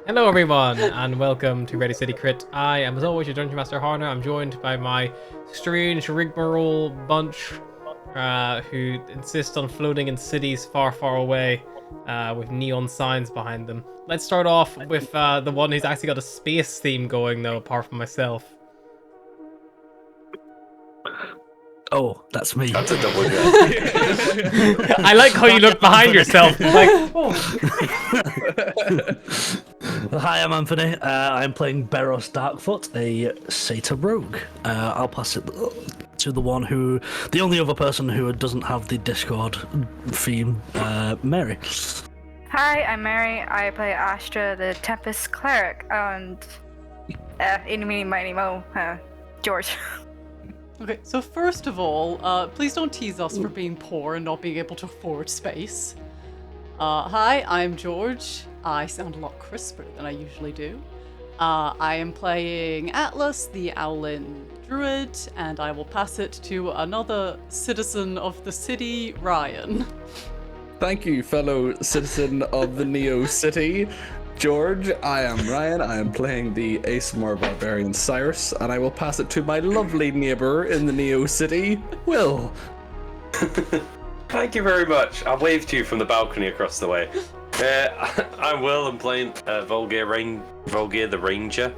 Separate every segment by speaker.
Speaker 1: Hello everyone, and welcome to Ready City Crit. I am, as always, your Dungeon Master Harner. I'm joined by my strange rigmarole bunch who insist on floating in cities far, far away with neon signs behind them. Let's start off with the one who's actually got a space theme going, though, apart from myself.
Speaker 2: Oh, that's me.
Speaker 3: That's a double jump.
Speaker 1: I like how you look behind yourself. Like, oh.
Speaker 2: Hi, I'm Anthony. I'm playing Beros Darkfoot, a Satyr rogue. I'll pass it to the only other person who doesn't have the Discord theme, Mary.
Speaker 4: Hi, I'm Mary. I play Astra, the Tempest Cleric, and eeny, meeny, miny, mo, George.
Speaker 5: Okay, so first of all, please don't tease us for being poor and not being able to afford space. Hi, I'm George. I sound a lot crisper than I usually do. I am playing Atlas, the Owlin Druid, and I will pass it to another citizen of the city, Ryan.
Speaker 3: Thank you, fellow citizen of the Neo City. George, I am Ryan. I am playing the ASMR Barbarian Cyrus, and I will pass it to my lovely neighbor in the Neo City, Will.
Speaker 6: Thank you very much. I waved to you from the balcony across the way. I'm Will. I'm playing Volgir the Ranger.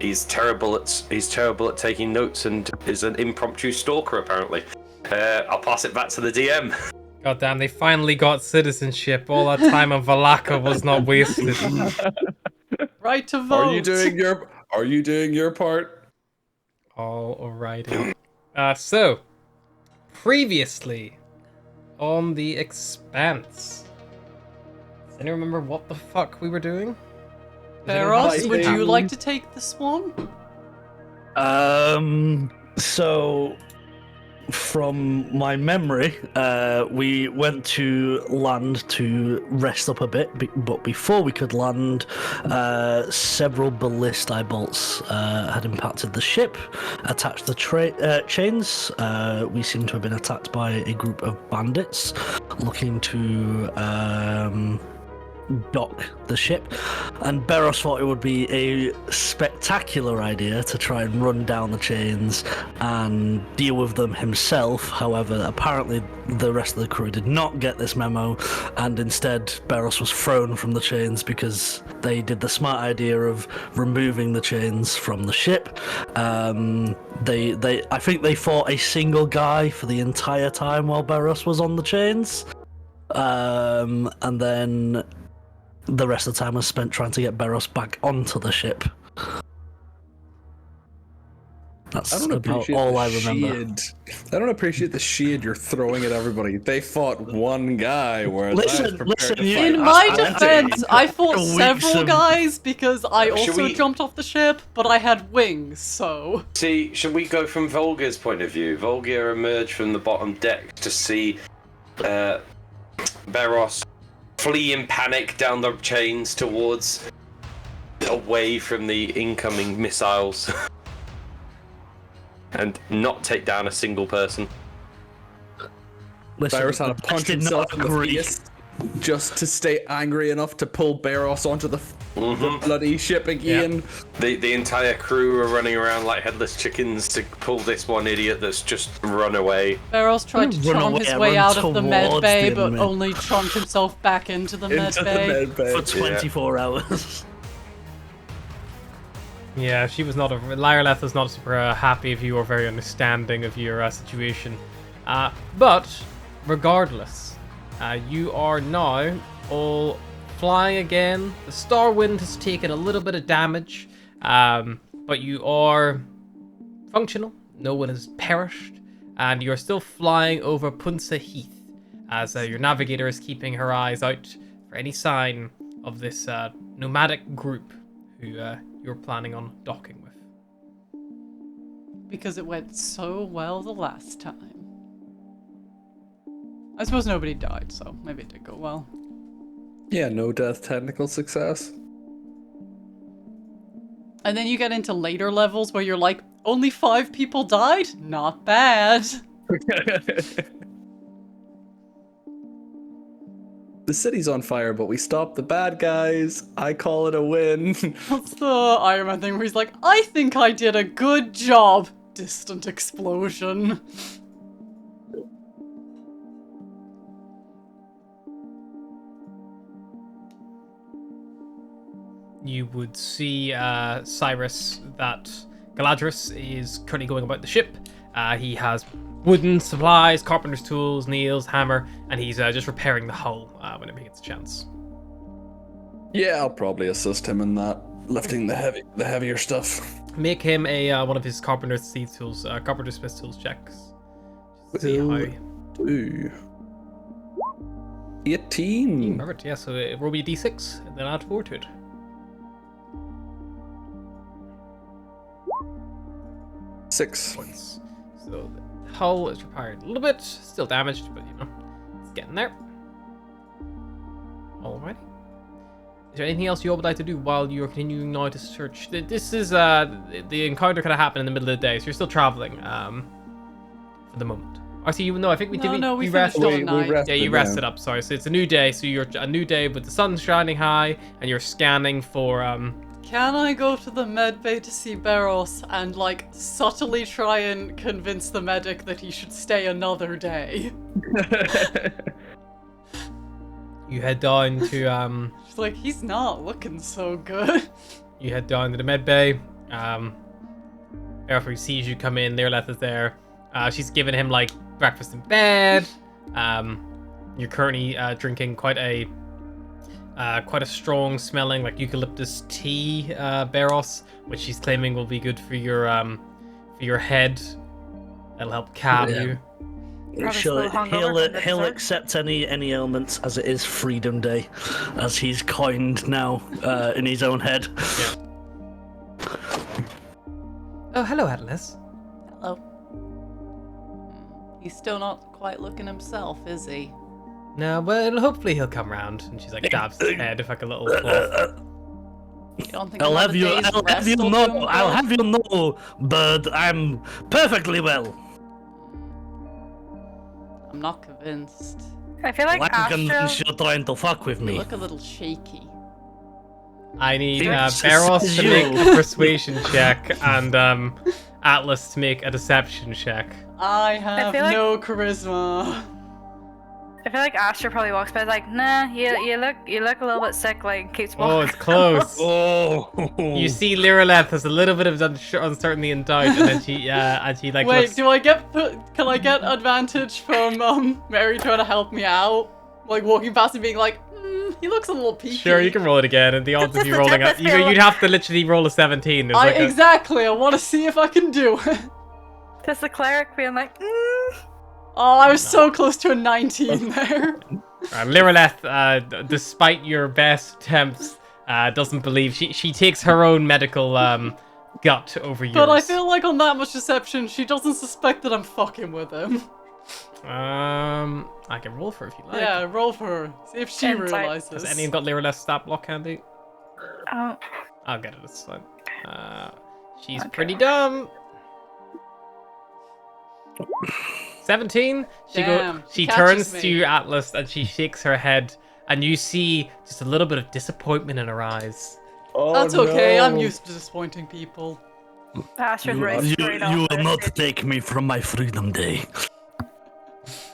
Speaker 6: He's terrible at taking notes and is an impromptu stalker apparently. I'll pass it back to the DM.
Speaker 1: God damn, they finally got citizenship. All that time on Valaka was not wasted.
Speaker 5: Right to vote.
Speaker 3: Are you doing your part?
Speaker 1: Alrighty. So, previously on the Expanse. Does anyone remember what the fuck we were doing? Does anyone have
Speaker 5: Beros,
Speaker 1: any-
Speaker 5: would you like to take this one?
Speaker 2: So from my memory, we went to land to rest up a bit, but before we could land, several ballistae bolts had impacted the ship, attached the chains. We seem to have been attacked by a group of bandits looking to dock the ship, and Beros thought it would be a spectacular idea to try and run down the chains and deal with them himself. However, apparently the rest of the crew did not get this memo, and instead Beros was thrown from the chains because they did the smart idea of removing the chains from the ship. I think they fought a single guy for the entire time while Beros was on the chains, and then the rest of the time was spent trying to get Beros back onto the ship. That's
Speaker 3: I don't
Speaker 2: about
Speaker 3: appreciate
Speaker 2: all
Speaker 3: the
Speaker 2: I remember.
Speaker 3: shield. I don't appreciate the shield you're throwing at everybody. They fought one guy, whereas I was
Speaker 2: Listen,
Speaker 3: prepared to
Speaker 2: you-
Speaker 3: fight.
Speaker 5: In my
Speaker 2: I-
Speaker 5: defense, I fought
Speaker 2: weeks
Speaker 5: several
Speaker 2: of-
Speaker 5: guys because I
Speaker 6: Should
Speaker 5: also
Speaker 6: we-
Speaker 5: jumped off the ship, but I had wings, so...
Speaker 6: See, should we go from Volga's point of view? Volga emerged from the bottom deck to see Beros flee in panic down the chains towards away from the incoming missiles and not take down a single person.
Speaker 2: Listen,
Speaker 3: Cyrus had to
Speaker 2: I
Speaker 3: punch
Speaker 2: did
Speaker 3: himself
Speaker 2: not
Speaker 3: in the
Speaker 2: agree.
Speaker 3: face just to stay angry enough to pull Beros onto the bloody ship again.
Speaker 6: The entire crew are running around like headless chickens to pull this one idiot that's just run away.
Speaker 5: Barrels tried to
Speaker 2: Run
Speaker 5: chomp
Speaker 2: away,
Speaker 5: his way
Speaker 2: run
Speaker 5: out of the med
Speaker 2: towards
Speaker 5: bay,
Speaker 2: the
Speaker 5: but
Speaker 2: enemy.
Speaker 5: only chomped himself back into the med
Speaker 3: Into the
Speaker 5: bay.
Speaker 3: med bay.
Speaker 2: For 24 hours.
Speaker 1: Yeah, she was not. Lyreleth was not super happy of you or very understanding of your situation. But regardless, you are now all flying again. The Starwind has taken a little bit of damage, but you are functional. No one has perished, and you are still flying over Punsa Heath, as your navigator is keeping her eyes out for any sign of this nomadic group who you're planning on docking with.
Speaker 5: Because it went so well the last time. I suppose nobody died, so maybe it did go well.
Speaker 3: Yeah, no death, technical success.
Speaker 5: And then you get into later levels where you're like, only 5 people died? Not bad.
Speaker 3: The city's on fire, but we stopped the bad guys. I call it a win.
Speaker 5: That's the Iron Man thing where he's like, I think I did a good job. Distant explosion.
Speaker 1: You would see Cyrus that Galadris is currently going about the ship. He has wooden supplies, carpenter's tools, nails, hammer, and he's just repairing the hull whenever he gets a chance.
Speaker 3: Yeah, I'll probably assist him in that, lifting the heavier stuff.
Speaker 1: Make him a one of his carpenter's smith tools checks. Just to see how.
Speaker 3: Ooh. 18.
Speaker 1: Perfect. Yeah. So roll me a d6 and then add 4 to it.
Speaker 3: 6.
Speaker 1: Points. So the hull is repaired a little bit, still damaged, but you know, it's getting there. Alrighty. Is there anything else you would like to do while you're continuing now to search? This is the encounter kind of happened in the middle of the day, so you're still traveling for the moment. Actually, you know, I think we did.
Speaker 5: No, we
Speaker 1: you
Speaker 5: finished
Speaker 1: rested.
Speaker 5: on 9.
Speaker 3: rested,
Speaker 1: Yeah, you rested up. Sorry. So it's a new day. So you're a new day with the sun shining high, and you're scanning for
Speaker 5: Can I go to the med bay to see Beros and, like, subtly try and convince the medic that he should stay another day?
Speaker 1: You head down to
Speaker 5: She's like, he's not looking so good.
Speaker 1: You head down to the med bay. Aerofree sees you come in. Lyreleth is there. She's giving him like breakfast in bed. You're currently drinking quite a quite a strong smelling like eucalyptus tea, Beros, which she's claiming will be good for your head. That'll help calm
Speaker 2: Yeah.
Speaker 1: you.
Speaker 4: Probably still hungover from the
Speaker 2: He'll
Speaker 4: dessert.
Speaker 2: accept any ailments as it is Freedom Day, as he's coined now in his own head.
Speaker 1: Yeah. Oh, hello, Atlas.
Speaker 5: Hello. He's still not quite looking himself, is he?
Speaker 1: No, but hopefully he'll come round. And she's like dabs his head with like a little cloth.
Speaker 5: You don't think
Speaker 2: I'll have you
Speaker 5: another day's rest will do
Speaker 2: know,
Speaker 5: him
Speaker 2: I'll
Speaker 5: good?
Speaker 2: have you know, bird, I'm perfectly well.
Speaker 5: I'm not convinced.
Speaker 4: I feel like
Speaker 2: I'm
Speaker 4: Astra.
Speaker 2: convinced you're trying to fuck with
Speaker 5: You
Speaker 2: me.
Speaker 5: look a little shaky.
Speaker 1: I need
Speaker 2: It's
Speaker 1: Beros to
Speaker 2: you.
Speaker 1: make a persuasion check and Atlas to make a deception check.
Speaker 5: I have
Speaker 4: feel like-
Speaker 5: no charisma.
Speaker 4: I feel like Astra probably walks by and is like, nah, you look a little bit sick, like keeps walking.
Speaker 1: Oh, it's close.
Speaker 2: Oh.
Speaker 1: You see Liraleth has a little bit of uncertainty and doubt, and then she like
Speaker 5: Wait,
Speaker 1: looks.
Speaker 5: can I get advantage from Mary trying to help me out? Like walking past and being like, he looks a little peaky.
Speaker 1: Sure, you can roll it again, and the odds of
Speaker 4: It's
Speaker 1: you
Speaker 4: the
Speaker 1: rolling
Speaker 4: Tempest
Speaker 1: up,
Speaker 4: feel
Speaker 1: you'd have to literally roll a 17. There's like
Speaker 5: Exactly, I want to see if I can do it.
Speaker 4: Just the cleric being like,
Speaker 5: Oh, I was so close to a 19 there.
Speaker 1: Liraleth, despite your best attempts, doesn't believe she takes her own medical gut over yours.
Speaker 5: But I feel like on that much deception, she doesn't suspect that I'm fucking with him.
Speaker 1: I can roll for her if you like.
Speaker 5: Yeah, roll for her. See if she
Speaker 4: Insight.
Speaker 5: realizes.
Speaker 1: Has anyone got Liraleth's stat block handy?
Speaker 4: oh,
Speaker 1: I'll get it this time. She's
Speaker 4: Okay.
Speaker 1: pretty dumb. 17.
Speaker 5: Damn,
Speaker 1: She
Speaker 5: catches
Speaker 1: turns
Speaker 5: me.
Speaker 1: to you, Atlas, and she shakes her head, and you see just a little bit of disappointment in her eyes.
Speaker 3: Oh,
Speaker 5: That's okay, I'm
Speaker 3: no.
Speaker 5: used to disappointing people.
Speaker 4: Astra's
Speaker 2: You,
Speaker 4: right
Speaker 2: you,
Speaker 4: straight off
Speaker 2: you will
Speaker 4: the
Speaker 2: not
Speaker 4: stage.
Speaker 2: take me from my Freedom Day.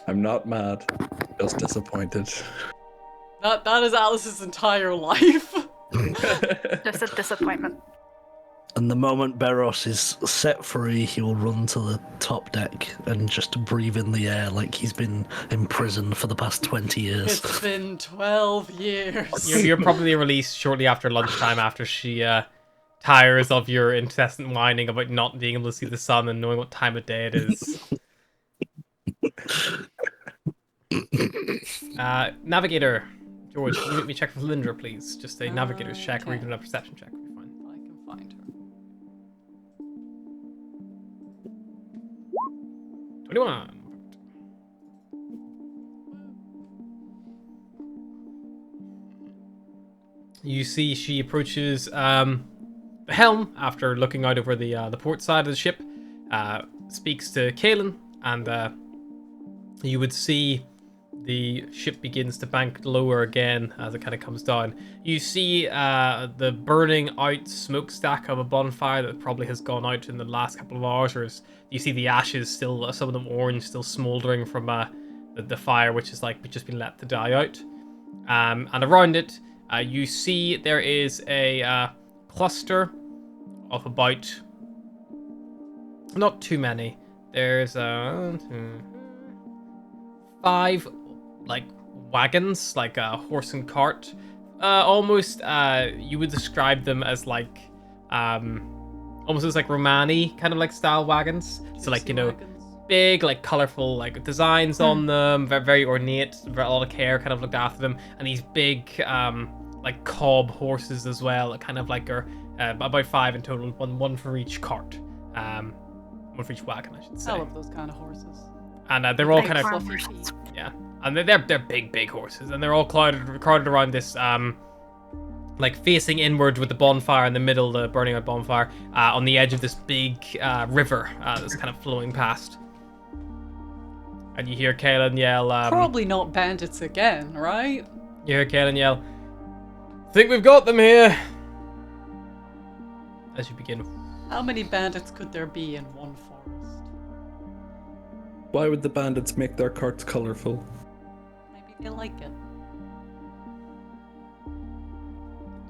Speaker 3: I'm not mad, just disappointed.
Speaker 5: That is Alice's entire life.
Speaker 4: Just a disappointment.
Speaker 2: And the moment Beros is set free, he will run to the top deck and just breathe in the air like he's been imprisoned for the past 20 years.
Speaker 5: It's been 12 years.
Speaker 1: You're probably released shortly after lunchtime, after she tires of your incessant whining about not being able to see the sun and knowing what time of day it is. Navigator, George, can you make me check for Lindra, please? Just a navigator's check or
Speaker 5: Okay.
Speaker 1: even a perception check would be fine.
Speaker 5: I can find her.
Speaker 1: 21. You see she approaches the helm after looking out over the port side of the ship, speaks to Kaelin, and you would see the ship begins to bank lower again as it kind of comes down. You see the burning out smokestack of a bonfire that probably has gone out in the last couple of hours, or you see the ashes still, some of them orange, still smoldering from the fire, which is like just been let to die out. And around it, you see there is a cluster of about, not too many. There's 5 like wagons, like a horse and cart. Almost, you would describe them as like, almost as like Romani kind of like style wagons. So like, you know, big, like colorful, like designs on them, very, very ornate, a lot of care kind of looked after them, and these big, like cob horses as well, that kind of like are about 5 in total, one for each cart, one for each wagon, I should
Speaker 5: I
Speaker 1: say.
Speaker 5: love those kind of horses.
Speaker 1: And they're all
Speaker 4: Big
Speaker 1: kind of
Speaker 4: farm
Speaker 5: fluffy
Speaker 4: horses.
Speaker 5: feet.
Speaker 1: yeah, and they're big horses, and they're all crowded around this like facing inward with the bonfire in the middle, the burning out bonfire, on the edge of this big river that's kind of flowing past. And you hear Kaelin yell,
Speaker 5: Probably not bandits again, right?
Speaker 1: you hear Kaelin yell, "Think we've got them here!" As you begin.
Speaker 5: How many bandits could there be in one forest?
Speaker 3: Why would the bandits make their carts colorful?
Speaker 5: Maybe they like it.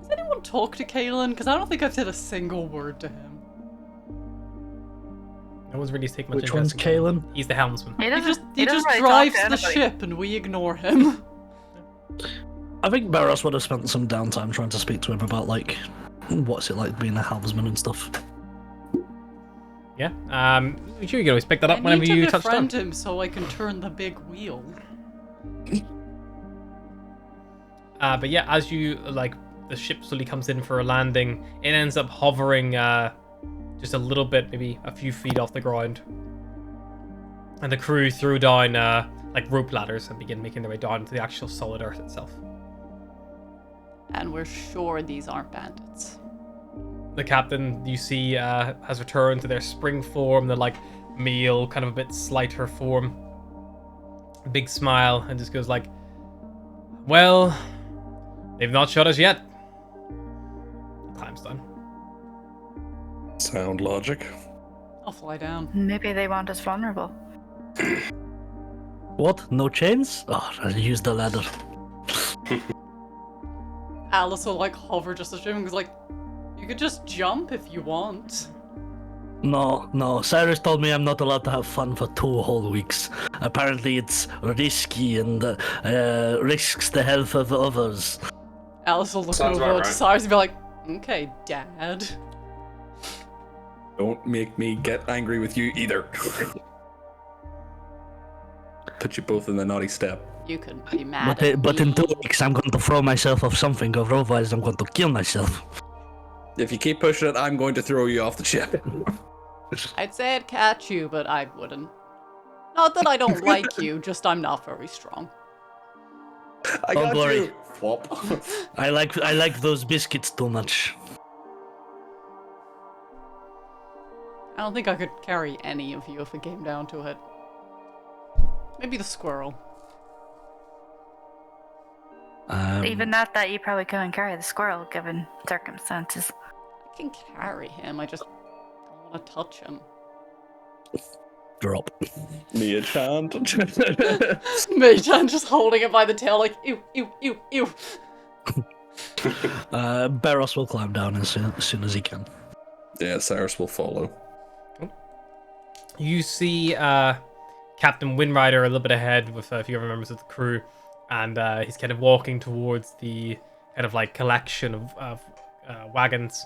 Speaker 5: Does anyone talk to Kaelin? Because I don't think I've said a single word to him.
Speaker 1: No one's really taking much
Speaker 2: Which one's
Speaker 1: interest in him.
Speaker 2: Kaelin?
Speaker 1: He's the helmsman.
Speaker 4: He
Speaker 5: He
Speaker 4: doesn't,
Speaker 5: just
Speaker 4: he doesn't really
Speaker 5: drives
Speaker 4: talk to
Speaker 5: the
Speaker 4: anybody.
Speaker 5: ship and we ignore him.
Speaker 2: I think Barros would have spent some downtime trying to speak to him about, like, what's it like being a helmsman and stuff.
Speaker 1: Yeah. You can always pick that up
Speaker 5: I
Speaker 1: whenever
Speaker 5: need
Speaker 1: you
Speaker 5: to
Speaker 1: touch down.
Speaker 5: befriend him so I can turn the big wheel.
Speaker 1: But yeah, as you like, the ship slowly comes in for a landing. It ends up hovering just a little bit, maybe a few feet off the ground. And the crew threw down like rope ladders and begin making their way down to the actual solid earth itself.
Speaker 5: And we're sure these aren't bandits.
Speaker 1: The captain, you see, has returned to their spring form, the like meal, kind of a bit slighter form. Big smile, and just goes like, "Well, they've not shot us yet." Time's done.
Speaker 3: Sound logic.
Speaker 5: I'll fly down.
Speaker 4: Maybe they want us vulnerable.
Speaker 2: What? No chains? Oh, I'll use the ladder.
Speaker 5: Alice will like hover just as Jim was like, you could just jump if you want.
Speaker 2: No. Cyrus told me I'm not allowed to have fun for 2 whole weeks. Apparently it's risky and risks the health of others.
Speaker 5: Alice will look
Speaker 6: Sounds
Speaker 5: over
Speaker 6: about
Speaker 5: to
Speaker 6: right.
Speaker 5: Cyrus and be like, okay, Dad.
Speaker 3: Don't make me get angry with you either. Put you both in the naughty step.
Speaker 5: You can be mad at
Speaker 2: But in
Speaker 5: me.
Speaker 2: 2 weeks I'm going to throw myself off something, or otherwise I'm going to kill myself.
Speaker 3: If you keep pushing it, I'm going to throw you off the ship.
Speaker 5: I'd say I'd catch you, but I wouldn't. Not that I don't like you, just I'm not very strong.
Speaker 3: I
Speaker 2: Don't
Speaker 3: got
Speaker 2: worry.
Speaker 3: you. Flop.
Speaker 2: I like those biscuits too much.
Speaker 5: I don't think I could carry any of you if it came down to it. Maybe the squirrel.
Speaker 4: Even that you probably couldn't carry the squirrel given circumstances.
Speaker 5: I can carry him, I just don't want to touch him.
Speaker 2: Drop.
Speaker 3: Me a chant.
Speaker 5: Mage-Chan just holding it by the tail like, ew, ew, ew, ew.
Speaker 2: Barros will climb down as soon as he can.
Speaker 3: Yeah, Cyrus will follow.
Speaker 1: You see Captain Windrider a little bit ahead with a few other members of the crew, and he's kind of walking towards the kind of like collection of wagons.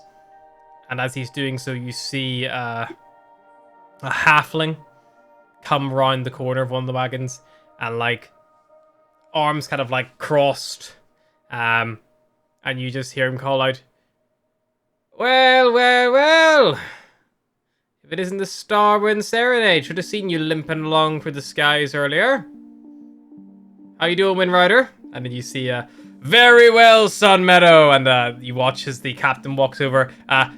Speaker 1: And as he's doing so, you see a halfling come round the corner of one of the wagons, and like arms kind of like crossed, and you just hear him call out, well. If it isn't the Starwind Serenade, should have seen you limping along through the skies earlier. How you doing, Windrider? And then you see, very well, Sunmeadow. And you watch as the captain walks over.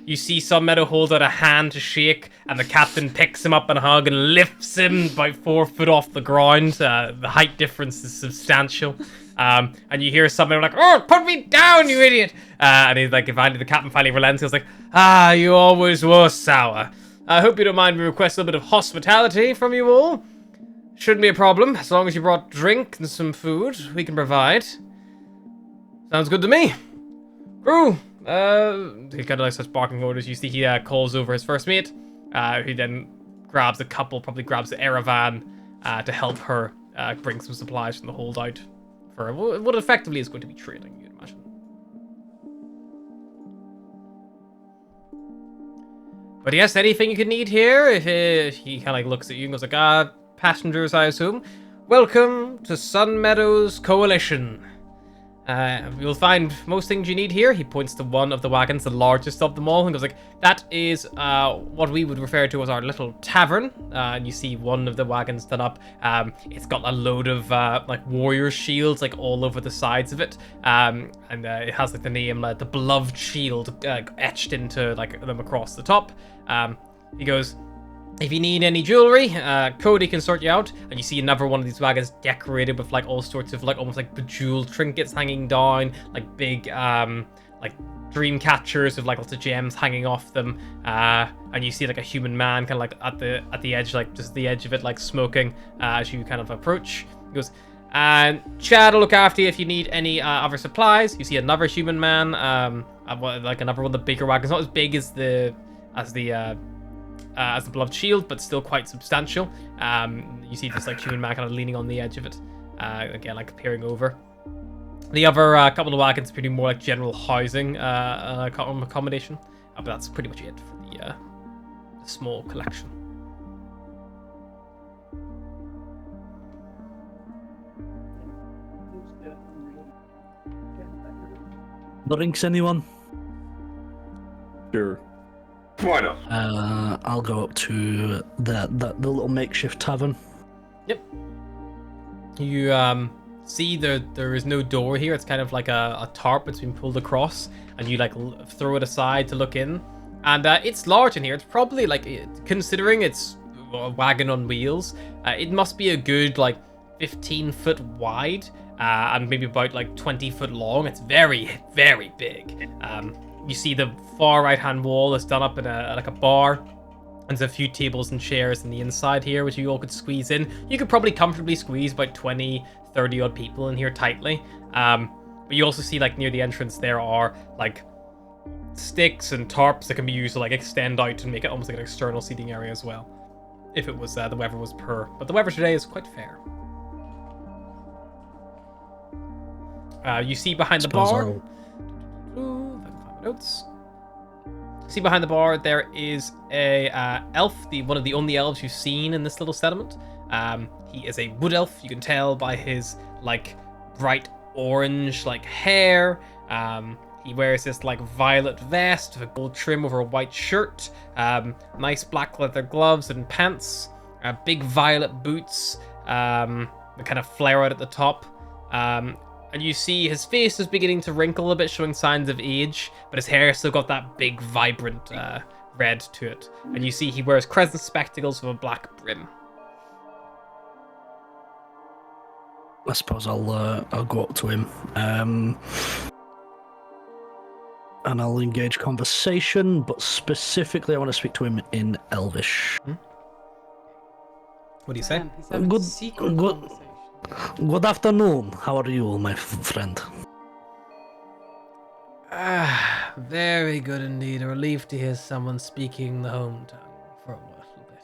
Speaker 1: You see Sunmeadow hold out a hand to shake, and the captain picks him up and hug and lifts him about 4 foot off the ground. The height difference is substantial. And you hear Sunmeadow like, "Oh, put me down, you idiot!" And he's like, the captain finally relents. He's like, you always were sour. I hope you don't mind me request a little bit of hospitality from you all. Shouldn't be a problem, as long as you brought drink and some food, we can provide. Sounds good to me. Crew, he kind of like starts barking orders. You see he calls over his first mate, who then grabs a couple, probably grabs the Eravan to help her bring some supplies from the holdout for what effectively is going to be trading, you'd imagine. But yes, anything you could need here, if he kind of like looks at you and goes like, passengers, I assume. Welcome to Sun Meadows Coalition. You'll find most things you need here. He points to one of the wagons, the largest of them all, and goes like, that is what we would refer to as our little tavern. And you see one of the wagons done up. It's got a load of like warrior shields like all over the sides of it. And it has like the name, the beloved shield etched into like them across the top. He goes, if you need any jewelry, Cody can sort you out. And you see another one of these wagons decorated with like all sorts of like almost like bejeweled trinkets hanging down, like big like dream catchers with like lots of gems hanging off them. And you see like a human man kind of like at the edge, like just the edge of it, like smoking as you kind of approach. He goes, and Chad will look after you if you need any other supplies. You see another human man, like another one of the bigger wagons, not as big as the beloved shield, but still quite substantial. You see this like human man kind of leaning on the edge of it, again like peering over. The other couple of wagons are pretty more like general housing accommodation, but that's pretty much it for the small collection.
Speaker 2: Drinks, anyone?
Speaker 3: Sure.
Speaker 6: Why not?
Speaker 2: I'll go up to the little makeshift tavern.
Speaker 1: Yep. You see there is no door here. It's kind of like a tarp that's been pulled across, and you like throw it aside to look in. And it's large in here. It's probably like, considering it's a wagon on wheels, it must be a good like 15 foot wide and maybe about like 20 foot long. It's very, very big. You see the far right hand wall is done up in like a bar. And there's a few tables and chairs in the inside here, which you all could squeeze in. You could probably comfortably squeeze about 20, 30 odd people in here tightly. But you also see like near the entrance there are like sticks and tarps that can be used to like extend out and make it almost like an external seating area as well. If it was the weather was poor. But the weather today is quite fair. You see behind the bar. Ooh, if I can find my notes. See behind the bar there is a elf, one of the only elves you've seen in this little settlement. He is a wood elf. You can tell by his like bright orange like hair. He wears this like violet vest with a gold trim over a white shirt. Nice black leather gloves and pants. Big violet boots that kind of flare out at the top. And you see his face is beginning to wrinkle a bit, showing signs of age, but his hair still got that big, vibrant red to it. And you see he wears crescent spectacles with a black brim.
Speaker 2: I suppose I'll go up to him, and I'll engage conversation, but specifically I want to speak to him in Elvish.
Speaker 1: What do you say?
Speaker 5: Man, he's having
Speaker 2: Good-
Speaker 5: secret
Speaker 2: good-
Speaker 5: conversation.
Speaker 2: Good afternoon. How are you, my friend?
Speaker 1: Very good indeed. A relief to hear someone speaking the home tongue for a little bit.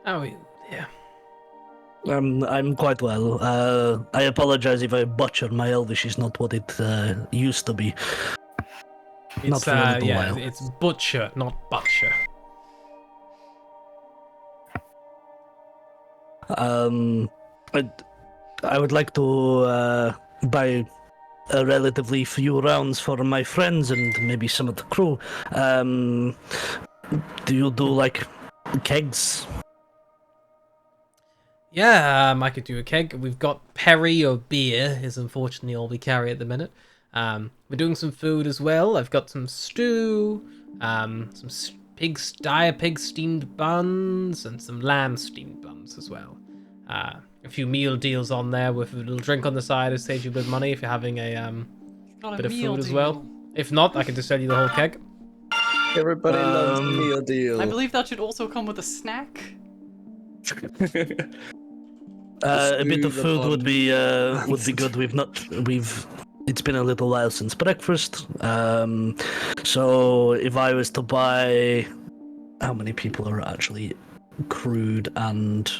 Speaker 1: How are you, dear?
Speaker 2: I'm quite well. I apologize if I butchered my Elvish. Is not what it used to be. Not
Speaker 1: It's,
Speaker 2: for a little
Speaker 1: yeah,
Speaker 2: while.
Speaker 1: it's butcher, not butcher.
Speaker 2: I would like to buy a relatively few rounds for my friends and maybe some of the crew. Do you do like kegs?
Speaker 1: Yeah, I could do a keg. We've got perry or beer is unfortunately all we carry at the minute. We're doing some food as well. I've got some stew, some pig steamed buns, and some lamb steamed buns as well. A few meal deals on there with a little drink on the side to save you a bit of money if you're having a
Speaker 5: Got a
Speaker 1: bit of
Speaker 5: meal
Speaker 1: food as
Speaker 5: deal.
Speaker 1: well. If not, I can just sell you the whole keg.
Speaker 3: Everybody loves a meal deal.
Speaker 5: I believe that should also come with a snack.
Speaker 2: A bit of
Speaker 3: Stew the
Speaker 2: food would be
Speaker 3: buns.
Speaker 2: good. It's been a little while since breakfast. So if I was to buy, how many people are actually crewed and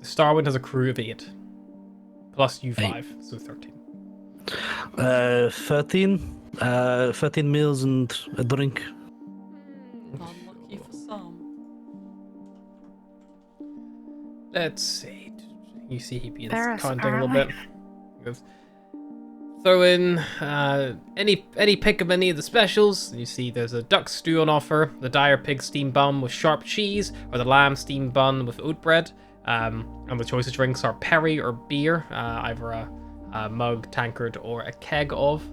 Speaker 1: Starwind has a crew of 8. Plus you 5, so 13.
Speaker 2: 13 meals and a drink.
Speaker 5: Unlucky for some.
Speaker 1: Let's see. You see he begins
Speaker 4: There's
Speaker 1: counting a little
Speaker 4: early.
Speaker 1: bit. He goes, throw in any pick of any of the specials. You see there's a duck stew on offer, the dire pig steamed bun with sharp cheese, or the lamb steamed bun with oat bread. And the choice of drinks are perry or beer, either a mug, tankard, or a keg of. If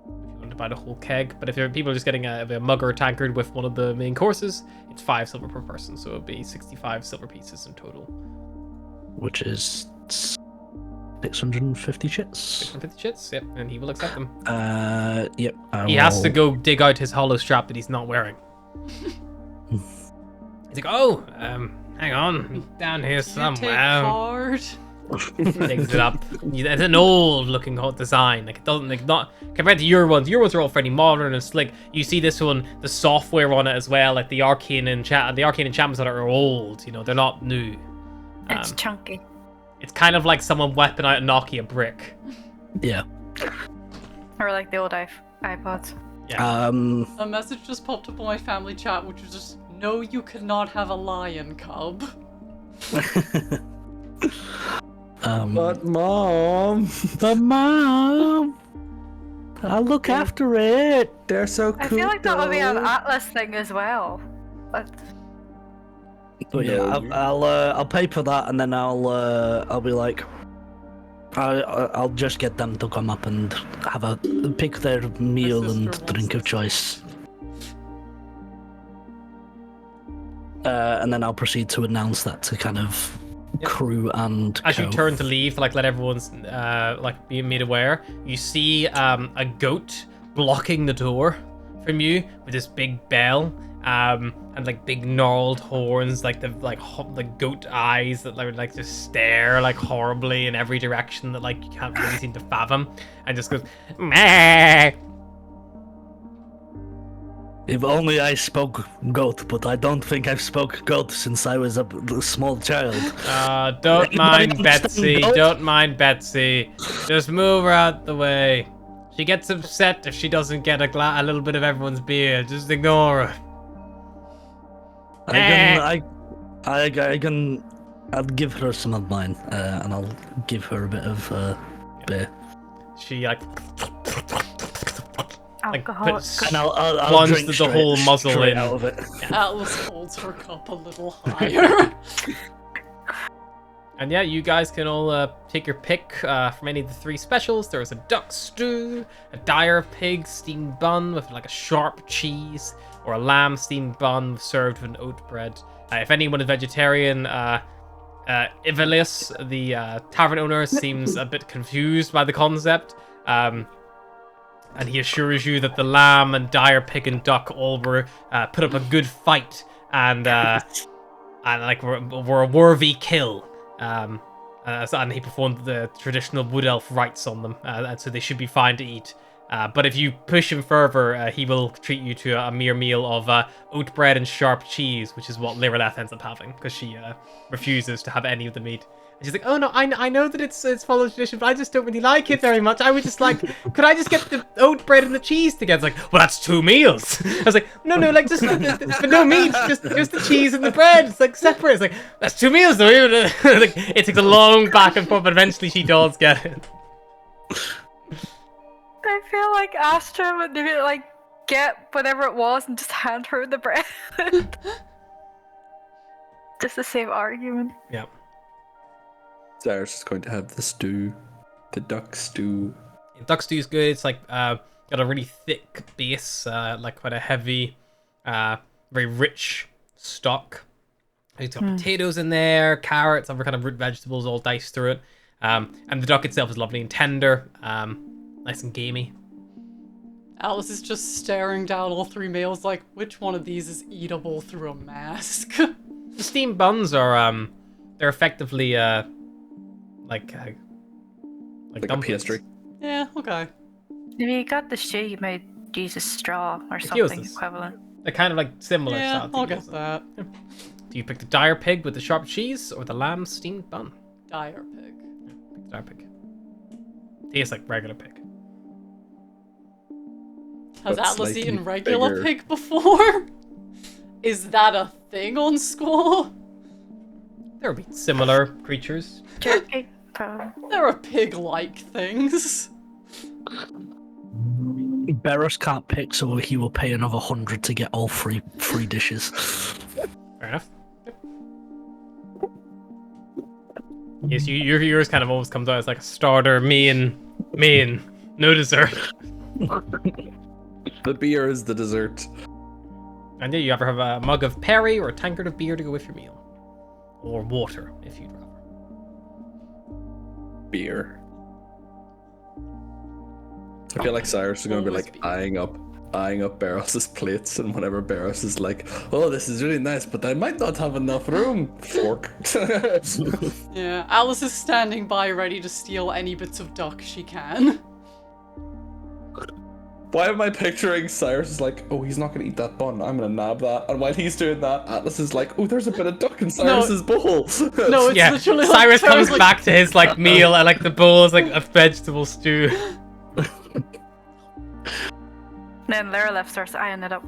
Speaker 1: you want to buy the whole keg, but if people are just getting a mug or a tankard with one of the main courses, it's 5 silver per person, so it would be 65 silver pieces in total.
Speaker 2: Which is 650 chits.
Speaker 1: 650 chits, yep, and he will accept them.
Speaker 2: Yep.
Speaker 1: He has to go dig out his hollow strap that he's not wearing. He's like, oh, hang on, down here
Speaker 5: You take
Speaker 1: somewhere.
Speaker 5: card.
Speaker 1: Digs it up. It's an old-looking design. Like it doesn't, like not compared to your ones. Your ones are all fairly modern and slick. You see this one, the software on it as well, like the arcane enchantments on it are old. You know, they're not new.
Speaker 4: It's chunky.
Speaker 1: It's kind of like someone whipping out a Nokia brick.
Speaker 2: Yeah.
Speaker 4: Or like the old iPods.
Speaker 1: Yeah.
Speaker 5: A message just popped up on my family chat, which was just, no, you cannot have a lion cub.
Speaker 3: But mom,
Speaker 2: I'll look after it.
Speaker 3: they're so cool.
Speaker 4: I feel like that would be an
Speaker 3: though.
Speaker 4: Atlas thing as well. But
Speaker 2: But yeah,
Speaker 3: No.
Speaker 2: I'll pay for that, and then I'll be like, I'll just get them to come up and have a pick their meal
Speaker 5: sister
Speaker 2: and
Speaker 5: wants
Speaker 2: drink of
Speaker 5: this.
Speaker 2: choice. And then I'll proceed to announce that to kind of crew and
Speaker 1: As you
Speaker 2: co.
Speaker 1: turn to leave, to like let everyone's like be made aware, you see a goat blocking the door from you with this big bell, and like big gnarled horns, like the goat eyes that like just stare like horribly in every direction that like you can't really seem to fathom, and just goes meh.
Speaker 2: If only I spoke goat, but I don't think I've spoke goat since I was a small child.
Speaker 1: Don't
Speaker 2: Anybody
Speaker 1: mind
Speaker 2: understand
Speaker 1: Betsy.
Speaker 2: goat?
Speaker 1: Don't mind Betsy. Just move her out the way. She gets upset if she doesn't get a little bit of everyone's beer. Just ignore her.
Speaker 2: I'll give her some of mine, and I'll give her a bit of beer.
Speaker 1: She like
Speaker 4: alcohol.
Speaker 1: puts
Speaker 2: And I'll
Speaker 1: plunges
Speaker 2: drink
Speaker 1: the
Speaker 2: straight,
Speaker 1: whole muzzle
Speaker 2: straight
Speaker 1: in.
Speaker 2: out of it.
Speaker 5: Atlas holds her cup a little higher.
Speaker 1: And yeah, you guys can all take your pick from any of the 3 specials. There is a duck stew, a dire pig steamed bun with like a sharp cheese, or a lamb steamed bun served with an oat bread. If anyone is vegetarian, Ivelius, the tavern owner, seems a bit confused by the concept. And he assures you that the lamb and dire pig and duck all were put up a good fight and like were a worthy kill. And he performed the traditional wood elf rites on them, and so they should be fine to eat. But if you push him further, he will treat you to a mere meal of oat bread and sharp cheese, which is what Lireleth ends up having because she refuses to have any of the meat. And she's like, "Oh no, I know that it's follows tradition, but I just don't really like it very much. I would just like, could I just get the oat bread and the cheese together?" It's like, "Well, that's 2 meals." I was like, "No, like just but no meat, just the cheese and the bread. It's like separate." It's like, "That's 2 meals though." Like, it takes a long back and forth, but eventually she does get it.
Speaker 4: I feel like Astra would like get whatever it was and just hand her the bread. Just the same argument.
Speaker 1: Yeah.
Speaker 3: Cyrus is going to have the stew, the duck stew.
Speaker 1: Duck stew is good. It's like got a really thick base, like quite a heavy, very rich stock. It's got potatoes in there, carrots, other kind of root vegetables all diced through it. And the duck itself is lovely and tender, nice and gamey.
Speaker 5: Alice is just staring down all 3 meals like, which one of these is eatable through a mask?
Speaker 1: The steamed buns are they're effectively like
Speaker 3: Like a
Speaker 1: dumplings.
Speaker 3: pastry.
Speaker 5: Yeah, okay.
Speaker 4: If you got the stew, you might use a straw or
Speaker 1: Gyoza's.
Speaker 4: something equivalent.
Speaker 1: They're kind of like similar.
Speaker 5: Yeah,
Speaker 1: style to
Speaker 5: I'll get
Speaker 1: gyoza.
Speaker 5: that.
Speaker 1: Do you pick the dire pig with the sharp cheese or the lamb steamed bun?
Speaker 5: Dire pig.
Speaker 1: Pick the dire pig. Tastes like regular pig.
Speaker 5: Has
Speaker 3: But
Speaker 5: Atlas
Speaker 3: slightly
Speaker 5: eaten regular
Speaker 3: bigger.
Speaker 5: pig before? Is that a thing on school?
Speaker 1: There will be similar creatures.
Speaker 4: Jerky, probably.
Speaker 5: There are pig-like things.
Speaker 2: Beros can't pick, so he will pay another 100 to get all free dishes.
Speaker 1: Fair enough. Yep. Yes, yours kind of always comes out as like a starter, main, no dessert.
Speaker 3: The beer is the dessert.
Speaker 1: And yeah, you ever have a mug of perry or a tankard of beer to go with your meal. Or water, if you'd rather.
Speaker 3: Beer. I feel like Cyrus is going to be
Speaker 5: Always
Speaker 3: like
Speaker 5: beer.
Speaker 3: eyeing up Barros's plates, and whenever Barros is like, "Oh, this is really nice, but I might not have enough room." Fork.
Speaker 5: Yeah, Alice is standing by ready to steal any bits of duck she can.
Speaker 3: Why am I picturing Cyrus is like, oh, he's not gonna eat that bun. I'm gonna nab that. And while he's doing that, Atlas is like, oh, there's a bit of duck in Cyrus's bowl.
Speaker 5: No, it's
Speaker 1: Yeah,
Speaker 5: literally
Speaker 1: Cyrus
Speaker 5: like,
Speaker 1: comes
Speaker 5: like,
Speaker 1: back to his like meal and like the bowl is like a vegetable stew.
Speaker 4: Then Lara left starts eyeing it up.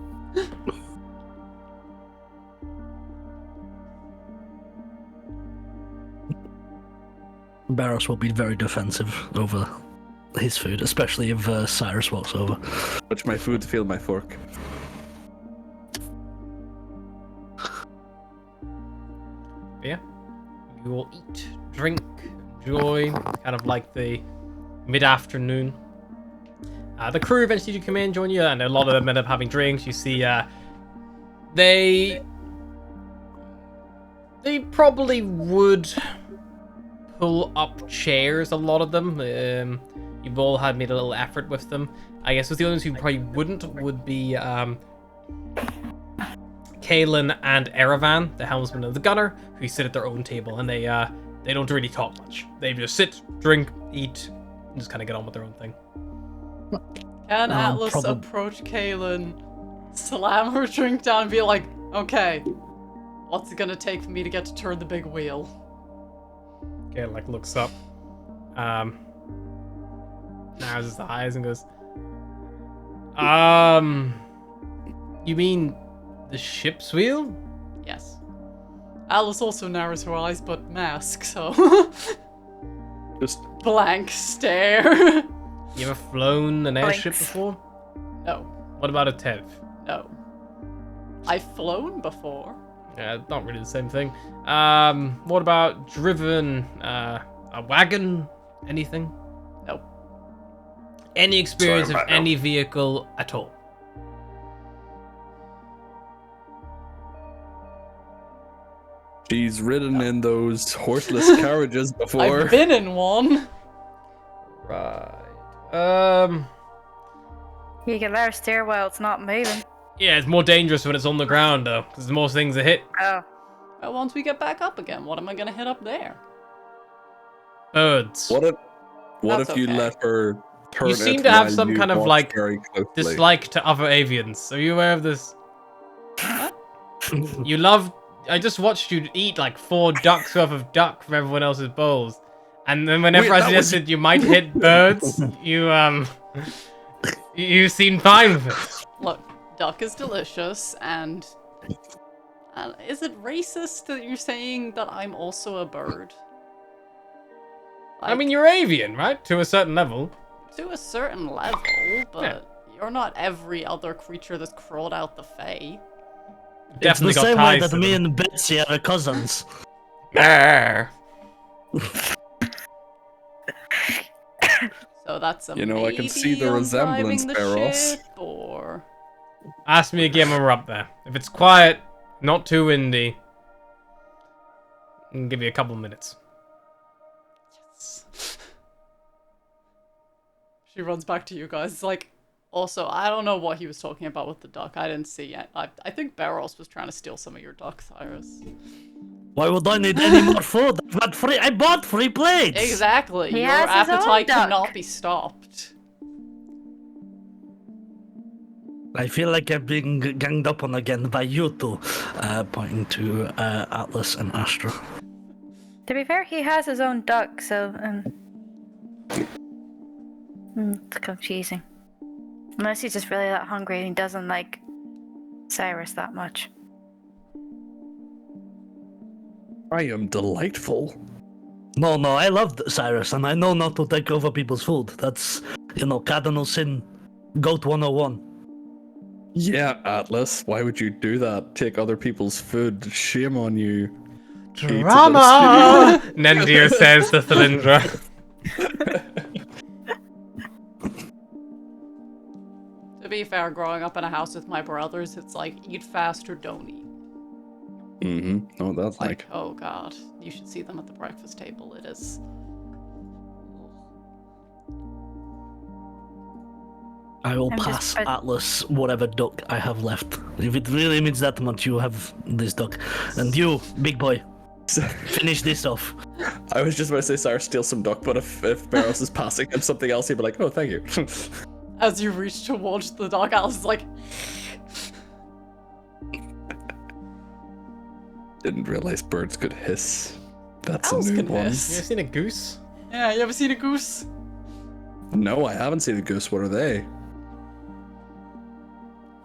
Speaker 2: Barros will be very defensive over his food, especially if Cyrus walks over.
Speaker 3: Touch my food, feel my fork.
Speaker 1: Yeah, you will eat, drink, enjoy, kind of like the mid-afternoon. The crew eventually do come in, join you, and a lot of them end up having drinks. You see, they probably would pull up chairs, a lot of them. You've all had made a little effort with them. I guess the only ones who probably wouldn't would be Kaelin and Erevan, the helmsman and the gunner, who sit at their own table, and they don't really talk much. They just sit, drink, eat, and just kind of get on with their own thing.
Speaker 5: Can Atlas approach Kaelin, slam her drink down, and be like, okay, what's it gonna take for me to get to turn the big wheel?
Speaker 1: Kaelin like looks up, narrows his eyes and goes, you mean the ship's wheel?
Speaker 5: Yes. Atlas also narrows her eyes, but mask, so
Speaker 3: Just
Speaker 5: blank stare.
Speaker 1: You ever flown an airship
Speaker 4: Blinks.
Speaker 1: before?
Speaker 5: No,
Speaker 1: What about a TEV?
Speaker 5: no. I've flown before.
Speaker 1: Yeah, not really the same thing. What about driven a wagon? Anything?
Speaker 5: Nope.
Speaker 1: Any experience
Speaker 6: Sorry,
Speaker 1: of
Speaker 6: Matt, no.
Speaker 1: any vehicle at all?
Speaker 3: she's ridden in those horseless carriages before.
Speaker 5: I've been in one.
Speaker 1: Right.
Speaker 4: You can let her steer while it's not moving.
Speaker 1: Yeah, it's more dangerous when it's on the ground though, because there's more things to hit.
Speaker 4: Oh.
Speaker 5: Well, once we get back up again, what am I gonna hit up there?
Speaker 1: Birds.
Speaker 3: What
Speaker 5: That's
Speaker 3: if you
Speaker 5: okay.
Speaker 3: let her turn
Speaker 1: You seem
Speaker 3: it
Speaker 1: to have
Speaker 3: while
Speaker 1: some
Speaker 3: you
Speaker 1: kind of,
Speaker 3: watch
Speaker 1: like,
Speaker 3: very closely?
Speaker 1: Dislike to other avians. Are you aware of this? You love. I just watched you eat like 4 ducks worth of duck from everyone else's bowls, and then whenever
Speaker 3: Wait,
Speaker 1: I
Speaker 3: that was-
Speaker 1: suggested you might hit birds, you seemed fine with it.
Speaker 5: Look, duck is delicious, and is it racist that you're saying that I'm also a bird?
Speaker 1: I mean, you're avian, right? To a certain level.
Speaker 5: to a certain level, but you're not every other creature that's crawled out the Fae.
Speaker 1: Definitely
Speaker 2: It's the
Speaker 1: got
Speaker 2: same way
Speaker 1: ties
Speaker 2: that
Speaker 1: to
Speaker 2: me
Speaker 1: them.
Speaker 2: and Betsy are cousins.
Speaker 1: Arr.
Speaker 5: So that's a
Speaker 3: You know, I can see the
Speaker 5: maybe on
Speaker 3: resemblance,
Speaker 5: driving the
Speaker 3: Barros.
Speaker 5: ship, or
Speaker 1: Ask me again when we're up there. If it's quiet, not too windy, I'll give you a couple of minutes.
Speaker 5: she runs back to you guys. It's like, also, I don't know what he was talking about with the duck. I didn't see it. I think Barros was trying to steal some of your duck, Cyrus.
Speaker 2: Why would I need any more food? I bought free plates!
Speaker 5: Exactly.
Speaker 4: He
Speaker 5: Your
Speaker 4: has his own
Speaker 5: appetite
Speaker 4: duck.
Speaker 5: cannot be stopped.
Speaker 2: I feel like I'm being ganged up on again by you two, pointing to Atlas and Astra.
Speaker 4: To be fair, he has his own duck, so it's confusing. Unless he's just really that hungry and he doesn't like Cyrus that much.
Speaker 3: I am delightful.
Speaker 2: No, I love Cyrus, and I know not to take over people's food. That's, cardinal sin. Goat 101.
Speaker 3: Yeah, Atlas, why would you do that? Take other people's food. Shame on you.
Speaker 1: Drama! Nendir says to Thalindra.
Speaker 5: To be fair, growing up in a house with my brothers, it's like, eat fast or don't eat.
Speaker 3: Mm-hmm. Oh, that's
Speaker 5: Like, oh god, you should see them at the breakfast table. It is.
Speaker 2: I will
Speaker 4: I'm just
Speaker 2: pass
Speaker 4: put-
Speaker 2: Atlas whatever duck I have left. If it really means that much, you have this duck. And you, big boy, finish this off.
Speaker 3: I was just about to say, Cyrus, steal some duck, but if Barros is passing him something else, he'd be like, oh, thank you.
Speaker 5: As you reach towards the dog, Alice is like,
Speaker 3: Didn't realize birds could hiss. That's
Speaker 5: Owls
Speaker 3: a new
Speaker 5: can
Speaker 3: one.
Speaker 5: hiss.
Speaker 1: You ever seen a goose?
Speaker 5: yeah, you ever seen a goose?
Speaker 3: No, I haven't seen a goose. What are they?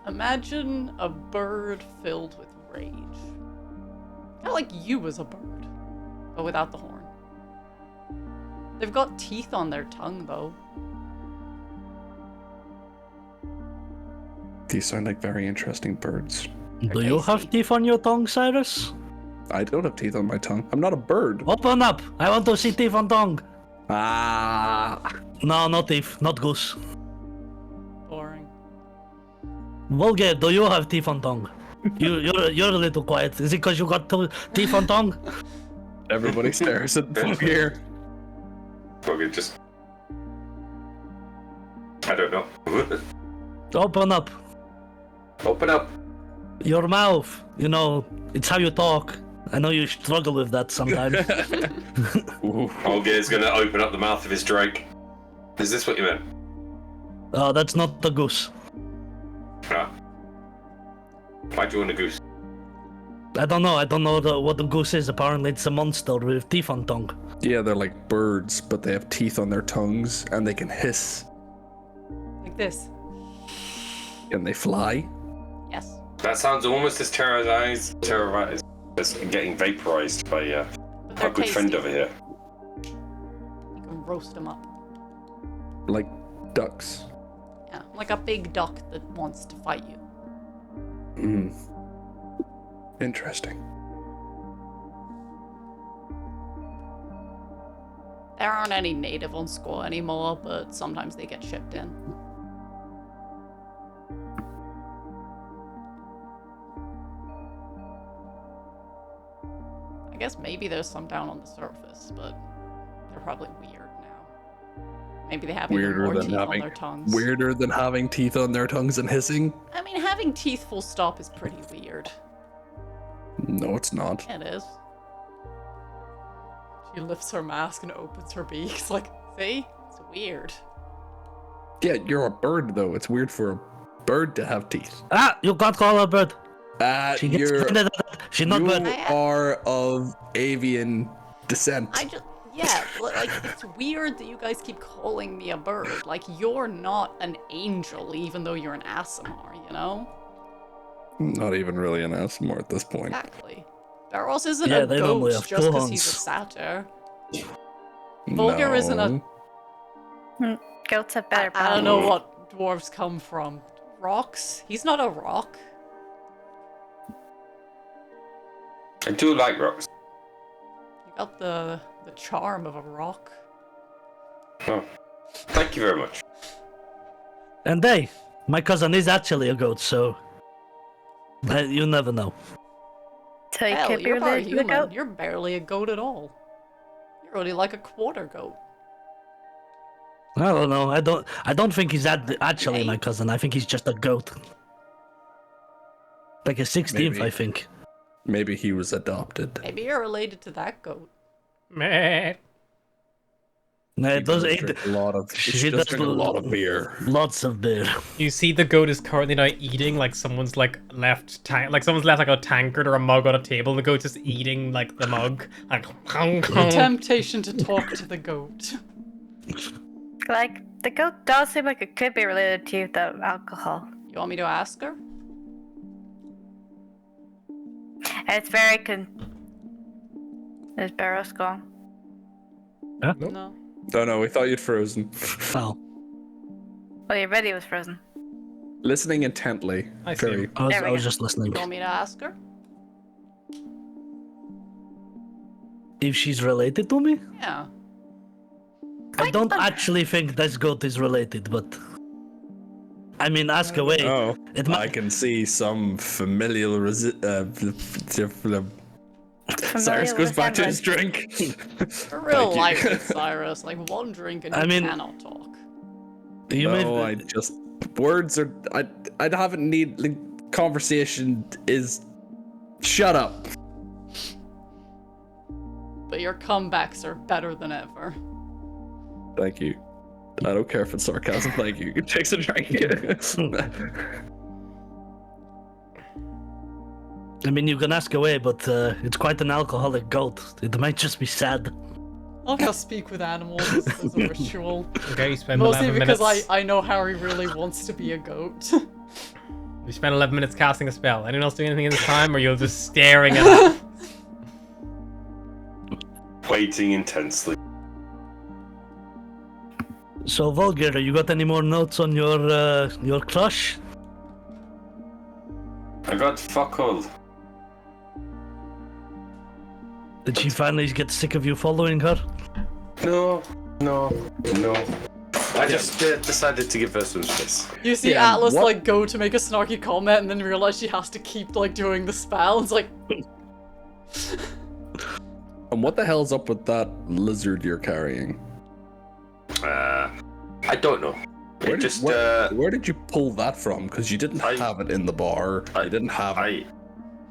Speaker 5: Imagine a bird filled with rage. Kind of like you as a bird, but without the horn. They've got teeth on their tongue, though.
Speaker 3: These sound like very interesting birds.
Speaker 2: Do you have
Speaker 5: tasty.
Speaker 2: teeth on your tongue, Cyrus?
Speaker 3: I don't have teeth on my tongue. I'm not a bird.
Speaker 2: Open up! I want to see teeth on tongue.
Speaker 3: Ah.
Speaker 2: No, no teeth, not goose.
Speaker 5: Boring.
Speaker 2: Volge, do you have teeth on tongue? You're a little quiet. Is it because you got teeth on tongue?
Speaker 3: Everybody stares at here.
Speaker 6: Probably just. I don't know.
Speaker 2: Open up.
Speaker 6: Open up.
Speaker 2: Your mouth. You know, it's how you talk. I know you struggle with that sometimes.
Speaker 6: Olga's gonna open up the mouth of his drake. Is this what you meant?
Speaker 2: Oh, that's not the goose.
Speaker 6: Ah. Why'd you want a goose?
Speaker 2: I don't know what the goose is. Apparently it's a monster with teeth on tongue.
Speaker 3: Yeah, they're like birds, but they have teeth on their tongues and they can hiss
Speaker 5: Like this.
Speaker 3: and they fly.
Speaker 5: Yes.
Speaker 6: That sounds almost as terrorized as getting vaporized by
Speaker 5: But
Speaker 6: our
Speaker 5: they're
Speaker 6: good friend
Speaker 5: tasty.
Speaker 6: over here.
Speaker 5: You can roast them up.
Speaker 3: Like ducks.
Speaker 5: Yeah, like a big duck that wants to fight you.
Speaker 3: Mm. Interesting.
Speaker 5: There aren't any native on Squaw anymore, but sometimes they get shipped in. I guess maybe there's some down on the surface, but they're probably weird now. Maybe they have even
Speaker 3: Weirder
Speaker 5: more
Speaker 3: than
Speaker 5: teeth on
Speaker 3: having
Speaker 5: their tongues.
Speaker 3: weirder than having teeth on their tongues and hissing.
Speaker 5: I mean, having teeth full stop is pretty weird.
Speaker 3: No, it's not.
Speaker 5: It is. She lifts her mask and opens her beak. It's like, see? It's weird.
Speaker 3: Yeah, you're a bird though. It's weird for a bird to have teeth.
Speaker 2: Ah, you can't call her bird. She gets
Speaker 3: You're
Speaker 2: offended at that. She's not
Speaker 3: you
Speaker 2: bird.
Speaker 3: are of avian descent.
Speaker 5: Yeah, like, it's weird that you guys keep calling me a bird. Like, you're not an angel, even though you're an Aasimar, you know?
Speaker 3: Not even really an Asmore at this point.
Speaker 5: Exactly. Barros isn't
Speaker 2: Yeah,
Speaker 5: a
Speaker 2: they normally
Speaker 5: ghost
Speaker 2: have
Speaker 5: just because he's a
Speaker 2: thorns.
Speaker 5: satyr. Vulgar isn't a...
Speaker 3: No.
Speaker 4: Goats have better
Speaker 5: I don't
Speaker 4: bones.
Speaker 5: know what dwarves come from. Rocks? He's not a rock.
Speaker 6: I do like rocks.
Speaker 5: You got the charm of a rock.
Speaker 6: Oh, thank you very much.
Speaker 2: And hey, my cousin is actually a goat, so you never know.
Speaker 4: So you
Speaker 5: Hell,
Speaker 4: could be
Speaker 5: you're not
Speaker 4: related to the
Speaker 5: human.
Speaker 4: goat.
Speaker 5: You're barely a goat at all. You're only like a quarter goat.
Speaker 2: I don't know. I don't think he's actually my cousin. I think he's just a goat. Like a 16th,
Speaker 3: Maybe.
Speaker 2: I think.
Speaker 3: Maybe he was adopted.
Speaker 5: Maybe you're related to that goat.
Speaker 1: Meh.
Speaker 2: No,
Speaker 3: He
Speaker 2: it does.
Speaker 3: drink a lot of.
Speaker 2: she
Speaker 3: She
Speaker 2: does
Speaker 3: does drink a lot of beer.
Speaker 2: Lots of beer.
Speaker 1: You see the goat is currently now eating like someone's like left someone's left like a tankard or a mug on a table and the goat's just eating like the mug. Like
Speaker 5: The temptation to talk to the goat.
Speaker 4: Like, the goat does seem like it could be related to you without alcohol.
Speaker 5: You want me to ask her?
Speaker 4: It's very Is Barros gone?
Speaker 5: No.
Speaker 3: Oh no, we thought you'd frozen.
Speaker 2: Well,
Speaker 4: Well, your ready was frozen.
Speaker 3: Listening intently.
Speaker 1: I see.
Speaker 3: Very.
Speaker 2: I was,
Speaker 4: There we
Speaker 2: I was
Speaker 4: go.
Speaker 2: just listening.
Speaker 5: You want me to ask her?
Speaker 2: If she's related to me,
Speaker 5: Yeah.
Speaker 2: I don't actually think this goat is related, but I mean, ask away.
Speaker 3: Oh,
Speaker 2: It
Speaker 3: I
Speaker 2: might.
Speaker 3: can see some familial Cyrus goes back to his drink.
Speaker 5: You're real
Speaker 3: Thank you.
Speaker 5: light with Cyrus. Like, one drink and you
Speaker 2: I mean-
Speaker 5: cannot talk.
Speaker 2: You
Speaker 3: No,
Speaker 2: made.
Speaker 3: I just words are. I haven't need like, conversation is. Shut up.
Speaker 5: But your comebacks are better than ever.
Speaker 3: Thank you. I don't care if it's sarcasm. Thank you. You can take a drink.
Speaker 2: I mean, you can ask away, but it's quite an alcoholic goat. It might just be sad.
Speaker 5: I'll go speak with animals as a ritual.
Speaker 1: Okay, you spend
Speaker 5: Mostly
Speaker 1: 11
Speaker 5: because
Speaker 1: minutes.
Speaker 5: I know Harry really wants to be a goat.
Speaker 1: You spend 11 minutes casting a spell. Anyone else doing anything in this time, or you're just staring at it?
Speaker 6: Waiting intensely.
Speaker 2: So, Volger, you got any more notes on your crush?
Speaker 6: I got fuck all.
Speaker 2: Did she finally get sick of you following her?
Speaker 6: No. I just decided to give her some space.
Speaker 5: You see
Speaker 3: Yeah,
Speaker 5: Atlas
Speaker 3: what-
Speaker 5: like go to make a snarky comment and then realize she has to keep like doing the spell. It's like,
Speaker 3: And what the hell's up with that lizard you're carrying?
Speaker 6: I don't know.
Speaker 3: Where
Speaker 6: It
Speaker 3: did,
Speaker 6: just
Speaker 3: where did you pull that from? Because you didn't
Speaker 6: I-
Speaker 3: have it in the bar. You didn't have it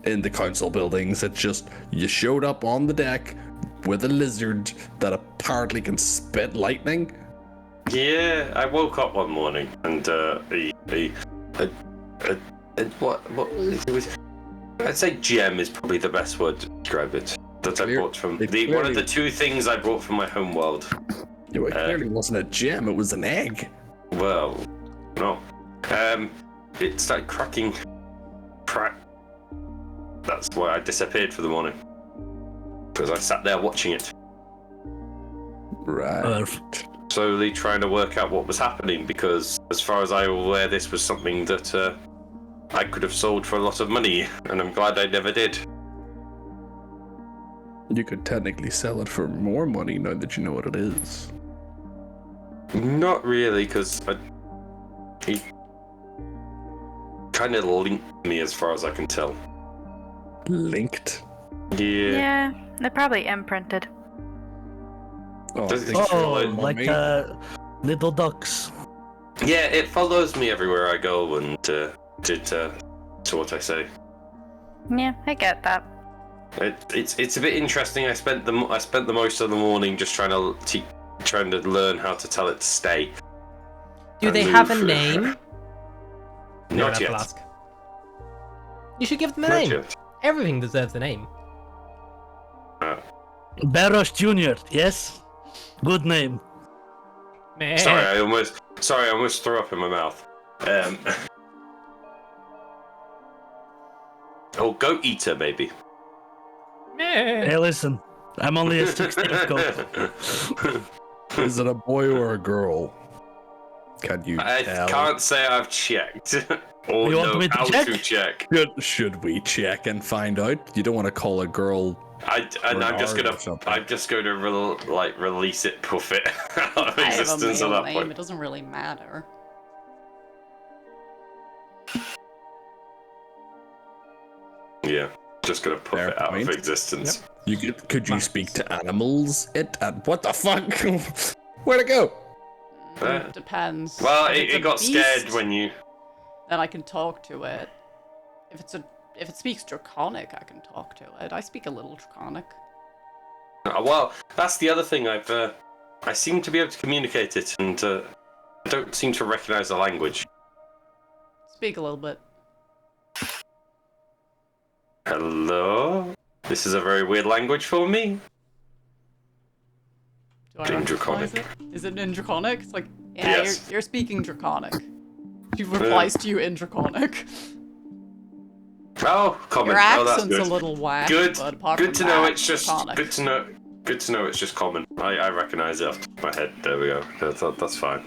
Speaker 3: in the council buildings. It's just you showed up on the deck with a lizard that apparently can spit lightning.
Speaker 6: Yeah, I woke up one morning and what it was. I'd say gem is probably the best word to describe it. That I brought from
Speaker 3: it
Speaker 6: one of
Speaker 3: clearly-
Speaker 6: the two things I brought from my home world.
Speaker 3: It clearly wasn't a gem. It was an egg.
Speaker 6: Well, no. It started cracking. Crack. That's why I disappeared for the morning. Because I sat there watching it,
Speaker 3: Right.
Speaker 6: slowly trying to work out what was happening. Because as far as I was aware, this was something that I could have sold for a lot of money, and I'm glad I never did.
Speaker 3: You could technically sell it for more money now that you know what it is.
Speaker 6: Not really, because he kind of linked me as far as I can tell.
Speaker 3: Linked.
Speaker 6: Yeah.
Speaker 4: Yeah, they're probably imprinted.
Speaker 3: Oh,
Speaker 6: Does it-
Speaker 3: thanks for
Speaker 2: Oh,
Speaker 3: letting
Speaker 2: like
Speaker 3: me.
Speaker 2: little ducks.
Speaker 6: Yeah, it follows me everywhere I go, and to what I say.
Speaker 4: Yeah, I get that.
Speaker 6: It's a bit interesting. I spent the most of the morning just trying to learn how to tell it to stay.
Speaker 1: Do
Speaker 6: And
Speaker 1: they have a
Speaker 6: move.
Speaker 1: name?
Speaker 6: Not
Speaker 1: I'll
Speaker 6: yet.
Speaker 1: ask. You should give them a
Speaker 6: Not
Speaker 1: name.
Speaker 6: yet.
Speaker 1: Everything deserves a name.
Speaker 2: Barrosh Jr., yes? Good name.
Speaker 1: Meh.
Speaker 6: Sorry, I almost threw up in my mouth. Oh, goat eater, maybe.
Speaker 1: Meh.
Speaker 2: Hey, listen, I'm only a 16th goat.
Speaker 3: Is it a boy or a girl? Can you
Speaker 6: I
Speaker 3: tell?
Speaker 6: can't say I've checked or
Speaker 2: You want
Speaker 6: know
Speaker 2: me to
Speaker 6: how
Speaker 2: check?
Speaker 6: to check.
Speaker 3: Should we check and find out? You don't want to call a girl.
Speaker 6: I'm just
Speaker 3: Bernard
Speaker 6: gonna
Speaker 3: or something.
Speaker 6: release it, puff it out of
Speaker 5: I have a
Speaker 6: existence at
Speaker 5: male
Speaker 6: that
Speaker 5: name.
Speaker 6: point.
Speaker 5: It doesn't really matter.
Speaker 6: Yeah, just gonna puff
Speaker 3: Fair
Speaker 6: it out
Speaker 3: point.
Speaker 6: of existence.
Speaker 3: Could you speak to animals? What the fuck? Where'd it go?
Speaker 5: Depends.
Speaker 6: Well,
Speaker 5: If it's
Speaker 6: it
Speaker 5: a
Speaker 6: got scared
Speaker 5: beast,
Speaker 6: when you.
Speaker 5: Then I can talk to it. If it speaks Draconic, I can talk to it. I speak a little Draconic.
Speaker 6: Well, that's the other thing. I seem to be able to communicate it, and I don't seem to recognize the language.
Speaker 5: Speak a little bit.
Speaker 6: Hello. This is a very weird language for me.
Speaker 5: Do I
Speaker 6: In
Speaker 5: recognize
Speaker 6: Draconic.
Speaker 5: it? Is it in Draconic? It's like, yeah,
Speaker 6: Yes.
Speaker 5: you're speaking Draconic. She replies to you in Draconic.
Speaker 6: Oh, common.
Speaker 5: Your
Speaker 6: Oh, that's
Speaker 5: accent's
Speaker 6: good.
Speaker 5: a little whack,
Speaker 6: Good.
Speaker 5: but apart
Speaker 6: Good
Speaker 5: from
Speaker 6: to know
Speaker 5: that,
Speaker 6: it's just.
Speaker 5: Draconic.
Speaker 6: Good to know. Good to know it's just common. I recognize it off the top of my head. There we go. That's fine.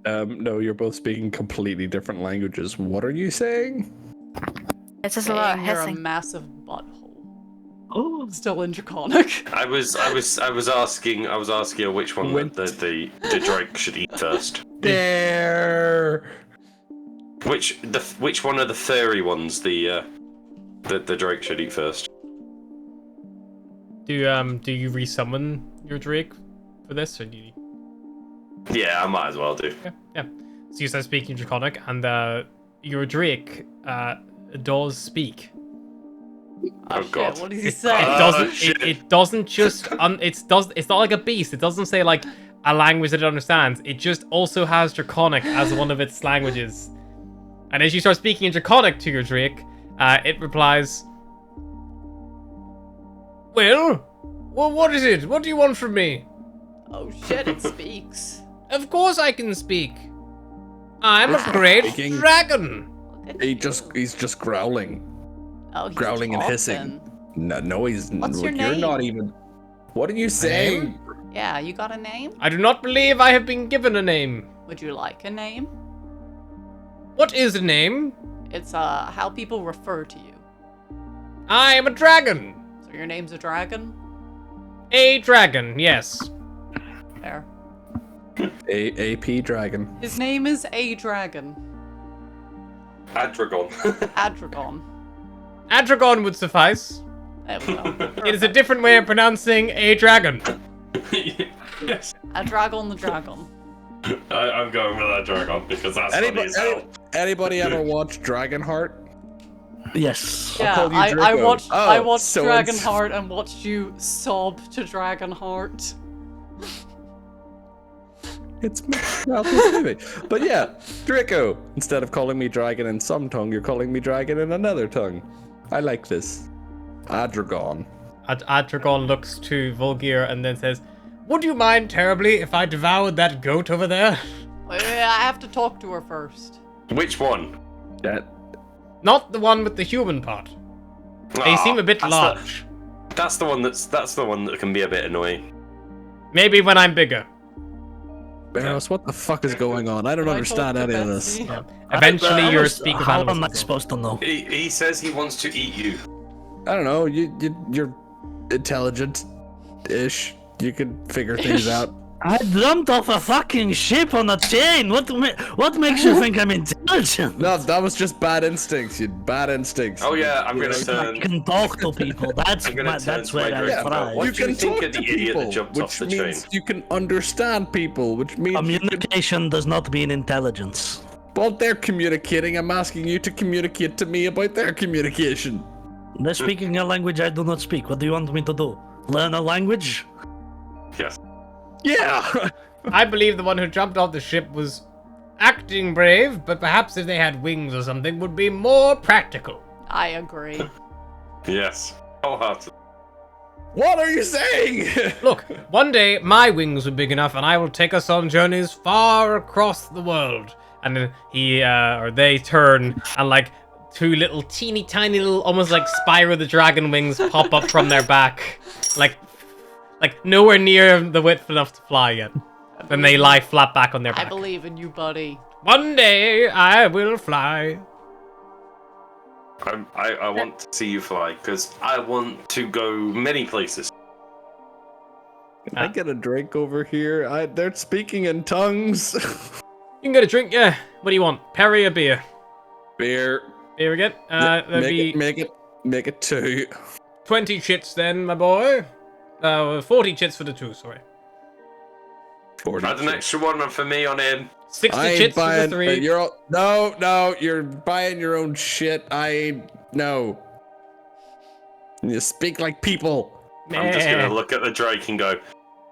Speaker 3: No, you're both speaking completely different languages. What are you saying?
Speaker 4: It's just a lot of
Speaker 5: You're a
Speaker 4: hissing.
Speaker 5: massive butthole.
Speaker 2: Oh,
Speaker 5: Still in Draconic.
Speaker 6: I was asking her which one the drake should eat first.
Speaker 3: There.
Speaker 6: Which one of the furry ones the drake should eat first?
Speaker 1: Do you resummon your Drake for this, or do you?
Speaker 6: Yeah, I might as well do.
Speaker 1: Yeah. So you start speaking Draconic, and your Drake does speak.
Speaker 6: Oh,
Speaker 5: shit,
Speaker 6: God.
Speaker 5: what does he
Speaker 1: It
Speaker 5: say?
Speaker 6: Oh,
Speaker 1: doesn't.
Speaker 6: shit.
Speaker 1: It doesn't just. It's not like a beast. It doesn't say like a language that it understands. It just also has Draconic as one of its languages. And as you start speaking in Draconic to your Drake, it replies, Well, what is it? What do you want from me?
Speaker 5: Oh shit, it speaks.
Speaker 1: Of course I can speak. I'm a great
Speaker 3: Speaking.
Speaker 1: dragon.
Speaker 3: He's just growling.
Speaker 5: Oh, he's
Speaker 3: Growling and
Speaker 5: talking.
Speaker 3: hissing. No, he's
Speaker 5: What's your
Speaker 3: you're not
Speaker 5: name?
Speaker 3: even. What are you saying?
Speaker 5: Yeah, you got a name?
Speaker 1: I do not believe I have been given a name.
Speaker 5: Would you like a name?
Speaker 1: What is a name?
Speaker 5: It's how people refer to you.
Speaker 1: I am a dragon.
Speaker 5: So your name's a dragon?
Speaker 1: A dragon, yes.
Speaker 5: There.
Speaker 3: AP dragon.
Speaker 5: His name is a dragon.
Speaker 6: Adragon.
Speaker 5: Adragon.
Speaker 1: Adragon would suffice.
Speaker 5: There we go.
Speaker 1: It is a different way of pronouncing a dragon.
Speaker 6: Yes.
Speaker 5: Adragon the dragon.
Speaker 6: I'm going with Adragon because that's funny as hell.
Speaker 3: Anybody ever watch Dragonheart?
Speaker 2: Yes.
Speaker 5: Yeah,
Speaker 3: call you
Speaker 5: I
Speaker 3: Draco.
Speaker 5: watched
Speaker 3: Oh,
Speaker 5: I watched
Speaker 3: so it's-
Speaker 5: Dragonheart and watched you sob to Dragonheart.
Speaker 3: It's maybe. But yeah, Draco. Instead of calling me dragon in some tongue, you're calling me dragon in another tongue. I like this. Adragon.
Speaker 1: Adragon looks to Volgir and then says, Would you mind terribly if I devoured that goat over there?
Speaker 5: Wait, I have to talk to her first.
Speaker 6: Which one?
Speaker 3: That
Speaker 1: Not the one with the human part. They seem a bit
Speaker 6: that's
Speaker 1: large.
Speaker 6: That's the one that can be a bit annoying.
Speaker 1: Maybe when I'm bigger.
Speaker 3: Barros, what the fuck is going on? I don't
Speaker 5: Can I
Speaker 3: understand
Speaker 5: talk to
Speaker 3: any of this.
Speaker 5: Betsy?
Speaker 1: Eventually, you're speaking of
Speaker 2: How
Speaker 1: animals.
Speaker 2: am I
Speaker 1: as well.
Speaker 2: supposed to know?
Speaker 6: He says he wants to eat you.
Speaker 3: I don't know. You're intelligent-ish. You can figure things out.
Speaker 2: I jumped off a fucking ship on a chain. What makes you think I'm intelligent?
Speaker 3: No, that was just bad instincts. You had bad instincts.
Speaker 6: Oh yeah, I'm gonna
Speaker 2: I
Speaker 6: turn.
Speaker 2: can talk to people. That's
Speaker 6: I'm gonna turn
Speaker 2: that's
Speaker 6: to my
Speaker 2: where I
Speaker 6: Drake and go,
Speaker 2: thrive.
Speaker 6: "What
Speaker 3: You
Speaker 6: do you
Speaker 3: can
Speaker 6: think
Speaker 3: talk
Speaker 6: of
Speaker 3: to
Speaker 6: the idiot
Speaker 3: people,
Speaker 6: that jumped off
Speaker 3: which
Speaker 6: the
Speaker 3: means
Speaker 6: train?"
Speaker 3: you can understand people, which means
Speaker 2: Communication does not mean intelligence.
Speaker 3: well, they're communicating. I'm asking you to communicate to me about their communication.
Speaker 2: They're speaking a language I do not speak. What do you want me to do? Learn a language?
Speaker 6: Yes.
Speaker 3: Yeah.
Speaker 1: I believe the one who jumped off the ship was acting brave, but perhaps if they had wings or something would be more practical.
Speaker 5: I agree.
Speaker 6: Yes. Wholeheartedly.
Speaker 3: What are you saying?
Speaker 1: Look, one day my wings were big enough and I will take us on journeys far across the world. And then they turn and like two little teeny tiny little, almost like Spyro the Dragon wings pop up from their back. Like nowhere near the width enough to fly yet. Then they lie flat back on their
Speaker 5: I
Speaker 1: back.
Speaker 5: believe in you, buddy.
Speaker 1: One day I will fly.
Speaker 6: I want to see you fly because I want to go many places.
Speaker 3: Can I get a drink over here? They're speaking in tongues.
Speaker 1: You can get a drink, yeah. What do you want? Perry or beer?
Speaker 3: Beer.
Speaker 1: Beer again? That'd be
Speaker 3: Make it 2.
Speaker 1: 20 chits then, my boy. 40 chits for the 2, sorry.
Speaker 3: 40.
Speaker 6: Add an extra one for me on in.
Speaker 1: 60
Speaker 3: I ain't
Speaker 1: chits for the
Speaker 3: buying.
Speaker 1: 3.
Speaker 3: No, you're buying your own shit. No. You speak like people.
Speaker 6: I'm just
Speaker 1: Meh.
Speaker 6: gonna look at the Drake and go,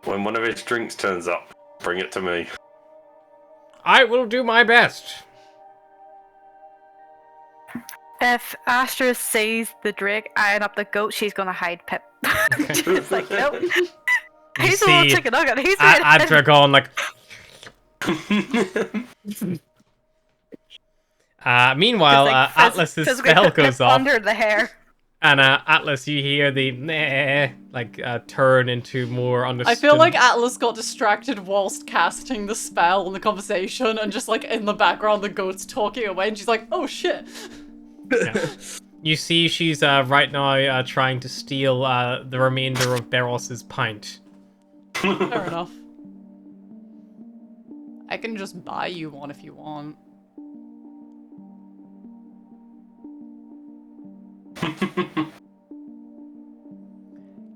Speaker 6: when one of his drinks turns up, bring it to me.
Speaker 1: I will do my best.
Speaker 4: If Astra sees the Drake eyeing up the goat, she's gonna hide Pip. She's like, nope. He's a little
Speaker 1: see
Speaker 4: chicken nugget. He's right
Speaker 1: Adragon, like... meanwhile, Atlas's spell goes off.
Speaker 4: under the hair.
Speaker 1: And Atlas, you hear the meh, like turn into more understood.
Speaker 5: I feel like Atlas got distracted whilst casting the spell in the conversation, and just like in the background, the goat's talking away, and she's like, "Oh shit!"
Speaker 1: Yeah. You see, she's right now trying to steal the remainder of Baros's pint.
Speaker 5: Fair enough. I can just buy you one if you want.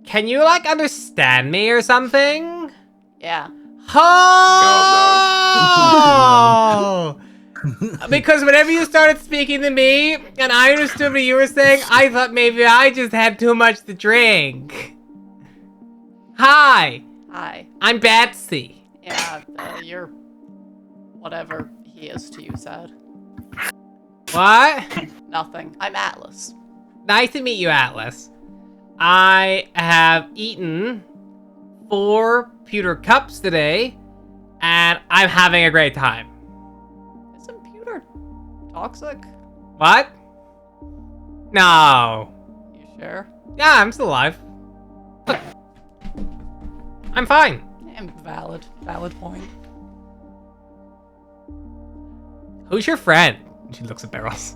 Speaker 1: Can you like understand me or something?
Speaker 5: Yeah.
Speaker 1: Oh! Because whenever you started speaking to me and I understood what you were saying, I thought maybe I just had too much to drink. Hi,
Speaker 5: Hi.
Speaker 1: I'm Betsy.
Speaker 5: Yeah, you're whatever he is to you, Sad.
Speaker 1: What?
Speaker 5: Nothing. I'm Atlas.
Speaker 1: Nice to meet you, Atlas. I have eaten 4 pewter cups today, and I'm having a great time.
Speaker 5: Isn't pewter toxic?
Speaker 1: What? No.
Speaker 5: You sure?
Speaker 1: Yeah, I'm still alive. Look. I'm fine.
Speaker 5: Valid. Valid point.
Speaker 1: Who's your friend? She looks at Barros.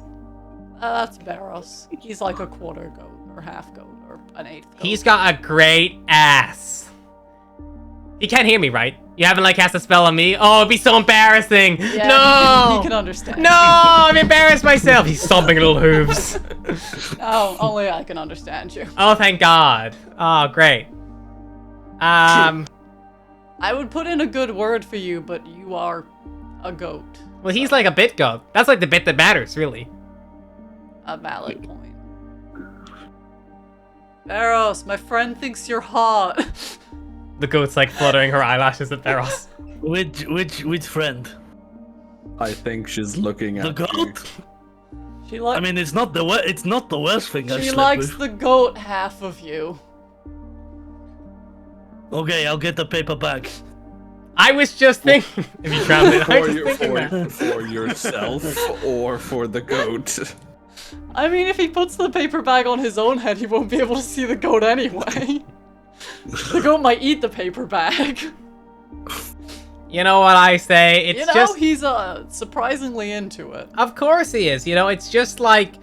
Speaker 5: That's Barros. He's like a quarter goat, or half goat, or an eighth goat.
Speaker 1: He's got a great ass. He can't hear me, right? You haven't like cast a spell on me? Oh, it'd be so embarrassing.
Speaker 5: Yeah,
Speaker 1: No!
Speaker 5: he can understand.
Speaker 1: No, I'm embarrassed myself. He's stomping little hooves.
Speaker 5: Oh, only I can understand you.
Speaker 1: Oh, thank God. Oh, great.
Speaker 5: I would put in a good word for you, but you are a goat.
Speaker 1: Well, he's like a bit goat. That's like the bit that matters, really.
Speaker 5: A valid point. Barros, my friend thinks you're hot.
Speaker 1: The goat's like fluttering her eyelashes at Barros.
Speaker 2: Which friend?
Speaker 3: I think she's looking
Speaker 2: The
Speaker 3: at you.
Speaker 2: goat?
Speaker 5: She likes.
Speaker 2: I mean, it's not the worst thing I've
Speaker 5: she
Speaker 2: slept
Speaker 5: likes
Speaker 2: with.
Speaker 5: the goat half of you.
Speaker 2: Okay, I'll get the paper back.
Speaker 1: I was just thinking. If you translate, I was
Speaker 3: For,
Speaker 1: just thinking that.
Speaker 3: for yourself or for the goat.
Speaker 5: I mean, if he puts the paper bag on his own head, he won't be able to see the goat anyway. The goat might eat the paper bag.
Speaker 1: You know what I say? It's
Speaker 5: You know,
Speaker 1: just.
Speaker 5: he's surprisingly into it.
Speaker 1: Of course he is. You know, it's just like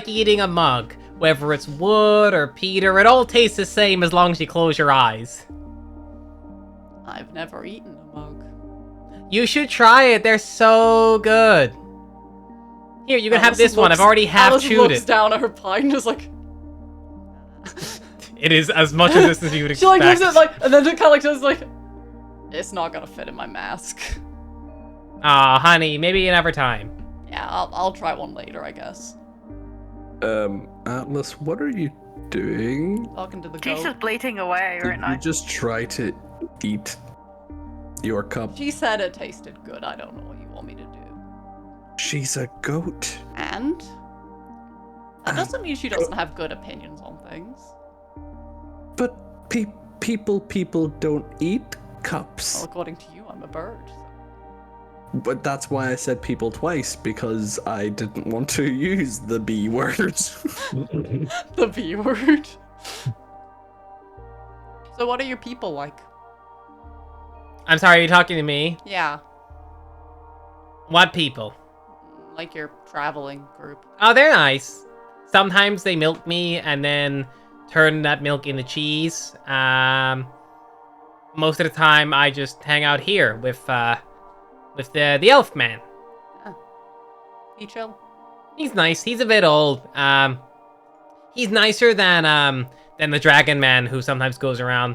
Speaker 1: eating a mug. Whether it's wood or peter, it all tastes the same as long as you close your eyes.
Speaker 5: I've never eaten a mug.
Speaker 1: You should try it. They're so good. Here, you can have this one. I've already half
Speaker 5: Alice
Speaker 1: chewed
Speaker 5: looks
Speaker 1: it.
Speaker 5: down at her pie and is like,
Speaker 1: It is as much of this as you would
Speaker 5: she
Speaker 1: expect.
Speaker 5: like looks at it like, and then it kind of like does like, it's not gonna fit in my mask.
Speaker 1: Aw, honey, maybe another time.
Speaker 5: Yeah, I'll try one later, I guess.
Speaker 3: Atlas, what are you doing?
Speaker 5: Talking to the
Speaker 4: She's
Speaker 5: goat.
Speaker 4: just bleating away
Speaker 3: Did
Speaker 4: right
Speaker 3: you
Speaker 4: now.
Speaker 3: just try to eat your cup?
Speaker 5: She said it tasted good. I don't know what you want me to do.
Speaker 3: She's a goat.
Speaker 5: And that doesn't mean she doesn't have good opinions on things.
Speaker 3: But people don't eat cups.
Speaker 5: Well, according to you, I'm a bird. So.
Speaker 3: But that's why I said people twice, because I didn't want to use the B word.
Speaker 5: The B word. So what are your people like?
Speaker 1: I'm sorry, are you talking to me?
Speaker 5: Yeah,
Speaker 1: What people?
Speaker 5: like your traveling group.
Speaker 1: Oh, they're nice. Sometimes they milk me and then turn that milk into cheese. Most of the time I just hang out here with the elf man.
Speaker 5: He chill.
Speaker 1: He's nice. He's a bit old. He's nicer than the dragon man who sometimes goes around.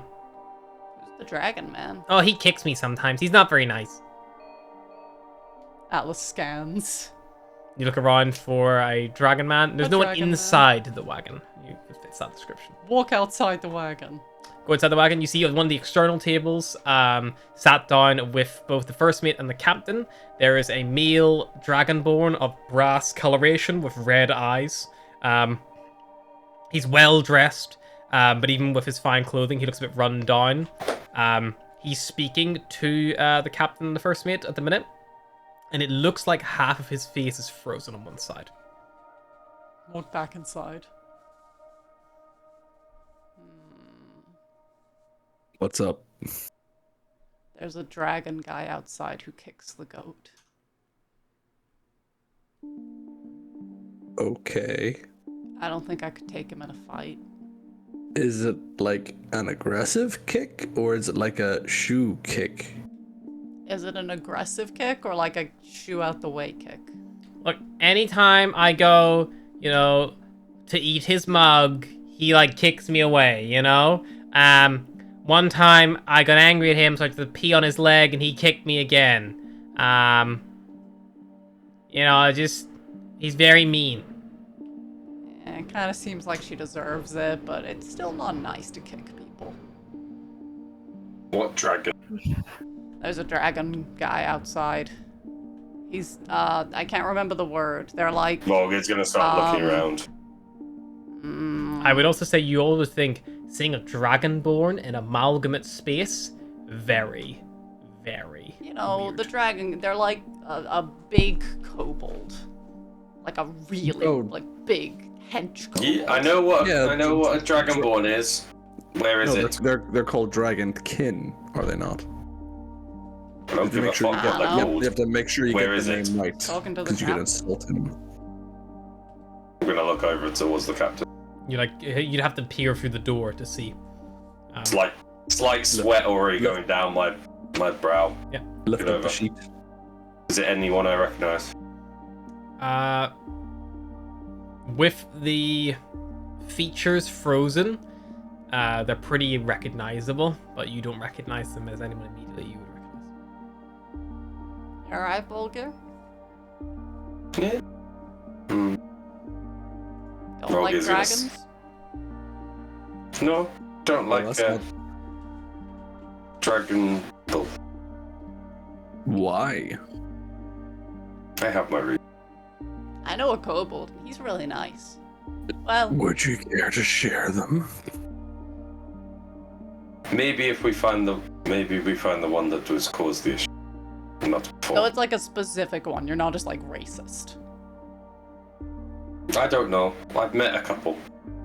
Speaker 5: Who's the dragon man?
Speaker 1: Oh, he kicks me sometimes. He's not very nice.
Speaker 5: Atlas scans.
Speaker 1: You look around for a dragon man. There's
Speaker 5: A
Speaker 1: no one
Speaker 5: dragon man.
Speaker 1: inside the wagon. It fits that description.
Speaker 5: Walk outside the wagon.
Speaker 1: Go inside the wagon. You see on one of the external tables, sat down with both the first mate and the captain. There is a male dragonborn of brass coloration with red eyes. He's well dressed, but even with his fine clothing, he looks a bit run down. He's speaking to the captain and the first mate at the minute, and it looks like half of his face is frozen on one side.
Speaker 5: Walk back inside.
Speaker 3: What's up?
Speaker 5: There's a dragon guy outside who kicks the goat.
Speaker 3: Okay.
Speaker 5: I don't think I could take him in a fight.
Speaker 3: Is it like an aggressive kick or is it like a shoe kick?
Speaker 5: Is it an aggressive kick or like a shoo out the way kick?
Speaker 1: Look, anytime I go, to eat his mug, he like kicks me away, One time I got angry at him, so I had to pee on his leg and he kicked me again. He's very mean.
Speaker 5: Yeah, it kind of seems like she deserves it, but it's still not nice to kick people.
Speaker 6: What dragon?
Speaker 5: There's a dragon guy outside. He's, I can't remember the word. They're like...
Speaker 6: Volga's gonna start looking around.
Speaker 1: I would also say you always think seeing a dragonborn in amalgamate space, very, very
Speaker 5: You know,
Speaker 1: weird.
Speaker 5: the dragon, they're like a big kobold. Like a really, like, big hench kobold.
Speaker 6: Yeah, I know what
Speaker 3: Yeah,
Speaker 6: I know what a dragonborn is. Where is
Speaker 3: No,
Speaker 6: it?
Speaker 3: they're called dragon kin, are they not?
Speaker 6: I don't give a
Speaker 3: Make sure you
Speaker 6: fuck
Speaker 3: get,
Speaker 6: what they're
Speaker 5: I don't know.
Speaker 3: you
Speaker 6: called.
Speaker 3: have to make sure you
Speaker 6: Where
Speaker 3: get
Speaker 6: is
Speaker 3: the
Speaker 6: it?
Speaker 3: name right,
Speaker 5: Talking to the
Speaker 3: because you can
Speaker 5: captain.
Speaker 3: insult him.
Speaker 6: I'm gonna look over towards the captain.
Speaker 1: You'd have to peer through the door to see.
Speaker 6: It's like slight sweat already going down my brow.
Speaker 3: Lift
Speaker 6: Get
Speaker 3: up
Speaker 6: over.
Speaker 3: the sheet.
Speaker 6: Is it anyone I recognise?
Speaker 1: With the features frozen, they're pretty recognizable, but you don't recognize them as anyone immediately you would recognize.
Speaker 5: Alright, Bulgar?
Speaker 6: Yeah. Hmm.
Speaker 5: Don't
Speaker 6: Rogue
Speaker 5: like
Speaker 6: is gonna
Speaker 5: dragons?
Speaker 6: No, don't
Speaker 3: Well,
Speaker 6: like
Speaker 3: that's not-
Speaker 6: dragon. Oh,
Speaker 3: Why?
Speaker 6: I have my reason.
Speaker 5: I know a kobold. He's really nice. Well,
Speaker 3: Would you care to share them?
Speaker 6: Maybe if we find the one that was caused the issue. Not before.
Speaker 5: so it's like a specific one. You're not just like racist.
Speaker 6: I don't know. I've met a couple.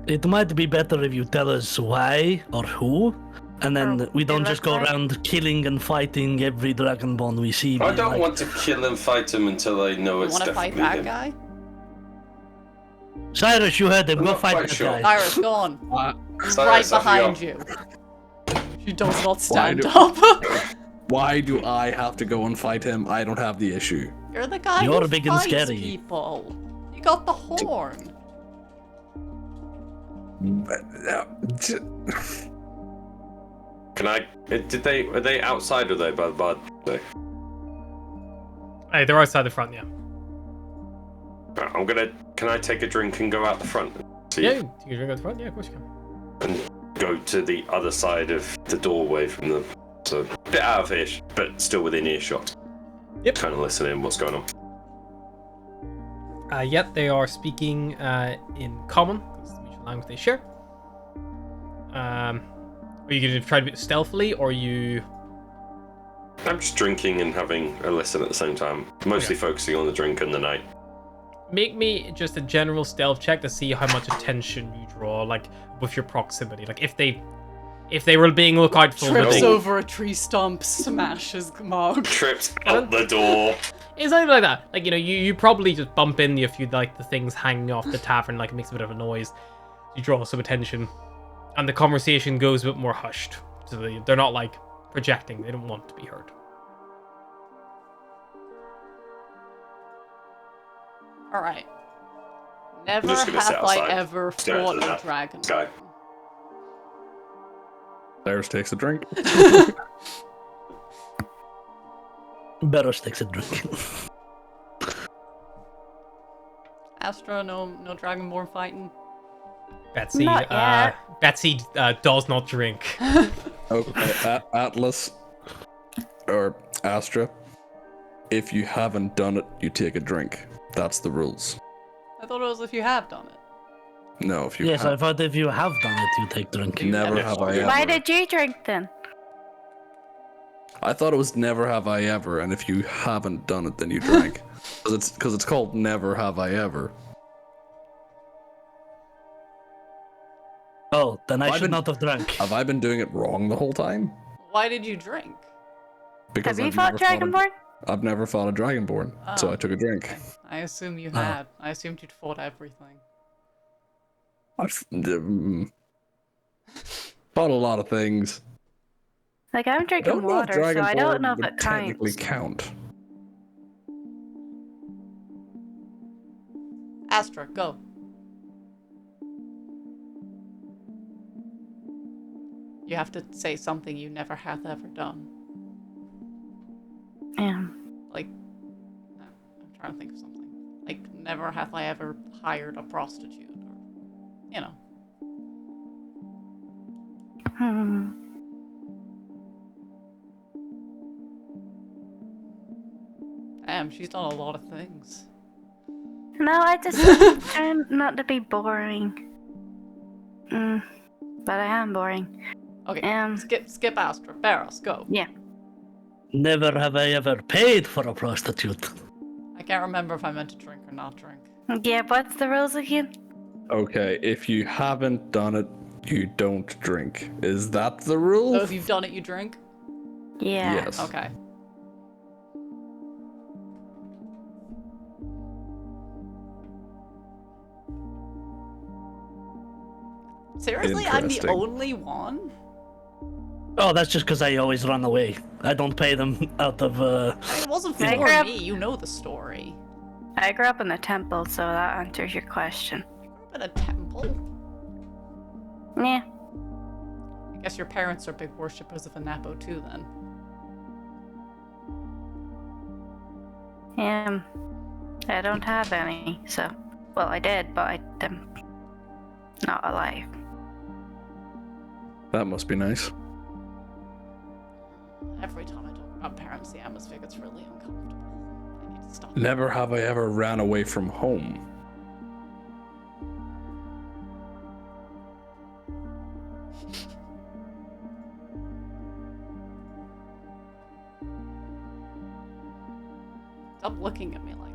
Speaker 2: It might be better if you tell us why or who, and then
Speaker 4: Or
Speaker 2: we don't
Speaker 4: they
Speaker 2: just
Speaker 4: look
Speaker 2: go
Speaker 4: like-
Speaker 2: around killing and fighting every dragonborn we see.
Speaker 6: I
Speaker 2: being
Speaker 6: don't
Speaker 2: like,
Speaker 6: want to kill and fight him until I know
Speaker 5: You
Speaker 6: it's
Speaker 5: want to fight
Speaker 6: definitely
Speaker 5: that
Speaker 6: him.
Speaker 5: guy?
Speaker 2: Cyrus, you heard him.
Speaker 6: I'm
Speaker 2: Go
Speaker 6: not
Speaker 2: fight
Speaker 6: quite
Speaker 2: that
Speaker 6: sure.
Speaker 2: guy.
Speaker 5: Iris, go on. He's
Speaker 6: Cyrus,
Speaker 5: right
Speaker 6: off you go.
Speaker 5: behind you. She does not stand
Speaker 3: do-
Speaker 5: up.
Speaker 3: Why do I have to go and fight him? I don't have the issue.
Speaker 5: You're the guy
Speaker 2: You're
Speaker 5: who
Speaker 2: big and
Speaker 5: fights
Speaker 2: scary.
Speaker 5: people. You got the horn.
Speaker 6: Can I? Are they outside? Or are they by the bar?
Speaker 1: Hey, they're outside the front, yeah.
Speaker 6: I'm gonna. Can I take a drink and go out the front? See,
Speaker 1: Yeah, you can drink out the front. Yeah, of course you can.
Speaker 6: And go to the other side of the doorway from them. So a bit out of earshot, but still within earshot.
Speaker 1: Yep.
Speaker 6: Kind of listening. What's going on?
Speaker 1: Yet they are speaking in common. That's the mutual language they share. Are you going to try to do it stealthily, or are you...
Speaker 6: I'm just drinking and having a listen at the same time. Mostly focusing on the drink and the night.
Speaker 1: Make me just a general stealth check to see how much attention you draw, like, with your proximity. Like, if they were being looked out for...
Speaker 5: Trips
Speaker 1: they-
Speaker 5: over a tree stump, smashes mug.
Speaker 6: Tripped out the door.
Speaker 1: It's something like that. Like, you know, you probably just bump into a few, like, the things hanging off the tavern, like, it makes a bit of a noise. You draw some attention. And the conversation goes a bit more hushed. So they're not, like, projecting. They don't want to be heard.
Speaker 5: Alright. Never
Speaker 6: just gonna sit
Speaker 5: have I
Speaker 6: outside,
Speaker 5: ever
Speaker 6: stare
Speaker 5: fought
Speaker 6: into
Speaker 5: a
Speaker 6: that
Speaker 5: dragon.
Speaker 6: sky.
Speaker 3: Cyrus takes a drink.
Speaker 2: Barrows takes a drink.
Speaker 5: Astra, no dragonborn fighting.
Speaker 1: Betsy,
Speaker 4: Not yet.
Speaker 1: Betsy does not drink.
Speaker 3: Okay, Atlas or Astra. If you haven't done it, you take a drink. That's the rules.
Speaker 5: I thought it was if you have done it.
Speaker 3: No, if you
Speaker 2: Yes, I
Speaker 3: have,
Speaker 2: thought if you have done it, you take drink.
Speaker 3: never
Speaker 6: Yes,
Speaker 3: have
Speaker 6: I
Speaker 3: I
Speaker 6: do.
Speaker 3: ever.
Speaker 4: Why did you drink then?
Speaker 3: I thought it was never have I ever, and if you haven't done it, then you drank. Because it's called never have I ever.
Speaker 2: Oh, then I
Speaker 3: I've
Speaker 2: should
Speaker 3: been-
Speaker 2: not have drank.
Speaker 3: Have I been doing it wrong the whole time?
Speaker 5: Why did you drink?
Speaker 3: Because
Speaker 4: Have you
Speaker 3: I've
Speaker 4: fought
Speaker 3: never
Speaker 4: Dragonborn?
Speaker 3: I've never fought a dragonborn, so
Speaker 5: Oh.
Speaker 3: I took a drink.
Speaker 5: I assume you
Speaker 2: Oh.
Speaker 5: had. I assumed you'd fought everything.
Speaker 3: I've fought a lot of things.
Speaker 4: Like, I'm
Speaker 3: I
Speaker 4: drinking
Speaker 3: don't know if
Speaker 4: water, so I don't
Speaker 3: dragonborn
Speaker 4: know if
Speaker 3: would
Speaker 4: it
Speaker 3: technically
Speaker 4: counts.
Speaker 3: count.
Speaker 5: Astra, go. You have to say something you never have ever done.
Speaker 4: Yeah.
Speaker 5: Like, no, I'm trying to think of something. Like, never have I ever hired a prostitute, or, you know. Damn, she's done a lot of things.
Speaker 4: No, I just trying not to be boring. But I am boring.
Speaker 5: Okay, skip Astra. Barros, go.
Speaker 4: Yeah.
Speaker 2: Never have I ever paid for a prostitute.
Speaker 5: I can't remember if I meant to drink or not drink.
Speaker 4: Yeah, what's the rules again?
Speaker 3: Okay, if you haven't done it, you don't drink. Is that the rule?
Speaker 5: So if you've done it, you drink?
Speaker 4: Yeah.
Speaker 3: Yes.
Speaker 5: Okay. Seriously, I'm the
Speaker 3: Interesting.
Speaker 5: only one?
Speaker 2: Oh, that's just because I always run away. I don't pay them out of.
Speaker 5: It wasn't for
Speaker 4: I grew up-
Speaker 5: me. You know the story.
Speaker 4: I grew up in the temple, so that answers your question.
Speaker 5: You grew up in a temple.
Speaker 4: Yeah.
Speaker 5: I guess your parents are big worshippers of Anapo too, then.
Speaker 4: I don't have any, so... Well, I did, but I'm not alive.
Speaker 3: That must be nice.
Speaker 5: Every time I talk about parents, the atmosphere gets really uncomfortable. I need to stop.
Speaker 3: Never have I ever ran away from home.
Speaker 5: Stop looking at me like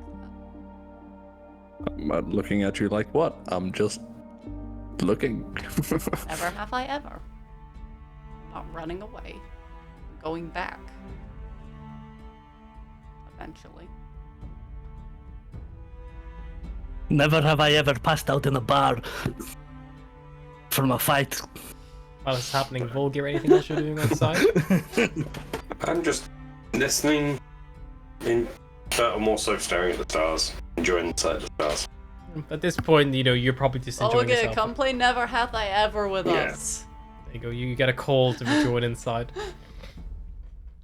Speaker 5: that.
Speaker 3: I'm not looking at you like what? I'm just looking.
Speaker 5: Never have I ever. I'm not running away. I'm going back. Eventually.
Speaker 2: Never have I ever passed out in a bar from a fight.
Speaker 1: While it's happening, Volgir, anything else you're doing on the side?
Speaker 6: I'm just listening, but I'm also staring at the stars, enjoying the sight of the stars.
Speaker 1: At this point, you're probably just enjoying
Speaker 5: Okay,
Speaker 1: yourself.
Speaker 5: come play Never Hath I Ever with
Speaker 6: Yeah.
Speaker 5: us.
Speaker 1: There you go. You get a call to join inside.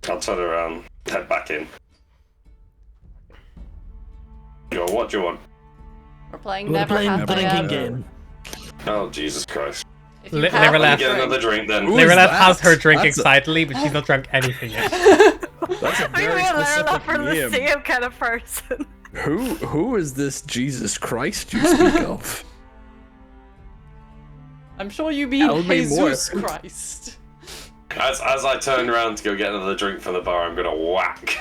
Speaker 6: I'll turn around, head back in. Go, what do you want?
Speaker 5: We're playing
Speaker 2: We're
Speaker 5: Never
Speaker 2: playing
Speaker 5: Hath I
Speaker 2: drinking
Speaker 5: Ever.
Speaker 2: game.
Speaker 6: Oh, Jesus Christ.
Speaker 5: If you
Speaker 1: Li-
Speaker 5: have
Speaker 1: never
Speaker 5: a
Speaker 1: left.
Speaker 6: Let me get
Speaker 5: drink-
Speaker 6: another drink then.
Speaker 3: Who is
Speaker 1: Lireleth
Speaker 3: that?
Speaker 1: has her drink
Speaker 3: That's a-
Speaker 1: excitedly, but she's not drunk anything yet.
Speaker 3: That's a
Speaker 4: We
Speaker 3: very
Speaker 4: really
Speaker 3: specific
Speaker 4: not from the
Speaker 3: name.
Speaker 4: same kind of person.
Speaker 3: Who is this Jesus Christ you speak of?
Speaker 5: I'm sure you mean
Speaker 3: Tell me more.
Speaker 5: Jesus Christ.
Speaker 6: As I turn around to go get another drink from the bar, I'm gonna whack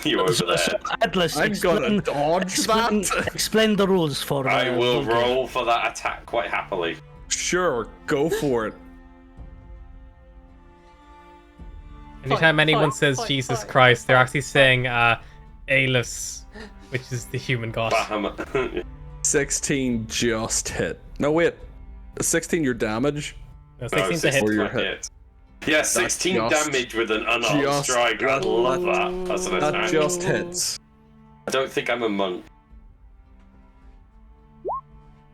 Speaker 6: you over there.
Speaker 2: Atlas,
Speaker 3: I'm gonna dodge that.
Speaker 2: Explain the rules for.
Speaker 6: I will
Speaker 2: Volker.
Speaker 6: roll for that attack quite happily.
Speaker 3: Sure, go for it.
Speaker 1: Anytime anyone
Speaker 5: fight,
Speaker 1: says
Speaker 5: fight,
Speaker 1: Jesus
Speaker 5: fight,
Speaker 1: Christ, they're
Speaker 5: fight.
Speaker 1: actually saying Aelus, which is the human god.
Speaker 6: Bahamut.
Speaker 3: 16 just hit. No, wait. 16 your damage?
Speaker 1: No,
Speaker 6: No,
Speaker 1: 16's a hit.
Speaker 3: Or your
Speaker 6: my
Speaker 3: hit.
Speaker 6: Yeah, 16
Speaker 3: just-
Speaker 6: damage with an unarmed
Speaker 3: just-
Speaker 6: strike. I love that. That's an
Speaker 3: That
Speaker 6: attack.
Speaker 3: just hits.
Speaker 6: I don't think I'm a monk.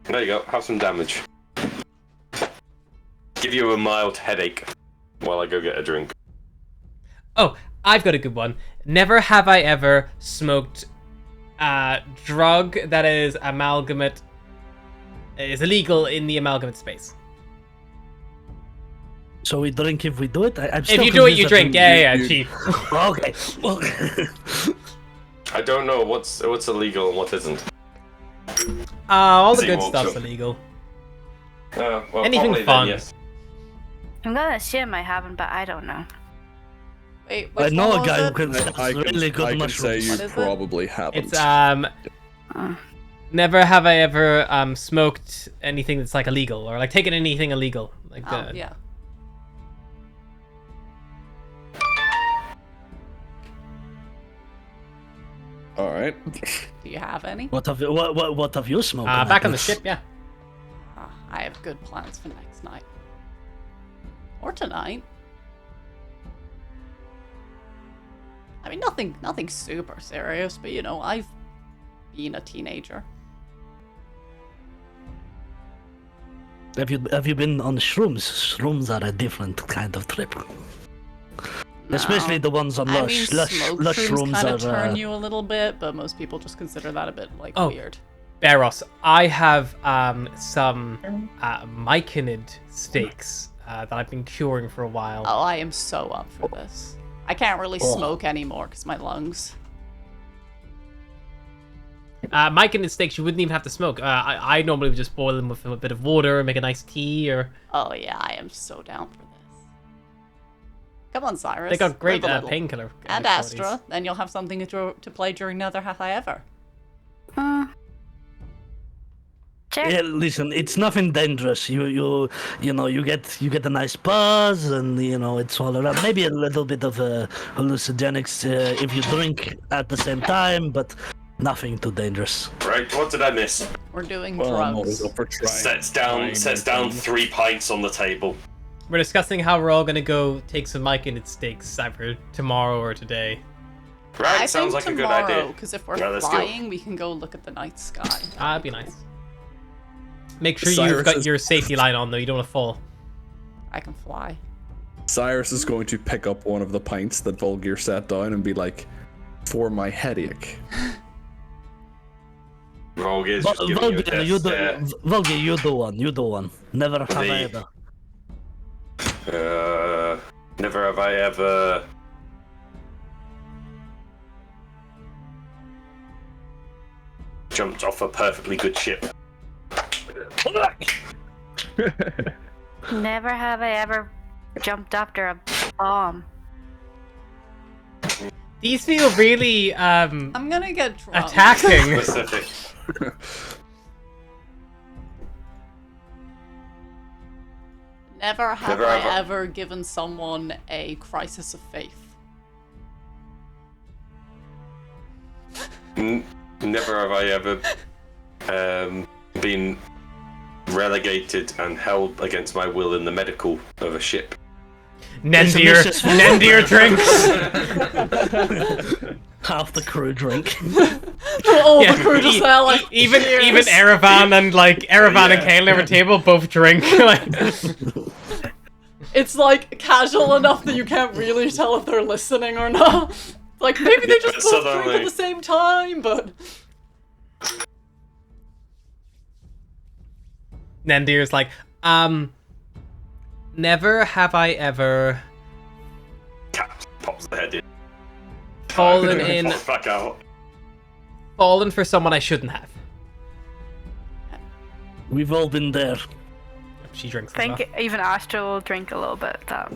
Speaker 6: There you go. Have some damage. Give you a mild headache while I go get a drink.
Speaker 1: Oh, I've got a good one. Never have I ever smoked a drug that is illegal in the amalgamate space.
Speaker 2: So we drink if we do it. I'm
Speaker 1: If
Speaker 2: still
Speaker 1: you do it, you
Speaker 2: confused
Speaker 1: drink.
Speaker 2: that
Speaker 1: Yeah,
Speaker 3: you-
Speaker 1: cheap.
Speaker 2: Okay. Well,
Speaker 6: I don't know what's illegal and what isn't.
Speaker 1: All the
Speaker 6: See,
Speaker 1: good
Speaker 6: well,
Speaker 1: stuff's
Speaker 6: so-
Speaker 1: illegal.
Speaker 6: Well,
Speaker 1: Anything
Speaker 6: probably
Speaker 1: fun.
Speaker 6: Then, yes.
Speaker 4: I'm gonna assume I haven't, but I don't know.
Speaker 5: Wait,
Speaker 2: I
Speaker 5: which
Speaker 2: know
Speaker 5: one
Speaker 2: a
Speaker 5: was
Speaker 2: guy who
Speaker 5: it?
Speaker 2: can
Speaker 3: I can,
Speaker 2: really good
Speaker 3: I can
Speaker 2: mushrooms.
Speaker 3: say you
Speaker 5: What is it?
Speaker 3: probably haven't.
Speaker 1: It's
Speaker 4: Uh,
Speaker 1: never have I ever smoked anything that's like illegal or like taken anything illegal. Like
Speaker 5: Oh,
Speaker 1: the
Speaker 5: yeah.
Speaker 3: All right.
Speaker 5: Do you have any?
Speaker 2: What have you? What have you smoked?
Speaker 1: back on the
Speaker 2: Atlas?
Speaker 1: ship, yeah.
Speaker 5: I have good plans for next night. Or tonight. I mean, nothing super serious, but I've been a teenager.
Speaker 2: Have you been on shrooms? Shrooms are a different kind of trip. Especially the ones on
Speaker 5: I
Speaker 2: lush.
Speaker 5: mean,
Speaker 2: lush
Speaker 5: smoke
Speaker 2: lush
Speaker 5: shrooms
Speaker 2: shrooms
Speaker 5: kind of
Speaker 2: are.
Speaker 5: turn you a little bit, but most people just consider that a bit
Speaker 1: Oh.
Speaker 5: weird.
Speaker 1: Barros, I have some myconid steaks that I've been curing for a while.
Speaker 5: Oh, I am so up for this. I can't really smoke anymore because my lungs.
Speaker 1: Mike and his steaks, you wouldn't even have to smoke. I normally would just boil them with a bit of water, make a nice tea, or...
Speaker 5: Oh yeah, I am so down for this. Come on, Cyrus.
Speaker 1: They got great
Speaker 5: live a little.
Speaker 1: painkiller.
Speaker 5: And
Speaker 1: qualities.
Speaker 5: Astra, then you'll have something to play during Never Have I Ever.
Speaker 4: Check.
Speaker 2: Yeah, listen, it's nothing dangerous. You know, you get a nice buzz, and it's all around. Maybe a little bit of hallucinogenics if you drink at the same time, but nothing too dangerous.
Speaker 6: Right, what did I miss?
Speaker 5: We're doing
Speaker 3: Well, I'm always
Speaker 5: drugs.
Speaker 3: up for trying.
Speaker 6: Sets down 3 pints on the table.
Speaker 1: We're discussing how we're all gonna go take some Mike and its steaks either tomorrow or today.
Speaker 6: Right,
Speaker 5: I
Speaker 6: sounds
Speaker 5: think
Speaker 6: like a good
Speaker 5: tomorrow,
Speaker 6: idea.
Speaker 5: because if we're
Speaker 6: Yeah, let's go.
Speaker 5: flying, we can go look at the night sky.
Speaker 1: That'd be nice. Make sure
Speaker 3: Cyrus
Speaker 1: you've got
Speaker 3: is-
Speaker 1: your safety line on though, you don't want to fall.
Speaker 5: I can fly.
Speaker 3: Cyrus is going to pick up one of the pints that Volgir set down and be like, "For my headache."
Speaker 6: Volgir's just giving you a
Speaker 2: Volgir,
Speaker 6: death
Speaker 2: you
Speaker 6: stare.
Speaker 2: do. Volgir, you do one. You do one. Never have I ever.
Speaker 6: Never have I ever... jumped off a perfectly good ship.
Speaker 4: Never have I ever jumped after a bomb.
Speaker 1: These feel really
Speaker 5: I'm gonna get drunk.
Speaker 1: attacking.
Speaker 6: Specific.
Speaker 5: Never have
Speaker 6: Never
Speaker 5: I
Speaker 6: have I-
Speaker 5: ever given someone a crisis of faith.
Speaker 6: Never have I ever been relegated and held against my will in the medical of a ship.
Speaker 1: Nendir,
Speaker 2: It's a
Speaker 1: Nendir drinks.
Speaker 2: Half the crew drink.
Speaker 5: All
Speaker 1: Yeah,
Speaker 5: the crew just there like
Speaker 1: even
Speaker 5: cheers.
Speaker 1: Erevan and Erevan and Kale at the table both drink. Like,
Speaker 5: It's like casual enough that you can't really tell if they're listening or not. Like maybe they
Speaker 6: Yeah,
Speaker 5: just
Speaker 6: but
Speaker 5: both drink
Speaker 6: suddenly-
Speaker 5: at the same time, but
Speaker 1: Nendir's like, never have I ever
Speaker 6: Cat pops the head in.
Speaker 1: fallen in,
Speaker 6: Pops back out.
Speaker 1: fallen for someone I shouldn't have.
Speaker 2: We've all been there.
Speaker 1: She drinks.
Speaker 4: I
Speaker 1: as
Speaker 4: think
Speaker 1: well.
Speaker 4: even Astra will drink a little bit of that.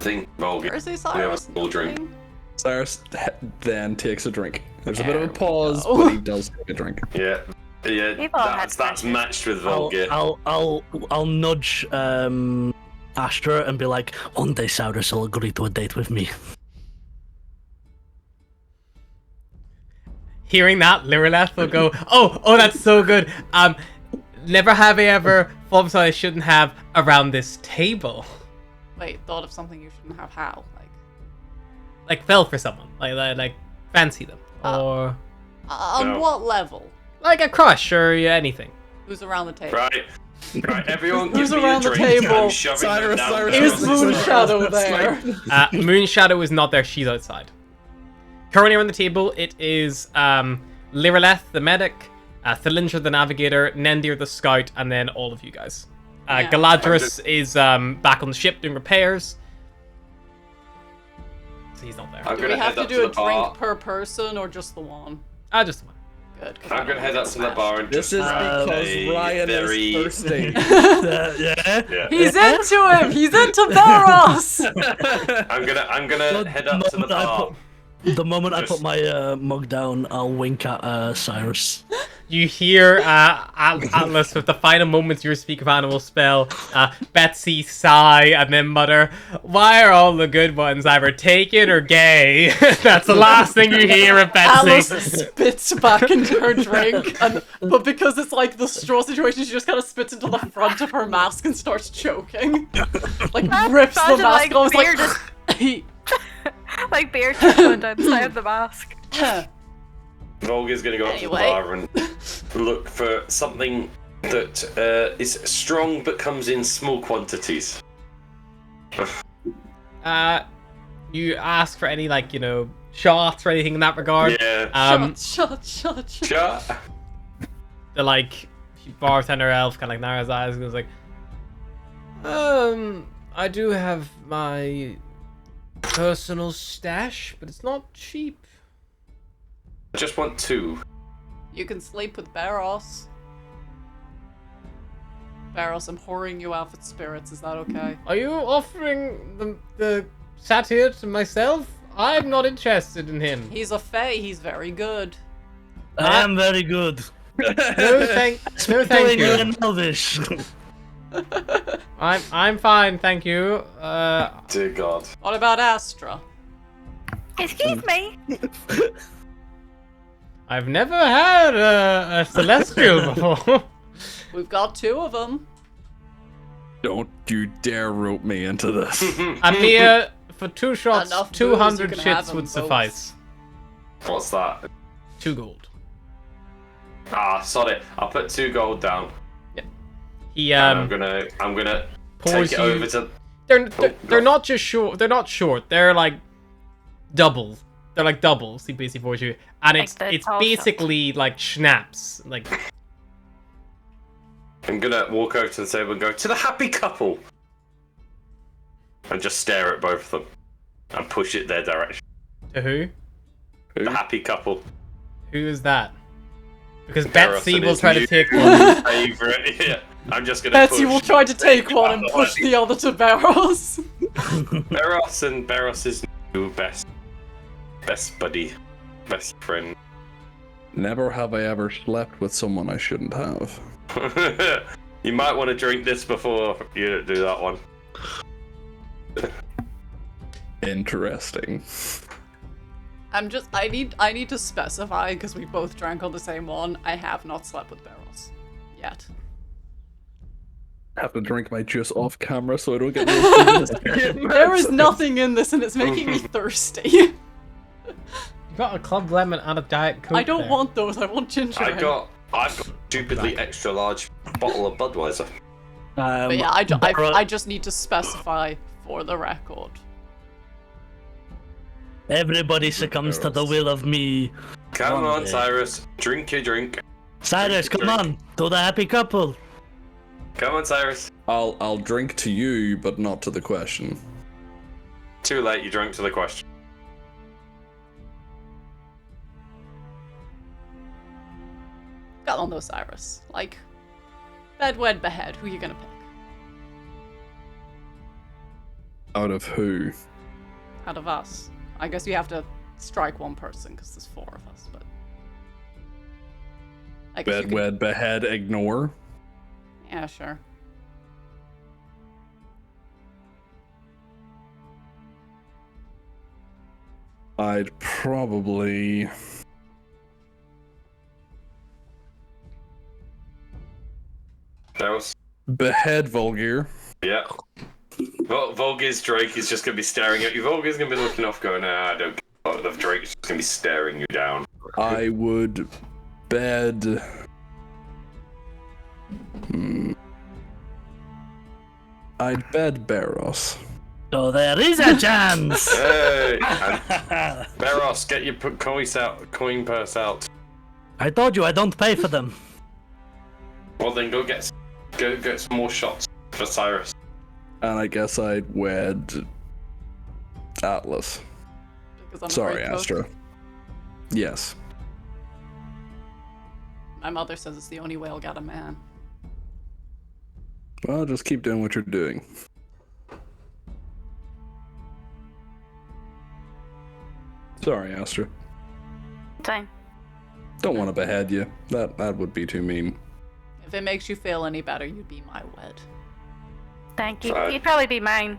Speaker 6: Think Volgir.
Speaker 5: where's this
Speaker 6: We have a
Speaker 5: Cyrus?
Speaker 6: full drink.
Speaker 5: thing?
Speaker 3: Cyrus then takes a drink. There's a bit of a
Speaker 5: There we
Speaker 3: pause,
Speaker 5: go.
Speaker 3: but he does take a drink.
Speaker 6: Yeah. Yeah,
Speaker 4: We've all had
Speaker 6: that's
Speaker 4: fun.
Speaker 6: matched with
Speaker 2: I'll,
Speaker 6: Volgir.
Speaker 2: I'll nudge Astra and be like, one day Cyrus will agree to a date with me.
Speaker 1: Hearing that, Lireleth will go, oh, that's so good. Never have I ever fallen for someone I shouldn't have around this table.
Speaker 5: Wait, thought of something you shouldn't have. How?
Speaker 1: Like fell for someone, like fancy them, or
Speaker 5: On
Speaker 6: No.
Speaker 5: what level?
Speaker 1: like a crush or anything.
Speaker 5: Who's around the table?
Speaker 6: Right. Right, everyone
Speaker 5: Who's
Speaker 6: give me a
Speaker 5: around the
Speaker 6: drink.
Speaker 5: table?
Speaker 6: I'm shoving them
Speaker 3: Cyrus,
Speaker 6: down
Speaker 3: Cyrus,
Speaker 6: there.
Speaker 5: Is Moonshadow there?
Speaker 1: Moonshadow is not there; she's outside. Currently around the table, it is Lireleth, the medic, Thalindra, the navigator, Nendir, the scout, and then all of you guys.
Speaker 5: Yeah.
Speaker 1: Galadrius is back on the ship doing repairs, so he's not there.
Speaker 6: I'm
Speaker 5: Do we
Speaker 6: gonna
Speaker 5: have
Speaker 6: head
Speaker 5: to
Speaker 6: up
Speaker 5: do
Speaker 6: to
Speaker 5: a
Speaker 6: the bar.
Speaker 5: drink per person or just the one?
Speaker 1: Just one.
Speaker 5: Good. 'cause I
Speaker 6: I'm
Speaker 5: don't
Speaker 6: gonna head
Speaker 5: wanna
Speaker 6: up to
Speaker 5: get
Speaker 6: the bar and
Speaker 3: This
Speaker 6: just
Speaker 3: is
Speaker 6: grab
Speaker 3: because
Speaker 6: a
Speaker 3: Ryan
Speaker 6: very...
Speaker 3: is thirsty.
Speaker 2: Yeah.
Speaker 6: Yeah.
Speaker 5: He's into him. He's into Baros.
Speaker 6: I'm gonna head up to the bar.
Speaker 2: The moment I
Speaker 6: Just-
Speaker 2: put my mug down, I'll wink at Cyrus.
Speaker 1: You hear Atlas with the final moments you speak of animal spell, Betsy sigh and then mutter, "Why are all the good ones either taken or gay?" That's the last thing you hear of
Speaker 5: Alice
Speaker 1: Betsy.
Speaker 5: spits back into her drink, but because it's like the straw situation, she just kind of spits into the front of her mask and starts choking. Like rips the
Speaker 4: sounded
Speaker 5: mask
Speaker 4: like
Speaker 5: off.
Speaker 4: beer
Speaker 5: Like,
Speaker 4: Like beer just going down the side of the mask.
Speaker 6: Volga's gonna go up to the
Speaker 5: Anyway.
Speaker 6: bar and look for something that is strong but comes in small quantities.
Speaker 1: You ask for any shots or anything in that regard.
Speaker 6: Yeah.
Speaker 5: shut.
Speaker 6: Shut.
Speaker 1: The bartender elf kind of narrows his eyes and goes like, I do have my personal stash, but it's not cheap.
Speaker 6: I just want 2.
Speaker 5: You can sleep with Barros. Barros, I'm whoring you out with spirits. Is that okay?
Speaker 1: Are you offering the satyr to myself? I'm not interested in him.
Speaker 5: He's a fae. He's very good.
Speaker 2: I am very good.
Speaker 1: No, thank
Speaker 2: Doing you
Speaker 1: you.
Speaker 2: in Elvish.
Speaker 1: I'm fine, thank you.
Speaker 6: Dear God.
Speaker 5: What about Astra?
Speaker 4: Excuse me.
Speaker 1: I've never had a celestial before.
Speaker 5: We've got 2 of them.
Speaker 3: Don't you dare rope me into this.
Speaker 1: A mere for 2 shots,
Speaker 5: Enough booze,
Speaker 1: 200
Speaker 5: you can have
Speaker 1: shits
Speaker 5: them
Speaker 1: would
Speaker 5: both.
Speaker 1: suffice.
Speaker 6: What's that?
Speaker 1: 2 gold.
Speaker 6: Ah, sod it. I'll put 2 gold down.
Speaker 1: He
Speaker 6: I'm gonna
Speaker 1: pours
Speaker 6: take it
Speaker 1: you-
Speaker 6: over to.
Speaker 1: They're not just short. They're not short. They're like double. They're like doubles. He basically pours you, and
Speaker 4: Like the
Speaker 1: it's
Speaker 4: tall
Speaker 1: basically like schnapps. Like
Speaker 6: I'm gonna walk over to the table and go to the happy couple, and just stare at both of them, and push it their direction.
Speaker 1: to who?
Speaker 6: The happy couple.
Speaker 1: Who is that? Because
Speaker 6: Gareth
Speaker 1: Betsy
Speaker 6: and
Speaker 1: will
Speaker 6: his
Speaker 1: try to
Speaker 6: new
Speaker 1: take one.
Speaker 6: Favorite. Yeah. I'm just gonna.
Speaker 5: Betsy
Speaker 6: push
Speaker 5: will try to take one and push the other to Barros.
Speaker 6: Barros and Barros' new best buddy, best friend.
Speaker 3: Never have I ever slept with someone I shouldn't have.
Speaker 6: You might want to drink this before you do that one.
Speaker 3: Interesting.
Speaker 5: I need to specify, because we both drank on the same one, I have not slept with Barros. Yet.
Speaker 3: Have to drink my juice off camera so I don't get roasted.
Speaker 5: There is nothing in this and it's making me thirsty.
Speaker 1: You got a club lemon and a diet coke.
Speaker 5: I don't
Speaker 1: there.
Speaker 5: want those, I want ginger ale.
Speaker 6: I've got a stupidly extra large bottle of Budweiser.
Speaker 5: But yeah, I just need to specify for the record.
Speaker 2: Everybody succumbs to the will of me.
Speaker 6: Come
Speaker 2: One
Speaker 6: on,
Speaker 2: day.
Speaker 6: Cyrus. Drink your drink.
Speaker 2: Cyrus, come on, to the happy couple.
Speaker 6: Come on, Cyrus.
Speaker 3: I'll drink to you, but not to the question.
Speaker 6: Too late, you drank to the question.
Speaker 5: Got on though, Cyrus. Like, bed, wed, behead. Who you gonna pick?
Speaker 3: Out of who?
Speaker 5: Out of us. I guess you have to strike one person because there's 4 of us, but. I guess you
Speaker 3: Bed,
Speaker 5: could-
Speaker 3: wed, behead, ignore.
Speaker 5: Yeah, sure.
Speaker 3: I'd probably.
Speaker 6: That was.
Speaker 3: Behead Vulgar.
Speaker 6: Yeah. Well, Volgir's Drake is just gonna be staring at you. Volgir's gonna be looking off, going, I don't care. The Drake's just gonna be staring you down.
Speaker 3: I would bed. I'd bed Barros.
Speaker 2: So there is a chance.
Speaker 6: Hey! And Barros, get your coin purse out.
Speaker 2: I told you I don't pay for them.
Speaker 6: Well, then go get some more shots for Cyrus.
Speaker 3: And I guess I'd wed Atlas.
Speaker 5: Because I'm a
Speaker 3: Sorry,
Speaker 5: great cook.
Speaker 3: Astra. Yes.
Speaker 5: My mother says it's the only way I'll get a man.
Speaker 3: Well, just keep doing what you're doing. Sorry, Astra.
Speaker 4: Fine.
Speaker 3: Don't want to behead you. That would be too mean.
Speaker 5: If it makes you feel any better, you'd be my wed.
Speaker 4: Thank you.
Speaker 6: Fine.
Speaker 4: You'd probably be mine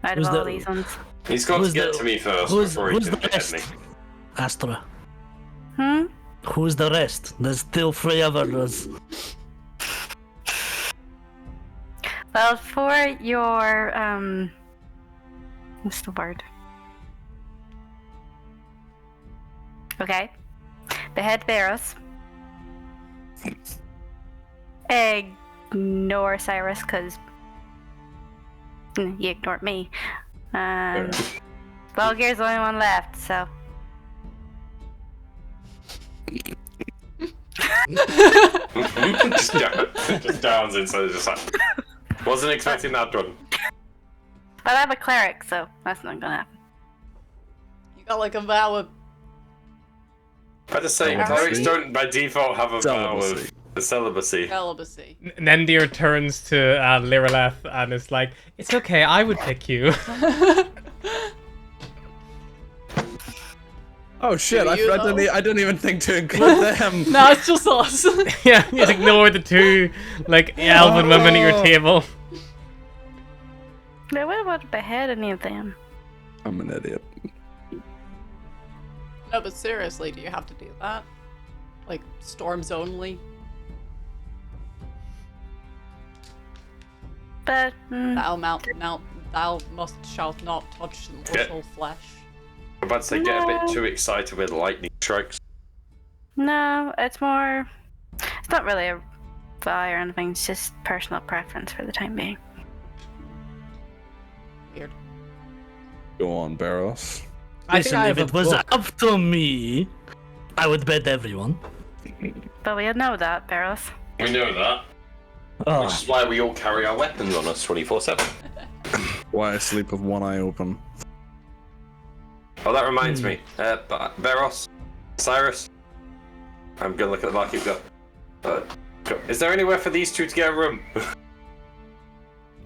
Speaker 4: out of
Speaker 2: Who's
Speaker 4: all
Speaker 2: the-
Speaker 4: these ones.
Speaker 6: He's got
Speaker 2: Who's
Speaker 6: to get
Speaker 2: the-
Speaker 6: to me first
Speaker 2: Who's
Speaker 6: before he
Speaker 2: the
Speaker 6: can behead
Speaker 2: rest?
Speaker 6: me.
Speaker 2: Astra.
Speaker 4: Hmm?
Speaker 2: Who's the rest? There's still 3 of us.
Speaker 4: Well, for your, what's the word? Okay. Behead Barros. Ignore Cyrus, because you ignored me. Bulgar's the only one left, so.
Speaker 6: just downs instead of just like. Wasn't expecting that one.
Speaker 4: But I have a cleric, so that's not gonna happen.
Speaker 5: You got like a vow of
Speaker 6: I just say clerics don't by default have a vow of celibacy.
Speaker 5: Celibacy.
Speaker 1: Nendir turns to Lireleth and is like, "It's okay, I would pick you."
Speaker 3: Oh shit! I
Speaker 5: you know?
Speaker 3: didn't even think to include them.
Speaker 5: No, it's just us.
Speaker 1: Yeah, you just ignore the two like elven women at your table.
Speaker 4: But what about behead any of them?
Speaker 3: I'm an idiot.
Speaker 5: No, but seriously, do you have to do that? Like, storms only?
Speaker 4: But
Speaker 5: Thou must shalt not touch mortal flesh.
Speaker 6: I'm about to say, get a bit too excited with lightning strikes.
Speaker 4: no, it's more. It's not really a vow or anything. It's just personal preference for the time being.
Speaker 5: Weird.
Speaker 3: Go on, Barros.
Speaker 1: I think
Speaker 2: Listen,
Speaker 1: I
Speaker 2: if
Speaker 1: have
Speaker 2: it was
Speaker 1: book.
Speaker 2: up to me, I would bet everyone.
Speaker 4: But we know that, Barros.
Speaker 6: We know that.
Speaker 2: Oh,
Speaker 6: Which is why we all carry our weapons on us 24/7.
Speaker 3: Why I sleep with one eye open.
Speaker 6: Oh, that reminds me. Beros, Cyrus. I'm gonna look at the barkeep. Go. Is there anywhere for these two to get a room?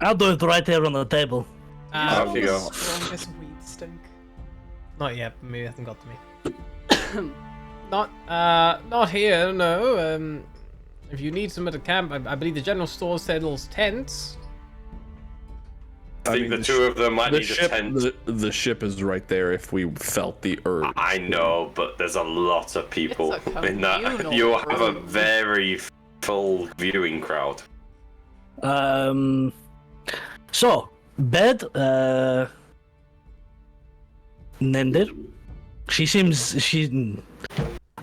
Speaker 2: I'll do it right here on the table.
Speaker 6: Off you go.
Speaker 5: Strongest weed stink.
Speaker 1: Not yet. Maybe it hasn't got to me. Not here. No. If you need some at a camp, I believe the general store sells tents.
Speaker 6: I think the two of them might need a tent.
Speaker 3: The ship is right there if we felt the urge.
Speaker 6: I know, but there's a lot of people
Speaker 5: It's a
Speaker 6: in that.
Speaker 5: communal
Speaker 6: You'll have a
Speaker 5: room.
Speaker 6: very full viewing crowd.
Speaker 2: So, bed, Nender.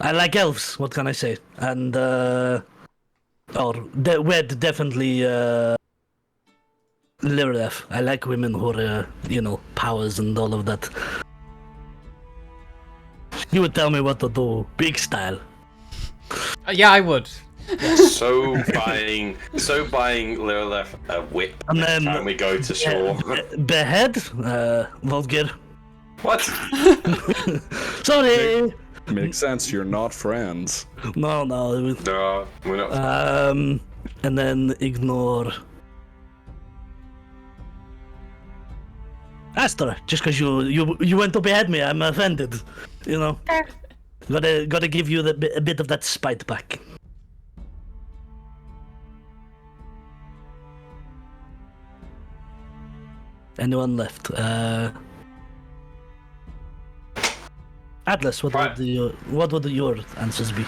Speaker 2: I like elves, what can I say? And, Wed, definitely, Lirelef. I like women who are, powers and all of that. You would tell me what to do, big style.
Speaker 1: Yeah, I would.
Speaker 6: So buying Lilith a whip
Speaker 2: And
Speaker 6: next
Speaker 2: then-
Speaker 6: time we go to shore.
Speaker 2: Behead, Volgir.
Speaker 6: What?
Speaker 2: Sorry!
Speaker 3: Makes sense. You're not friends.
Speaker 2: No.
Speaker 6: No, we're not.
Speaker 2: And then ignore Astor, just because you went to behead me, I'm offended.
Speaker 4: Fair.
Speaker 2: Gotta give you a bit of that spite back. Anyone left? Atlas, what would your answers be?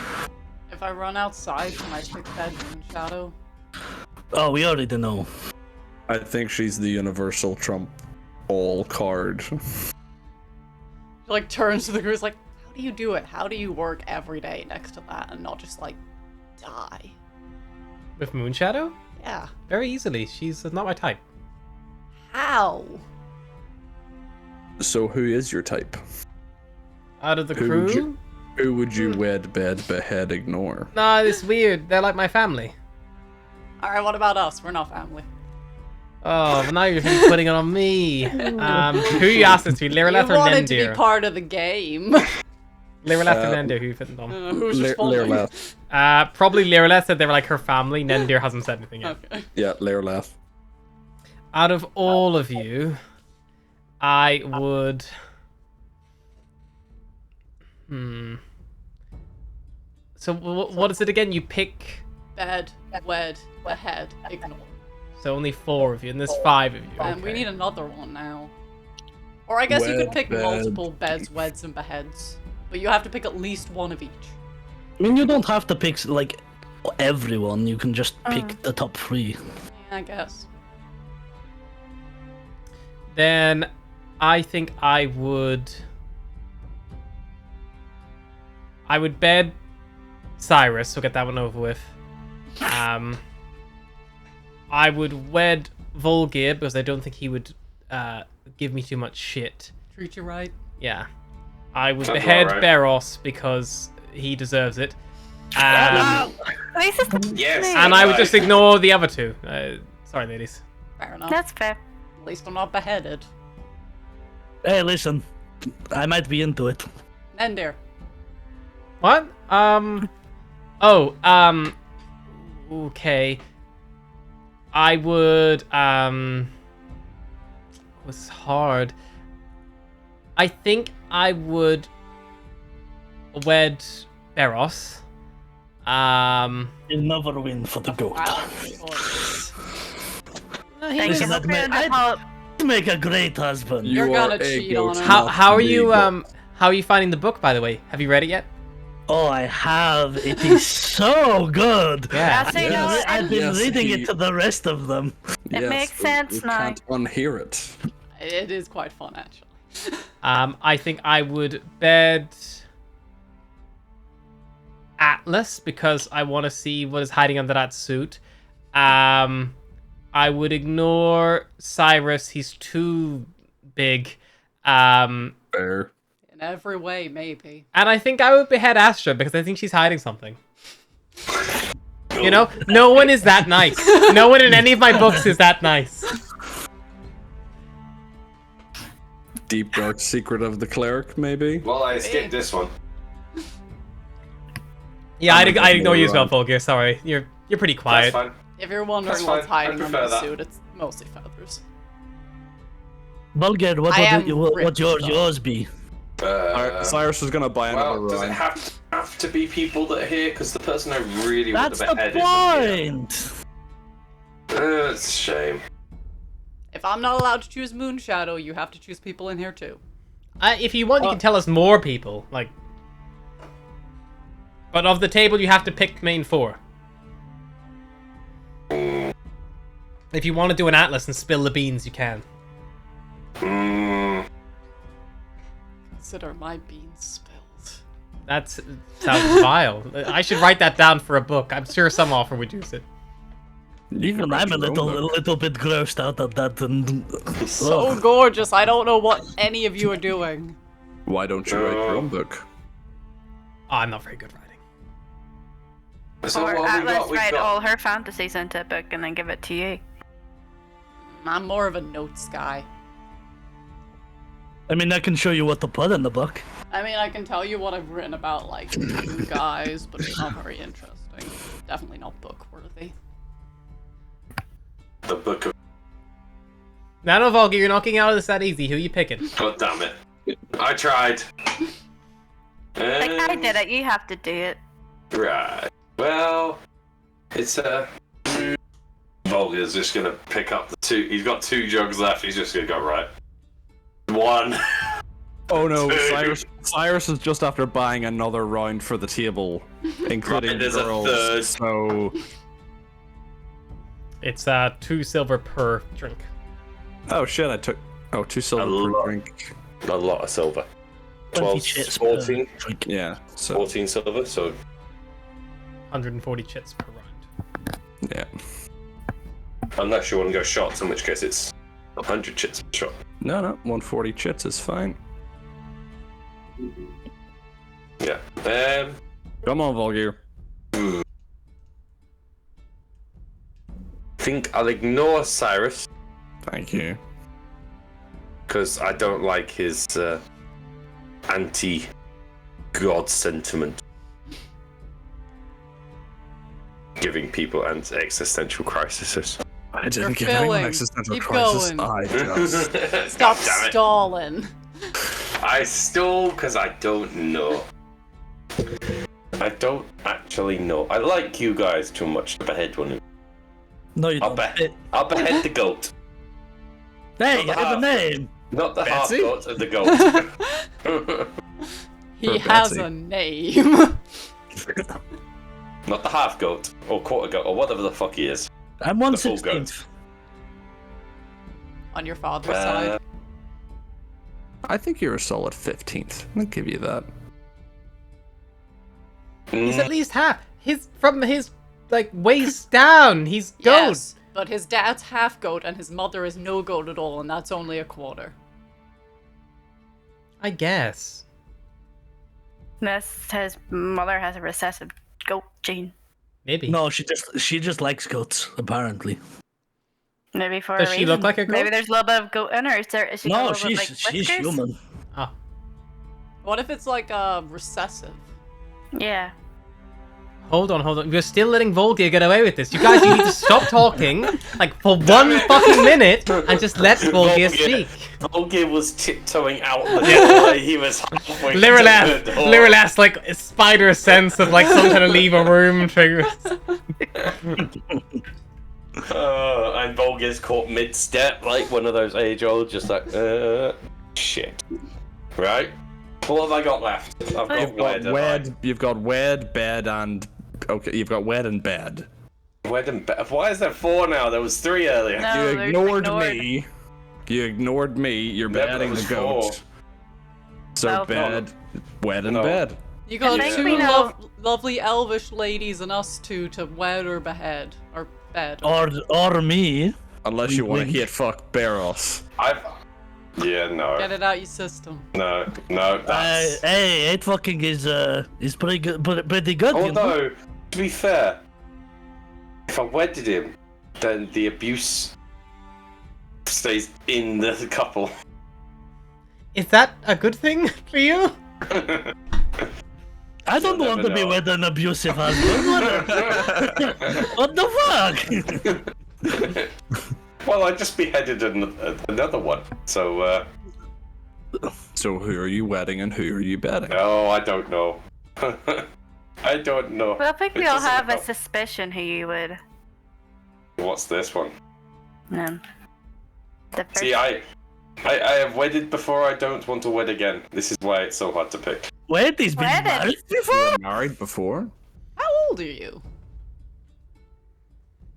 Speaker 5: If I run outside, can I pick that moon shadow?
Speaker 2: Oh, we already know.
Speaker 3: I think she's the universal trump all card.
Speaker 5: Like turns to the group, like, how do you do it? How do you work every day next to that and not just like die?
Speaker 1: With Moonshadow?
Speaker 5: Yeah.
Speaker 1: Very easily. She's not my type.
Speaker 5: How?
Speaker 3: So who is your type?
Speaker 1: Out of the
Speaker 3: Who would
Speaker 1: crew?
Speaker 3: Who would you wed, bed, behead, ignore?
Speaker 1: Nah, it's weird. They're like my family.
Speaker 5: All right, what about us? We're not family.
Speaker 1: Oh, but now you're putting it on me. Who you asked this to? Lireleth
Speaker 5: You
Speaker 1: or
Speaker 5: wanted to be
Speaker 1: Nendir?
Speaker 5: part of the game.
Speaker 1: Lireleth or Nendir? Who you putting on?
Speaker 5: Who's responding?
Speaker 3: Lireleth.
Speaker 1: Probably Lireleth said they were like her family. Nendir hasn't said anything yet.
Speaker 5: Okay.
Speaker 3: Yeah, Lireleth.
Speaker 1: Out of all of you, I would. So what is it again? You pick.
Speaker 5: Bed, wed, behead, ignore.
Speaker 1: So only 4 of you, and there's 5 of you.
Speaker 5: And we
Speaker 1: okay.
Speaker 5: need another one now. Or I guess you could
Speaker 3: Wed,
Speaker 5: pick
Speaker 3: bed.
Speaker 5: multiple beds, weds, and beheads. But you have to pick at least one of each.
Speaker 2: I mean, you don't have to pick like everyone. You can just pick the top 3.
Speaker 5: Yeah, I guess.
Speaker 1: Then I think I would bed Cyrus, so get that one over with. I would wed Volgir because I don't think he would give me too much shit.
Speaker 5: Treat you right.
Speaker 1: Yeah. I would
Speaker 6: Sounds
Speaker 1: behead
Speaker 6: about right.
Speaker 1: Beros because he deserves it.
Speaker 4: At least it's
Speaker 6: Yes.
Speaker 1: And I would just ignore the other 2. Sorry, ladies.
Speaker 5: Fair enough.
Speaker 4: That's fair.
Speaker 5: At least I'm not beheaded.
Speaker 2: Hey, listen, I might be into it.
Speaker 5: Nendir.
Speaker 1: What? Okay. I would, it was hard. I think I would wed Beros.
Speaker 2: You'll never win for the goat.
Speaker 5: Wow. Boys.
Speaker 4: Thank you.
Speaker 2: Listen, I'd make a great husband.
Speaker 5: You're gonna
Speaker 3: are a
Speaker 5: cheat on
Speaker 3: goat,
Speaker 5: her.
Speaker 3: not
Speaker 1: How are
Speaker 3: me,
Speaker 1: you,
Speaker 3: but-
Speaker 1: how are you finding the book, by the way? Have you read it yet?
Speaker 2: Oh, I have. It is so good.
Speaker 1: Yeah.
Speaker 4: That's you know,
Speaker 2: I've been
Speaker 3: Yes,
Speaker 2: reading
Speaker 3: he-
Speaker 2: it to the rest of them.
Speaker 4: It makes sense
Speaker 3: we
Speaker 4: now.
Speaker 3: can't unhear it.
Speaker 5: It is quite fun, actually.
Speaker 1: I think I would bed Atlas because I want to see what is hiding under that suit. I would ignore Cyrus. He's too big.
Speaker 3: Fair.
Speaker 5: In every way, maybe.
Speaker 1: And I think I would behead Astra because I think she's hiding something. You know, no one is that nice. No one in any of my books is that nice.
Speaker 3: Deep dark secret of the cleric, maybe.
Speaker 6: Well, I skipped this one.
Speaker 1: Yeah,
Speaker 3: I'm
Speaker 1: I'd ignore you as well,
Speaker 3: wrong.
Speaker 1: Volgear. Sorry, you're pretty
Speaker 6: That's
Speaker 1: quiet.
Speaker 6: fine.
Speaker 5: If you're wondering
Speaker 6: That's
Speaker 5: what's
Speaker 6: fine. I
Speaker 5: hiding under
Speaker 6: prefer
Speaker 5: the
Speaker 6: that.
Speaker 5: suit, it's mostly feathers.
Speaker 2: Bulgar, what
Speaker 5: I am
Speaker 2: would
Speaker 5: ripped,
Speaker 2: yours be?
Speaker 3: Cyrus is gonna buy another
Speaker 6: Well, does it
Speaker 3: run.
Speaker 6: have to be people that are here? Because the person I really want
Speaker 2: That's
Speaker 6: to
Speaker 2: the
Speaker 6: behead
Speaker 2: point.
Speaker 6: is it's a shame.
Speaker 5: If I'm not allowed to choose Moonshadow, you have to choose people in here too.
Speaker 1: If you want, you can tell us more people. Like, but of the table, you have to pick main four. If you want to do an Atlas and spill the beans, you can.
Speaker 5: Consider my beans spilled.
Speaker 1: That sounds vile. I should write that down for a book. I'm sure some author would use it.
Speaker 3: You can
Speaker 2: And
Speaker 3: write
Speaker 2: I'm a
Speaker 3: your own book.
Speaker 2: little bit grossed out at that. And
Speaker 5: So
Speaker 2: Ugh.
Speaker 5: gorgeous, I don't know what any of you are doing.
Speaker 3: Why don't you write your own book?
Speaker 1: Oh, I'm not very good writing.
Speaker 6: So
Speaker 4: Or
Speaker 6: what have we
Speaker 4: Atlas
Speaker 6: got? We've
Speaker 4: write
Speaker 6: got
Speaker 4: all her fantasies into a book and then give it to you.
Speaker 5: I'm more of a notes guy.
Speaker 2: I mean, I can show you what to put in the book.
Speaker 5: I mean, I can tell you what I've written about, like, you guys, but it's not very interesting. Definitely not book-worthy.
Speaker 6: the book of.
Speaker 1: No, Volgear, you're knocking out of this that easy. Who you picking?
Speaker 6: God damn it! I tried.
Speaker 4: Like, I did it, you have to do it.
Speaker 6: Right. Well, it's Volga's just gonna pick up the two. He's got 2 jugs left. He's just gonna go right. 1.
Speaker 3: Oh no,
Speaker 6: Two.
Speaker 3: Cyrus is just after buying another round for the table, including
Speaker 6: Right, there's a
Speaker 3: girls.
Speaker 6: third.
Speaker 3: So,
Speaker 1: It's 2 silver per drink.
Speaker 3: oh shit, I took 2 silver
Speaker 6: A
Speaker 3: per
Speaker 6: lot.
Speaker 3: drink.
Speaker 6: A lot of silver.
Speaker 2: 20
Speaker 6: 12,
Speaker 2: chits per
Speaker 6: 14,
Speaker 2: drink.
Speaker 3: Yeah, so
Speaker 6: 14 silver. So
Speaker 1: 140 chits per round.
Speaker 3: yeah.
Speaker 6: unless you want to go shots, in which case it's 100 chits per shot.
Speaker 3: No, 140 chits is fine.
Speaker 6: Yeah.
Speaker 3: Come on, Volgear.
Speaker 6: Think I'll ignore Cyrus
Speaker 3: Thank you.
Speaker 6: because I don't like his anti-god sentiment, giving people existential crises.
Speaker 3: I
Speaker 5: You're filling. Keep going.
Speaker 3: I just...
Speaker 5: Stop
Speaker 6: Damn it.
Speaker 5: stalling.
Speaker 6: I stole because I don't know. I don't actually know. I like you guys too much to behead one.
Speaker 2: No, you
Speaker 6: I'll
Speaker 2: don't.
Speaker 6: I'll behead the goat.
Speaker 2: Hey,
Speaker 6: Not the
Speaker 2: I have a
Speaker 6: half.
Speaker 2: name.
Speaker 6: Not the half
Speaker 3: Betsy?
Speaker 6: goat, the goat.
Speaker 5: He
Speaker 3: Or
Speaker 5: has
Speaker 3: Betsy.
Speaker 5: a name.
Speaker 6: Not the half goat, or quarter goat, or whatever the fuck he is.
Speaker 2: I'm
Speaker 6: The full goat.
Speaker 2: 1/16.
Speaker 5: On your father's side.
Speaker 3: I think you're a solid 15th. I'll give you that.
Speaker 1: He's at least half. From his like waist down. He's goat.
Speaker 5: Yes, but his dad's half goat and his mother is no goat at all, and that's only a quarter.
Speaker 1: I guess.
Speaker 4: Unless his mother has a recessive goat gene.
Speaker 1: Maybe.
Speaker 2: No, she just likes goats, apparently.
Speaker 4: Maybe for
Speaker 1: Does
Speaker 4: a
Speaker 1: she
Speaker 4: reason.
Speaker 1: look like a goat?
Speaker 4: Maybe there's a little bit of goat in her. Is she got a
Speaker 2: No,
Speaker 4: little bit, like,
Speaker 2: she's
Speaker 4: whiskers?
Speaker 2: human.
Speaker 1: Oh.
Speaker 5: What if it's like recessive?
Speaker 4: Yeah.
Speaker 1: Hold on. We're still letting Volgear get away with this. You guys, you need to stop talking, like, for one fucking minute, and just let Volgear speak.
Speaker 6: Volgear was tiptoeing out the door. He was halfway to the door.
Speaker 1: Literally, like, a spider sense of, like, some kind of leave a room trigger.
Speaker 6: And Volgear's caught mid-step, like one of those age-old, just like, shit. Right? What have I got left? I've got wed.
Speaker 3: You've got wed, bed, and... Okay, you've got wed and bed.
Speaker 6: Wed and bed. Why is there 4 now? There was 3 earlier.
Speaker 4: No,
Speaker 3: You
Speaker 4: they're
Speaker 3: ignored
Speaker 4: ignored.
Speaker 3: me. You ignored me. You're
Speaker 6: Yeah, but
Speaker 3: bedding
Speaker 6: there
Speaker 3: the
Speaker 6: was
Speaker 3: goat.
Speaker 6: 4.
Speaker 3: So
Speaker 4: Well,
Speaker 3: bed, wed, and
Speaker 6: No.
Speaker 3: bed.
Speaker 5: You got
Speaker 4: I think
Speaker 5: two
Speaker 4: we know-
Speaker 5: lovely elvish ladies and us two to wed or behead. Or bed.
Speaker 2: Or me.
Speaker 3: Unless you
Speaker 2: Wink,
Speaker 3: want to
Speaker 2: wink.
Speaker 3: hit fuck Barros.
Speaker 6: Yeah, no.
Speaker 5: Get it out your system.
Speaker 6: No, that's...
Speaker 2: Hey, 8 fucking is pretty good, pretty good. you know?
Speaker 6: Although, to be fair, if I wedded him, then the abuse stays in the couple.
Speaker 1: Is that a good thing for you?
Speaker 2: I don't
Speaker 6: You'll
Speaker 2: want to
Speaker 6: never
Speaker 2: be
Speaker 6: know.
Speaker 2: with an abusive husband. What the fuck?
Speaker 6: Well, I just beheaded another one, so,
Speaker 3: So who are you wedding and who are you bedding?
Speaker 6: oh, I don't know. I don't know.
Speaker 4: Well, I think
Speaker 6: It
Speaker 4: we all
Speaker 6: doesn't
Speaker 4: have a
Speaker 6: help.
Speaker 4: suspicion who you would.
Speaker 6: What's this one?
Speaker 4: No. The first...
Speaker 6: See, I have wedded before, I don't want to wed again. This is why it's so hard to pick.
Speaker 2: Wait, he's been
Speaker 4: Wedded.
Speaker 2: married
Speaker 3: You
Speaker 2: before?
Speaker 3: were married before?
Speaker 5: How old are you?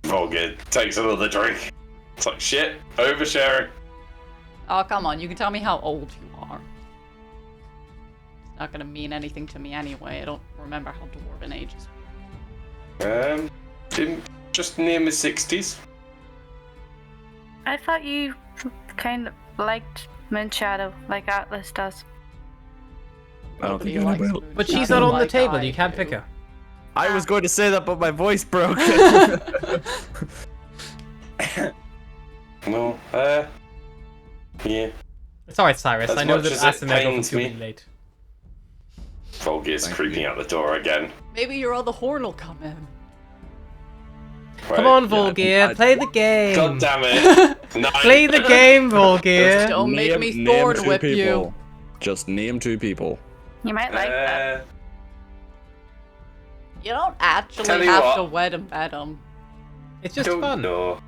Speaker 6: Volgear takes another drink. It's like, shit, oversharing.
Speaker 5: Oh, come on. You can tell me how old you are. It's not gonna mean anything to me anyway. I don't remember how dwarven ages
Speaker 6: In just near my 60s.
Speaker 4: I thought you kind of liked Moonshadow, like Atlas does.
Speaker 3: I don't think
Speaker 5: Nobody likes
Speaker 3: anybody...
Speaker 5: Moon
Speaker 1: But she's
Speaker 5: Shadow
Speaker 1: not on the
Speaker 5: like
Speaker 1: table.
Speaker 5: I
Speaker 1: You can't
Speaker 5: do.
Speaker 1: pick her.
Speaker 3: I was going to say that, but my voice broke.
Speaker 6: No, yeah.
Speaker 1: It's alright, Cyrus.
Speaker 6: As
Speaker 1: I know
Speaker 6: much
Speaker 1: that
Speaker 6: as it
Speaker 1: Asimov
Speaker 6: pains
Speaker 1: will
Speaker 6: me.
Speaker 1: be late.
Speaker 6: Volgear's
Speaker 3: Thank
Speaker 6: creeping
Speaker 3: you.
Speaker 6: out the door again.
Speaker 5: Maybe your other horn will come in.
Speaker 1: Come
Speaker 6: Right.
Speaker 1: on,
Speaker 3: yeah,
Speaker 1: Volgear.
Speaker 3: I-
Speaker 1: Play the game.
Speaker 6: God damn it. 9.
Speaker 1: Play the game, Volgear.
Speaker 5: Don't make me thorn
Speaker 3: two
Speaker 5: whip
Speaker 3: people.
Speaker 5: you.
Speaker 3: Just name 2 people.
Speaker 4: You might like that.
Speaker 5: You don't actually
Speaker 6: Tell you
Speaker 5: have
Speaker 6: what.
Speaker 5: to wed and bed him.
Speaker 1: It's just
Speaker 6: Don't
Speaker 1: fun.
Speaker 6: know.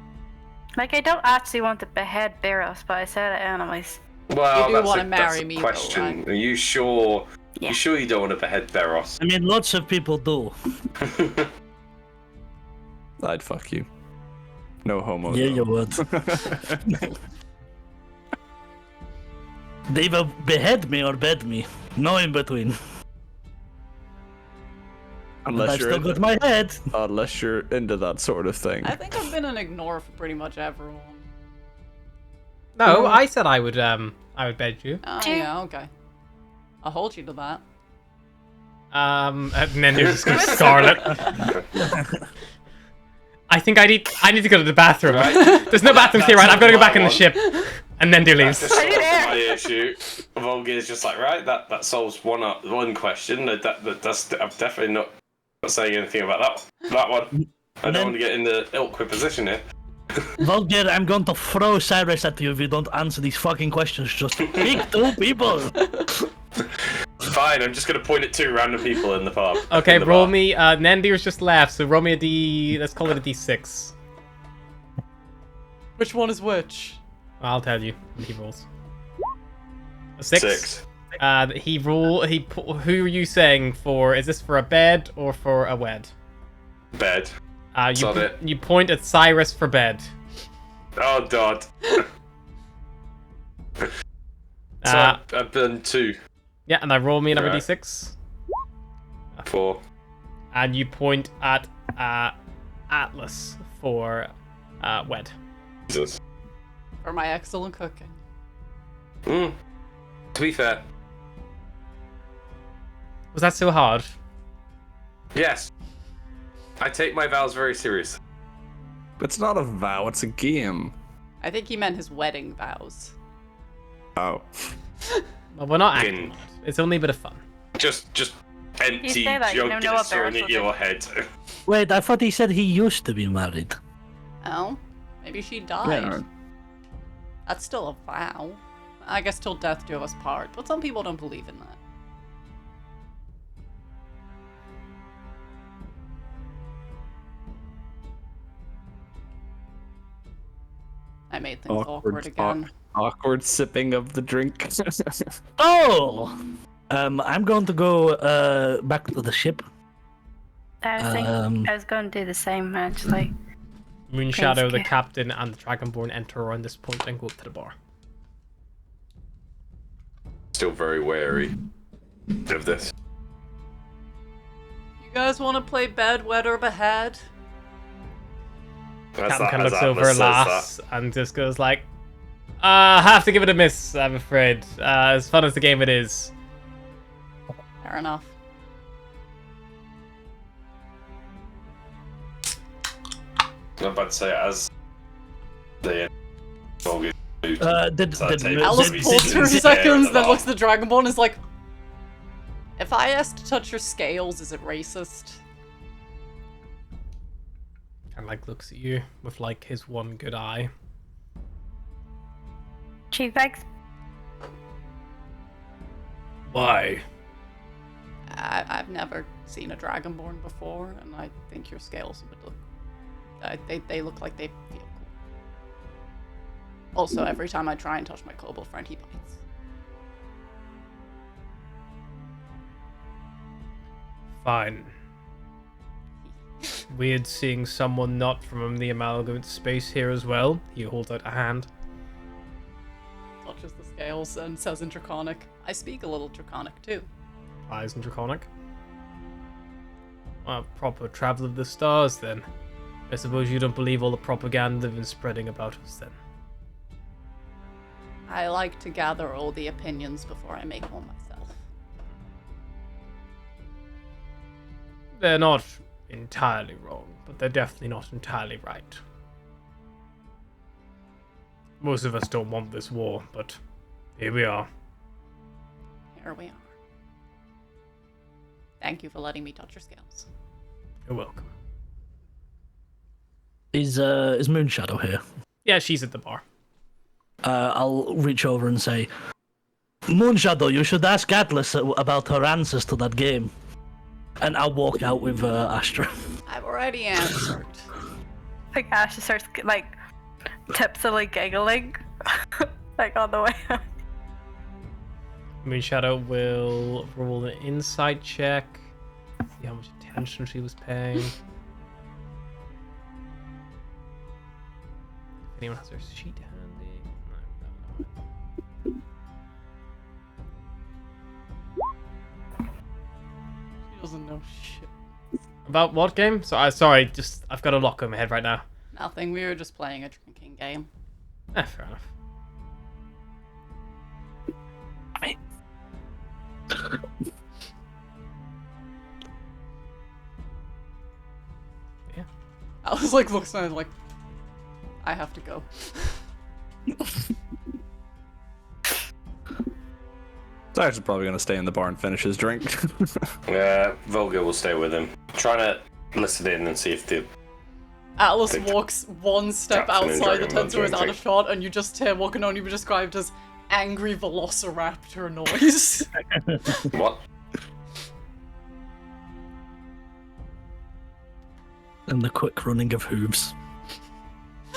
Speaker 4: Like, I don't actually want to behead Barros, but I said it anyways.
Speaker 6: Well,
Speaker 5: You do
Speaker 6: that's
Speaker 5: wanna
Speaker 6: a,
Speaker 5: marry
Speaker 6: that's a
Speaker 5: me, though,
Speaker 6: question.
Speaker 5: right?
Speaker 6: Are you sure?
Speaker 4: Yeah.
Speaker 6: You sure you don't want to behead Barros?
Speaker 2: I mean, lots of people do.
Speaker 3: I'd fuck you. No homo.
Speaker 2: Yeah,
Speaker 3: though.
Speaker 2: you would. They either behead me or bed me. No in between.
Speaker 3: Unless
Speaker 2: I've
Speaker 3: you're
Speaker 2: still got
Speaker 3: into,
Speaker 2: my head.
Speaker 3: unless you're into that sort of thing.
Speaker 5: I think I've been an ignore for pretty much everyone.
Speaker 1: No, I said I would bed you.
Speaker 5: Oh,
Speaker 4: Sure.
Speaker 5: yeah, okay. I'll hold you to that.
Speaker 1: And then you're just gonna Scarlet. I think I need to go to the bathroom.
Speaker 6: Right.
Speaker 1: There's no bathrooms here, right? I've got to go back in the ship. And then do
Speaker 6: That's
Speaker 1: leaves.
Speaker 6: just
Speaker 4: Are you there?
Speaker 6: my issue. Volgear's just like, right, that solves one question. That's I'm definitely not saying anything about that one. I don't want to get in the awkward position here.
Speaker 2: Volgear, I'm going to throw Cyrus at you if you don't answer these fucking questions. Just pick 2 people.
Speaker 6: Fine, I'm just gonna point at 2 random people in the pub.
Speaker 1: Okay,
Speaker 6: in the
Speaker 1: roll
Speaker 6: bar.
Speaker 1: me. Nendir's just left, so roll me a D. Let's call it a D6.
Speaker 5: Which one is which?
Speaker 1: I'll tell you when he rolls. A 6.
Speaker 6: 6.
Speaker 1: Who are you saying for? Is this for a bed or for a wed?
Speaker 6: Bed. Sod it.
Speaker 1: You point at Cyrus for bed.
Speaker 6: Oh god. So I've done 2.
Speaker 1: Yeah, and I roll me another
Speaker 6: Right.
Speaker 1: D6.
Speaker 6: 4.
Speaker 1: And you point at Atlas for wed.
Speaker 6: Jesus.
Speaker 5: For my excellent cooking.
Speaker 6: To be fair,
Speaker 1: Was that so hard?
Speaker 6: yes. I take my vows very serious.
Speaker 3: It's not a vow, it's a game.
Speaker 5: I think he meant his wedding vows.
Speaker 3: Oh.
Speaker 1: Well, we're not
Speaker 6: Fucking-
Speaker 1: acting. It's only a bit of fun.
Speaker 6: Just empty
Speaker 4: say that, you
Speaker 6: jug
Speaker 4: never know
Speaker 6: gets
Speaker 4: what
Speaker 6: thrown
Speaker 4: Barris
Speaker 6: at
Speaker 4: will
Speaker 6: your
Speaker 4: do.
Speaker 6: head.
Speaker 2: Wait, I thought he said he used to be married.
Speaker 5: Oh, maybe she died.
Speaker 3: Yeah.
Speaker 5: That's still a vow. I guess till death do us part, but some people don't believe in that. I made things awkward again.
Speaker 3: Awkward sipping of the drink.
Speaker 2: Oh! I'm going to go back to the ship.
Speaker 4: I was going to do the same, actually.
Speaker 1: Moonshadow, the
Speaker 4: Prince-
Speaker 1: captain, and the Dragonborn enter around this point and go up to the bar.
Speaker 6: Still very wary of this.
Speaker 5: You guys want to play bed, wed, or behead?
Speaker 1: Captain kind of looks over at Lass and just goes like, I have to give it a miss, I'm afraid. As fun as the game it is.
Speaker 5: Fair enough.
Speaker 6: I'm about to say, as the Volga
Speaker 2: Did
Speaker 5: Alice
Speaker 6: Maybe
Speaker 5: pulls
Speaker 6: sits
Speaker 5: for
Speaker 6: in
Speaker 5: a
Speaker 6: the
Speaker 5: second,
Speaker 6: air
Speaker 5: then
Speaker 6: and
Speaker 5: looks at the Dragonborn and is like, if I asked to touch your scales, is it racist?
Speaker 1: And like looks at you with like his one good eye.
Speaker 4: Chief Eggs?
Speaker 1: Why?
Speaker 5: I've never seen a Dragonborn before, and I think your scales would look... they look like they feel cool. Also, every time I try and touch my kobold friend, he bites.
Speaker 1: Fine. Weird seeing someone not from the amalgamate space here as well. He holds out a hand.
Speaker 5: Touches the scales and says in Draconic, I speak a little Draconic too.
Speaker 1: Eyes and Draconic. A proper traveler of the stars, then. I suppose you don't believe all the propaganda they've been spreading about us, then.
Speaker 5: I like to gather all the opinions before I make one myself.
Speaker 1: They're not entirely wrong, but they're definitely not entirely right. Most of us don't want this war, but here we are.
Speaker 5: Here we are. Thank you for letting me touch your scales.
Speaker 1: You're welcome.
Speaker 2: Is Moonshadow here?
Speaker 1: Yeah, she's at the bar.
Speaker 2: I'll reach over and say, Moonshadow, you should ask Atlas about her answers to that game. And I'll walk out with Astra.
Speaker 5: I've already answered.
Speaker 4: Like, Ash just starts, like, tipsily giggling. Like, on the way out.
Speaker 1: Moonshadow will roll an insight check. See how much attention she was paying. If anyone has their sheet handy. No.
Speaker 5: She doesn't know shit.
Speaker 1: About what game? So sorry, I've got a lock on my head right now.
Speaker 5: Nothing, we were just playing a drinking game.
Speaker 1: Fair enough. Yeah.
Speaker 5: I was like, looks at me like, I have to go.
Speaker 3: Cyrus is probably going to stay in the bar and finish his drink.
Speaker 6: Volga will stay with him. Trying to listen in and see if the
Speaker 5: Atlas
Speaker 6: Big
Speaker 5: walks one step
Speaker 6: Captain and
Speaker 5: outside the
Speaker 6: Dragonborn
Speaker 5: tent so is out
Speaker 6: drinking.
Speaker 5: of shot, and you just hear what can only be described as angry velociraptor noise.
Speaker 6: what?
Speaker 2: And the quick running of hooves.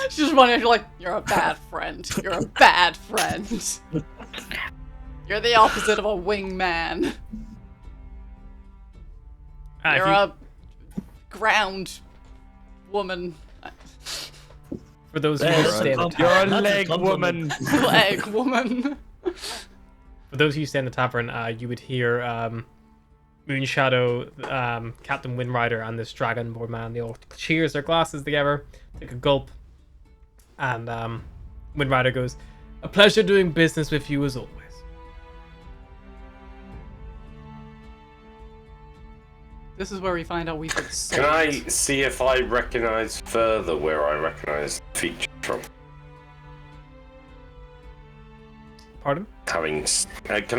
Speaker 5: She's just running, you're like, you're a bad friend. You're a bad friend. You're the opposite of a wingman. You're a ground woman.
Speaker 1: For those of you
Speaker 2: There,
Speaker 1: who stay in the
Speaker 3: You're a
Speaker 1: tavern,
Speaker 2: That's a
Speaker 3: leg
Speaker 2: compliment.
Speaker 3: woman.
Speaker 5: Leg woman.
Speaker 1: for those of you who stay in the tavern, you would hear Moonshadow, Captain Windrider, and this Dragonborn man. They all cheers their glasses together, take a gulp, and Windrider goes, "A pleasure doing business with you as always."
Speaker 5: This is where we find out we've been sold.
Speaker 6: Can I see if I recognise further where I recognise the feature from?
Speaker 1: Pardon?
Speaker 6: Can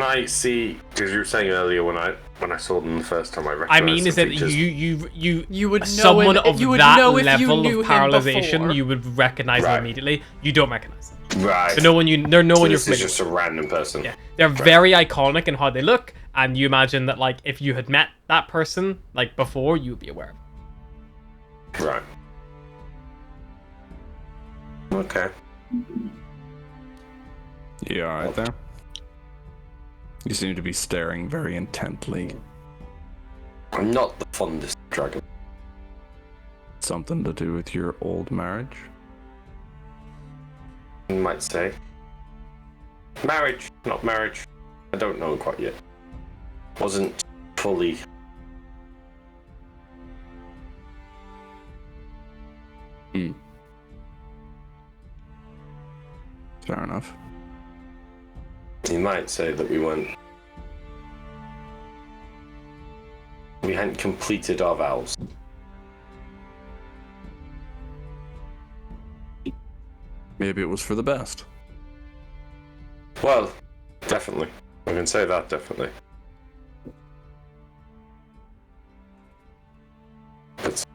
Speaker 6: I see? Because you were saying earlier when when I saw them the first time. I
Speaker 1: I
Speaker 6: recognized
Speaker 1: mean, is
Speaker 6: the
Speaker 1: that
Speaker 6: features.
Speaker 1: you
Speaker 5: would know
Speaker 1: someone
Speaker 5: him-
Speaker 1: of
Speaker 5: you would
Speaker 1: that
Speaker 5: know if you
Speaker 1: level
Speaker 5: knew
Speaker 1: of
Speaker 5: him
Speaker 1: paralyzation,
Speaker 5: before.
Speaker 1: you would recognize them
Speaker 6: Right.
Speaker 1: immediately. You don't recognize them.
Speaker 6: Right.
Speaker 1: They're no one you're
Speaker 6: So
Speaker 1: familiar
Speaker 6: this is
Speaker 1: with.
Speaker 6: just a random person.
Speaker 1: Yeah, they're very iconic in how they look, and you imagine that like if you had met that person like before, you'd be aware of it.
Speaker 6: Right. Okay.
Speaker 3: You alright there? You seem to be staring very intently.
Speaker 6: I'm not the fondest dragon.
Speaker 3: Something to do with your old marriage?
Speaker 6: You might say. Marriage, not marriage. I don't know quite yet. Wasn't fully.
Speaker 3: Fair enough.
Speaker 6: You might say that we weren't. We hadn't completed our vows.
Speaker 3: Maybe it was for the best.
Speaker 6: Well, definitely. I can say that definitely. But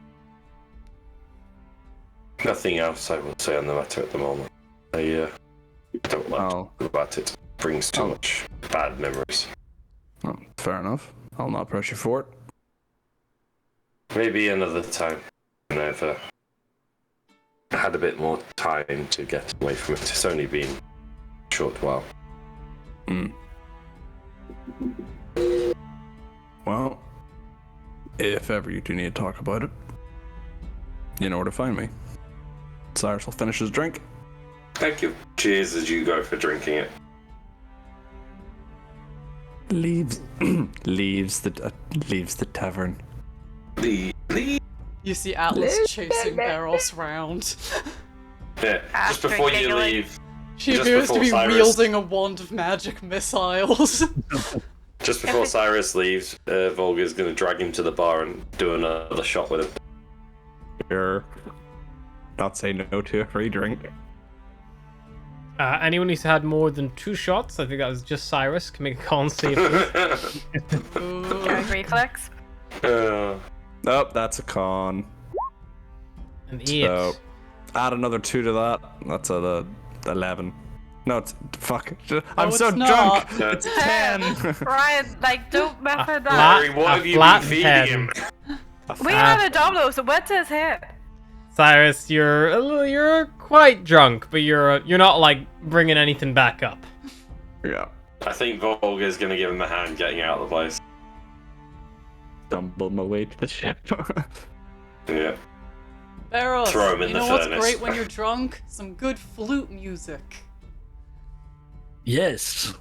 Speaker 6: nothing else I will say on the matter at the moment. I don't like to
Speaker 3: Oh,
Speaker 6: talk about it. It brings too much bad memories.
Speaker 3: oh, fair enough. I'll not press you for it.
Speaker 6: Maybe another time. I've had a bit more time to get away from it. It's only been a short while.
Speaker 3: Well, if ever you do need to talk about it, you know where to find me. Cyrus will finish his drink.
Speaker 6: Thank you. Cheers as you go for drinking it.
Speaker 3: Leaves the tavern.
Speaker 5: You see Atlas chasing Beros round.
Speaker 6: Yeah, just
Speaker 4: After
Speaker 6: before you
Speaker 4: giggling.
Speaker 6: leave.
Speaker 5: She
Speaker 6: Just
Speaker 5: appears to
Speaker 6: before
Speaker 5: be
Speaker 6: Cyrus-
Speaker 5: wielding a wand of magic missiles.
Speaker 6: Just before Cyrus leaves, Volga's going to drag him to the bar and do another shot with him.
Speaker 3: Sure. Not say no to a free drink.
Speaker 1: Anyone who's had more than 2 shots, I think that was just Cyrus, can make a con save.
Speaker 5: Ooh.
Speaker 4: Can I reflex?
Speaker 3: Nope, that's a con.
Speaker 1: An 8.
Speaker 3: So add another 2 to that. That's a 11. No, it's fuck. I'm
Speaker 5: it's
Speaker 3: so
Speaker 5: not.
Speaker 3: drunk.
Speaker 6: That's
Speaker 3: 10.
Speaker 4: Ryan, like, don't mess with that.
Speaker 6: Larry, what
Speaker 1: a
Speaker 6: have you
Speaker 1: flat
Speaker 6: been feeding
Speaker 1: 10.
Speaker 6: him?
Speaker 4: We had a domino, so what's his hair?
Speaker 1: Cyrus, you're quite drunk, but you're not like bringing anything back up.
Speaker 3: Yeah.
Speaker 6: I think Volga's going to give him a hand getting out of the place.
Speaker 3: Stumbled my way to the ship.
Speaker 6: Yeah.
Speaker 5: Beros,
Speaker 6: Throw him in
Speaker 5: you
Speaker 6: the
Speaker 5: know what's
Speaker 6: furnace.
Speaker 5: great when you're drunk? Some good flute music.
Speaker 2: Yes.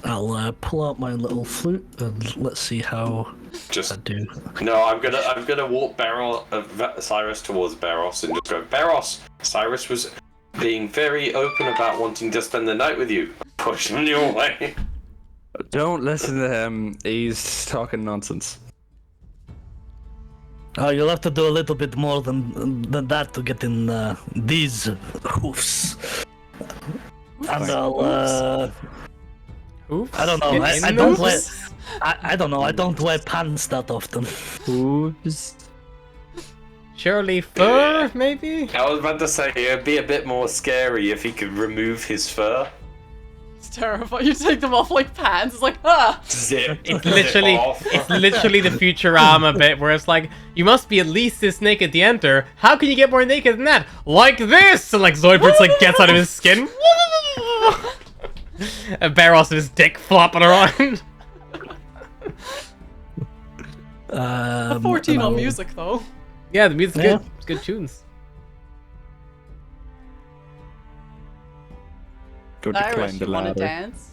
Speaker 2: I'll pull out my little flute and let's see how I
Speaker 6: Just
Speaker 2: do.
Speaker 6: no. I'm gonna walk Cyrus towards Beros and just go. Beros, Cyrus was being very open about wanting to spend the night with you. Pushing you away.
Speaker 3: Don't listen to him. He's talking nonsense.
Speaker 2: Oh, you'll have to do a little bit more than that to get in these hoofs. And I'll
Speaker 1: Oops.
Speaker 2: I don't know.
Speaker 1: Get
Speaker 2: I
Speaker 1: in
Speaker 2: don't
Speaker 1: those?
Speaker 2: wear. I don't know. I don't wear pants that often.
Speaker 3: Who's?
Speaker 1: Surely fur, maybe?
Speaker 6: I was about to say it'd be a bit more scary if he could remove his fur.
Speaker 5: It's terrifying. You take them off like pants. It's like, ah!
Speaker 6: Zip.
Speaker 1: It's literally,
Speaker 6: off.
Speaker 1: it's literally the Futurama bit where it's like, you must be at least this naked to enter. How can you get more naked than that? Like this! And like Zoidbert's like gets out of his skin. And Beros and his dick flopping around.
Speaker 5: A 14
Speaker 2: and
Speaker 5: on
Speaker 2: I'll-
Speaker 5: music, though.
Speaker 1: Yeah, the music's
Speaker 2: Yeah.
Speaker 1: good. It's good tunes.
Speaker 3: Go to
Speaker 5: Irish,
Speaker 3: climb the
Speaker 5: you want to
Speaker 3: ladder.
Speaker 5: dance?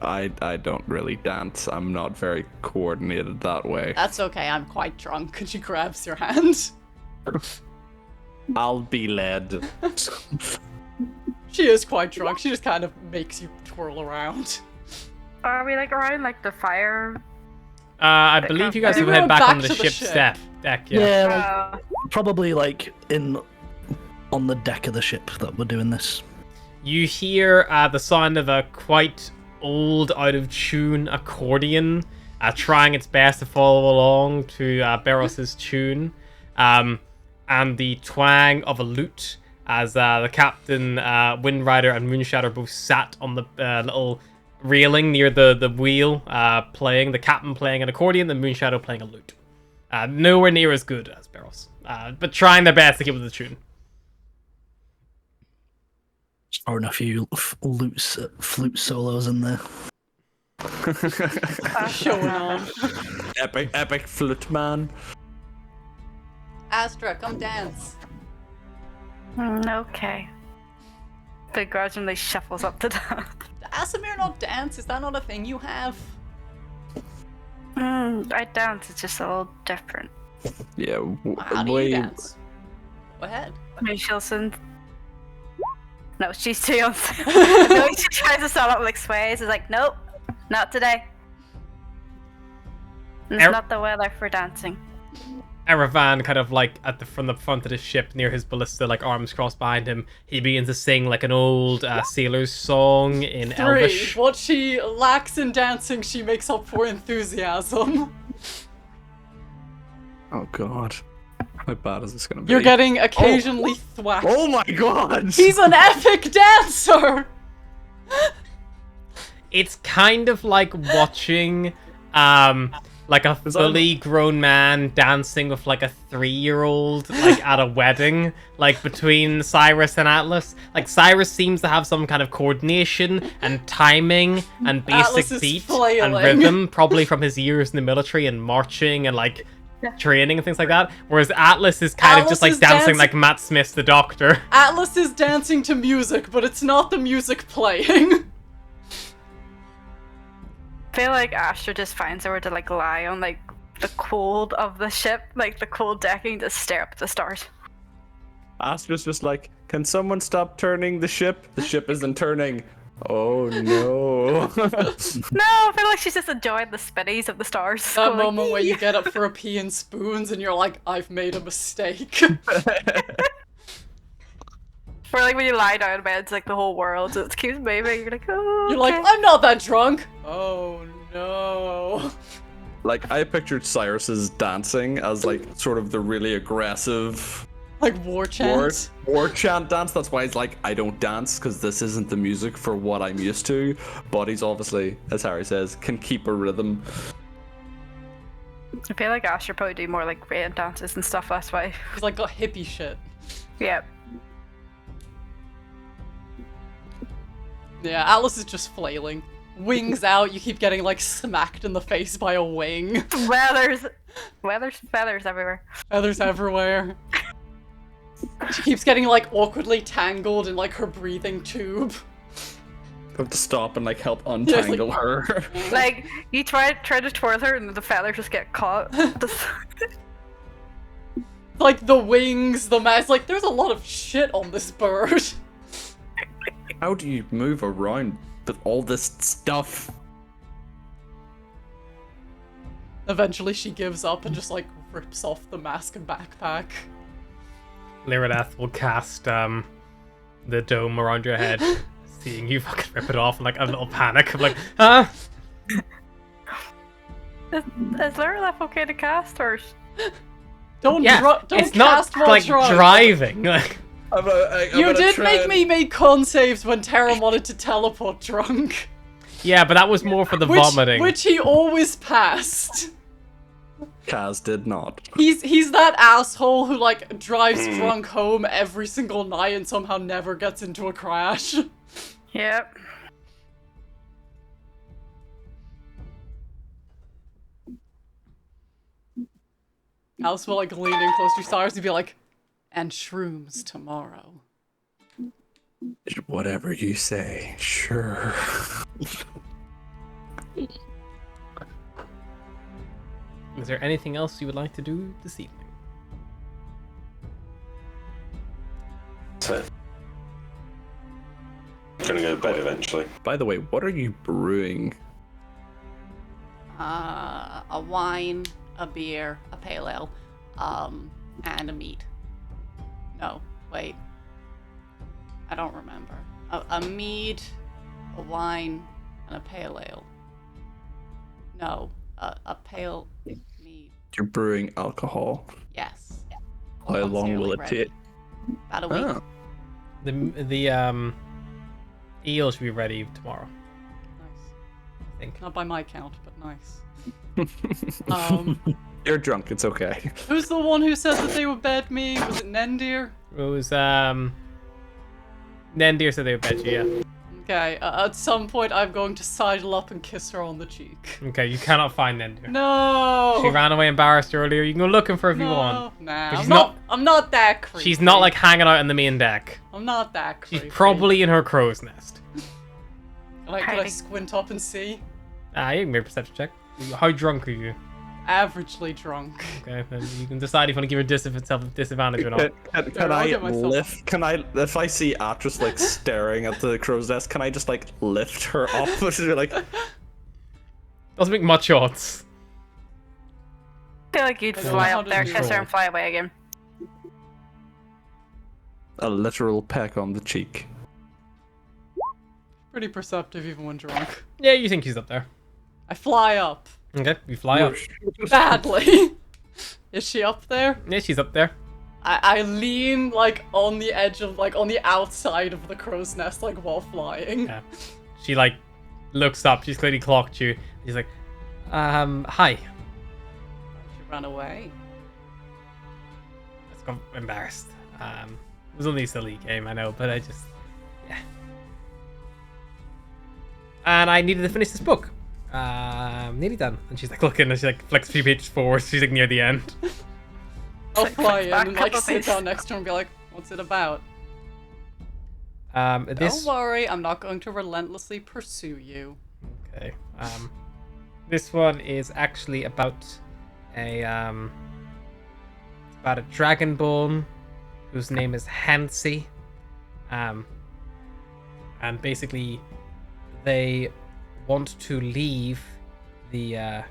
Speaker 3: I don't really dance. I'm not very coordinated that way.
Speaker 5: That's okay, I'm quite drunk. And she grabs your hand.
Speaker 3: I'll be led.
Speaker 5: She is quite drunk. She just kind of makes you twirl around.
Speaker 4: Are we like around like the fire?
Speaker 1: I believe you guys
Speaker 5: I think
Speaker 1: have
Speaker 5: we
Speaker 1: head
Speaker 5: went
Speaker 1: back
Speaker 5: back
Speaker 1: on the
Speaker 5: to the
Speaker 1: ship's
Speaker 5: ship.
Speaker 1: deck.
Speaker 2: Yeah, like,
Speaker 4: Uh,
Speaker 2: probably like on the deck of the ship that we're doing this.
Speaker 1: You hear the sound of a quite old, out of tune accordion, trying its best to follow along to Barros's tune, and the twang of a lute as the captain, Windrider, and Moonshadow both sat on the little railing near the wheel, playing, the captain playing an accordion, the Moonshadow playing a lute. Nowhere near as good as Barros, but trying their best to keep with the tune.
Speaker 2: Throwing a few flute solos in there.
Speaker 5: Showing on.
Speaker 3: Epic flute man.
Speaker 5: Astra, come dance.
Speaker 4: Okay. Begrudgingly shuffles up to dance.
Speaker 5: Asimir not dance? Is that not a thing you have?
Speaker 4: I dance, it's just a little different.
Speaker 3: Yeah.
Speaker 5: How do you dance? Go ahead.
Speaker 4: Michelson. No, she's too young. No, she tries to start up like sways. It's like, nope, not today. It's not the weather for dancing.
Speaker 1: Erevan kind of like from the front of the ship near his ballista, like arms crossed behind him, he begins to sing like an old sailor's song in Elvish.
Speaker 5: What she lacks in dancing, she makes up for enthusiasm.
Speaker 3: Oh god. How bad is this gonna be?
Speaker 5: You're getting occasionally thwacked.
Speaker 3: Oh my god!
Speaker 5: He's an epic dancer!
Speaker 1: It's kind of like watching like a fully grown man dancing with like a 3-year-old like at a wedding, like between Cyrus and Atlas. Like Cyrus seems to have some kind of coordination and timing and basic beat and rhythm, probably from his years in the military and marching and like training and things like that. Whereas Atlas is kind of just like dancing like Matt Smith's The Doctor.
Speaker 5: Atlas is dancing to music, but it's not the music playing.
Speaker 4: I feel like Astra just finds somewhere to like lie on like the cold of the ship, like the cold decking, to stare up at the stars.
Speaker 3: Astra's just like, can someone stop turning the ship? The ship isn't turning. Oh no.
Speaker 4: No, I feel like she's just enjoying the spinnies of the stars.
Speaker 5: That
Speaker 4: Going,
Speaker 5: moment where you get up for a pee and spoons and you're like, I've made a mistake.
Speaker 4: Or like when you lie down in bed, it's like the whole world just keeps moving. You're like, oh.
Speaker 5: You're like, I'm not that drunk. Oh no.
Speaker 3: Like, I pictured Cyrus's dancing as like sort of the really aggressive
Speaker 5: Like war chant.
Speaker 3: war chant dance. That's why he's like, I don't dance because this isn't the music for what I'm used to. But he's obviously, as Harry says, can keep a rhythm.
Speaker 4: I feel like Astra probably do more like rain dances and stuff. That's why.
Speaker 5: He's like got hippie shit.
Speaker 4: Yeah.
Speaker 5: Yeah, Atlas is just flailing. Wings out, you keep getting like smacked in the face by a wing.
Speaker 4: Feathers everywhere.
Speaker 5: Feathers everywhere. She keeps getting like awkwardly tangled in like her breathing tube.
Speaker 3: Have to stop and like help untangle her.
Speaker 4: Like you try to twirl her and the feathers just get caught.
Speaker 5: Like the wings, the mask, like there's a lot of shit on this bird.
Speaker 3: How do you move around with all this stuff?
Speaker 5: Eventually she gives up and just like rips off the mask and backpack.
Speaker 1: Lyridath will cast the dome around your head, seeing you fucking rip it off in like a little panic of like, huh?
Speaker 4: Is Lyridath okay to cast or?
Speaker 5: Don't
Speaker 1: it's
Speaker 5: cast
Speaker 1: not
Speaker 5: while
Speaker 1: like
Speaker 5: drunk.
Speaker 1: driving. Like,
Speaker 5: You did make me make con saves when Terra wanted to teleport drunk.
Speaker 1: yeah, but that was more for the vomiting.
Speaker 5: Which he always passed.
Speaker 3: Kaz did not.
Speaker 5: He's that asshole who like drives drunk home every single night and somehow never gets into a crash.
Speaker 4: Yep.
Speaker 5: Alice will like lean in close to Cyrus and be like, and shrooms tomorrow.
Speaker 3: Whatever you say, sure.
Speaker 1: Is there anything else you would like to do this evening?
Speaker 6: So, gonna go to bed eventually.
Speaker 3: By the way, what are you brewing?
Speaker 5: A wine, a beer, a pale ale, and a mead. No, wait. I don't remember. A mead, a wine, And a pale ale. No, a pale mead.
Speaker 3: You're brewing alcohol.
Speaker 5: Yes.
Speaker 3: How
Speaker 5: One's
Speaker 3: long will
Speaker 5: nearly
Speaker 3: it
Speaker 5: ready.
Speaker 3: take?
Speaker 5: About a week.
Speaker 3: Oh.
Speaker 1: The eel should be ready tomorrow.
Speaker 5: Nice.
Speaker 1: I think.
Speaker 5: Not by my count, but nice.
Speaker 3: You're drunk. It's okay.
Speaker 5: Who's the one who said that they would bed me? Was it Nendir?
Speaker 1: It was Nendir said they would bet you. Yeah.
Speaker 5: Okay, at some point I'm going to sidle up and kiss her on the cheek.
Speaker 1: Okay, you cannot find Nendir.
Speaker 5: No!
Speaker 1: She ran away embarrassed earlier. You can go looking for her if you
Speaker 5: No,
Speaker 1: want.
Speaker 5: nah,
Speaker 1: But
Speaker 5: I'm not that creepy.
Speaker 1: She's not like hanging out on the main deck.
Speaker 5: I'm not that creepy.
Speaker 1: She's probably in her crow's nest.
Speaker 5: Can I
Speaker 4: Hiding.
Speaker 5: squint up and see?
Speaker 1: Ah, you can make a perception check. How drunk are you?
Speaker 5: Averagely drunk.
Speaker 1: Okay, then you can decide if you want to give her disadvantage or not.
Speaker 3: Can
Speaker 5: I'll
Speaker 3: I
Speaker 5: get myself-
Speaker 3: lift? Can I, if I see Atris like staring at the crow's nest, can I just like lift her up? She'll be like,
Speaker 1: Doesn't make much odds.
Speaker 4: I feel like you'd
Speaker 5: I don't
Speaker 4: fly
Speaker 5: know how
Speaker 4: up
Speaker 5: to
Speaker 4: there,
Speaker 5: do
Speaker 4: kiss her,
Speaker 1: roll.
Speaker 4: and fly away again.
Speaker 3: a literal peck on the cheek.
Speaker 5: Pretty perceptive even when drunk.
Speaker 1: Yeah, you think she's up there.
Speaker 5: I fly up.
Speaker 1: Okay, you fly up.
Speaker 5: Badly. Is she up there?
Speaker 1: Yeah, she's up there.
Speaker 5: I lean like on the edge of like on the outside of the crow's nest like while flying.
Speaker 1: Yeah. She like looks up. She's clearly clocked you. She's like, hi.
Speaker 5: She ran away.
Speaker 1: Let's go embarrassed. It was only a silly game, I know, but I just, yeah. And I needed to finish this book. Nearly done. And she's like looking, and she like flicks a few pages forward. She's like near the end.
Speaker 5: I'll
Speaker 4: Like,
Speaker 5: fly in
Speaker 4: back
Speaker 5: and
Speaker 4: up
Speaker 5: like
Speaker 4: a
Speaker 5: sit
Speaker 4: bit.
Speaker 5: down next to her and be like, "What's it about?"
Speaker 1: This.
Speaker 5: Don't worry, I'm not going to relentlessly pursue you.
Speaker 1: Okay. This one is actually about a dragonborn whose name is Hansi. And basically they want to leave the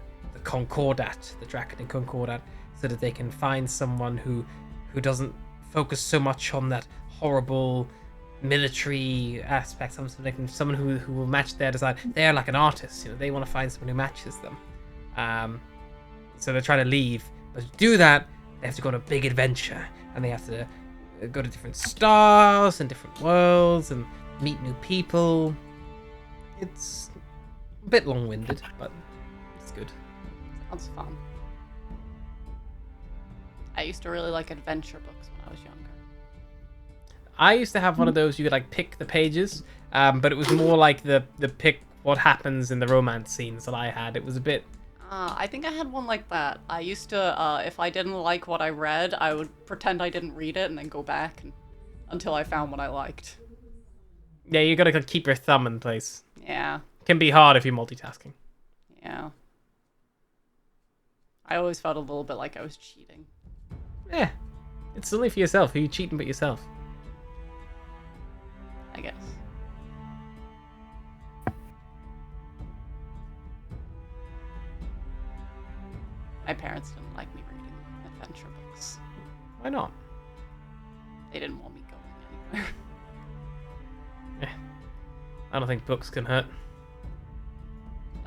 Speaker 1: Concordat, the Draconic Concordat, so that they can find someone who doesn't focus so much on that horrible military aspect, someone who will match their design. They're like an artist, you know, they want to find someone who matches them. So they're trying to leave, but to do that they have to go on a big adventure, and they have to go to different stars and different worlds and meet new people. It's a bit long-winded, but it's good.
Speaker 5: Sounds fun. I used to really like adventure books when I was younger.
Speaker 1: I used to have one of those you could like pick the pages, but it was more like the pick what happens in the romance scenes that I had. It was a bit.
Speaker 5: I think I had one like that. I used to, if I didn't like what I read, I would pretend I didn't read it and then go back until I found what I liked.
Speaker 1: Yeah, you gotta keep your thumb in place.
Speaker 5: Yeah,
Speaker 1: Can be hard if you're multitasking.
Speaker 5: yeah. I always felt a little bit like I was cheating.
Speaker 1: Yeah, it's only for yourself. Who you cheating but yourself?
Speaker 5: I guess. My parents didn't like me reading adventure books.
Speaker 1: Why not?
Speaker 5: They didn't want me going anywhere.
Speaker 1: I don't think books can hurt.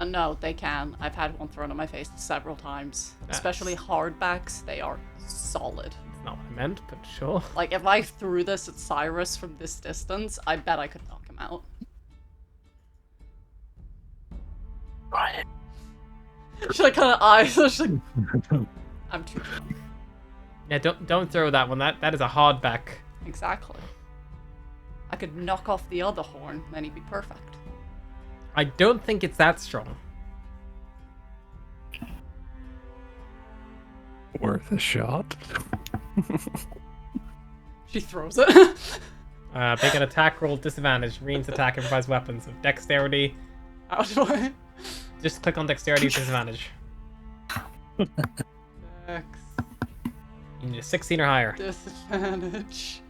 Speaker 5: No, they can. I've had one thrown in my face several times. Especially hardbacks, they are solid.
Speaker 1: It's not what I meant, but sure.
Speaker 5: Like, if I threw this at Cyrus from this distance, I bet I could knock him out.
Speaker 2: Right.
Speaker 5: She like kind of eyes. She's like, I'm too drunk.
Speaker 1: Yeah, don't throw that one. That is a hardback.
Speaker 5: Exactly. I could knock off the other horn, then he'd be perfect.
Speaker 1: I don't think it's that strong.
Speaker 3: Worth a shot.
Speaker 5: She throws it.
Speaker 1: Make an attack roll disadvantage. Ranged attack improvised weapons of dexterity.
Speaker 5: How do I?
Speaker 1: Just click on dexterity with disadvantage.
Speaker 5: Dex.
Speaker 1: You need a 16 or higher.
Speaker 5: Disadvantage.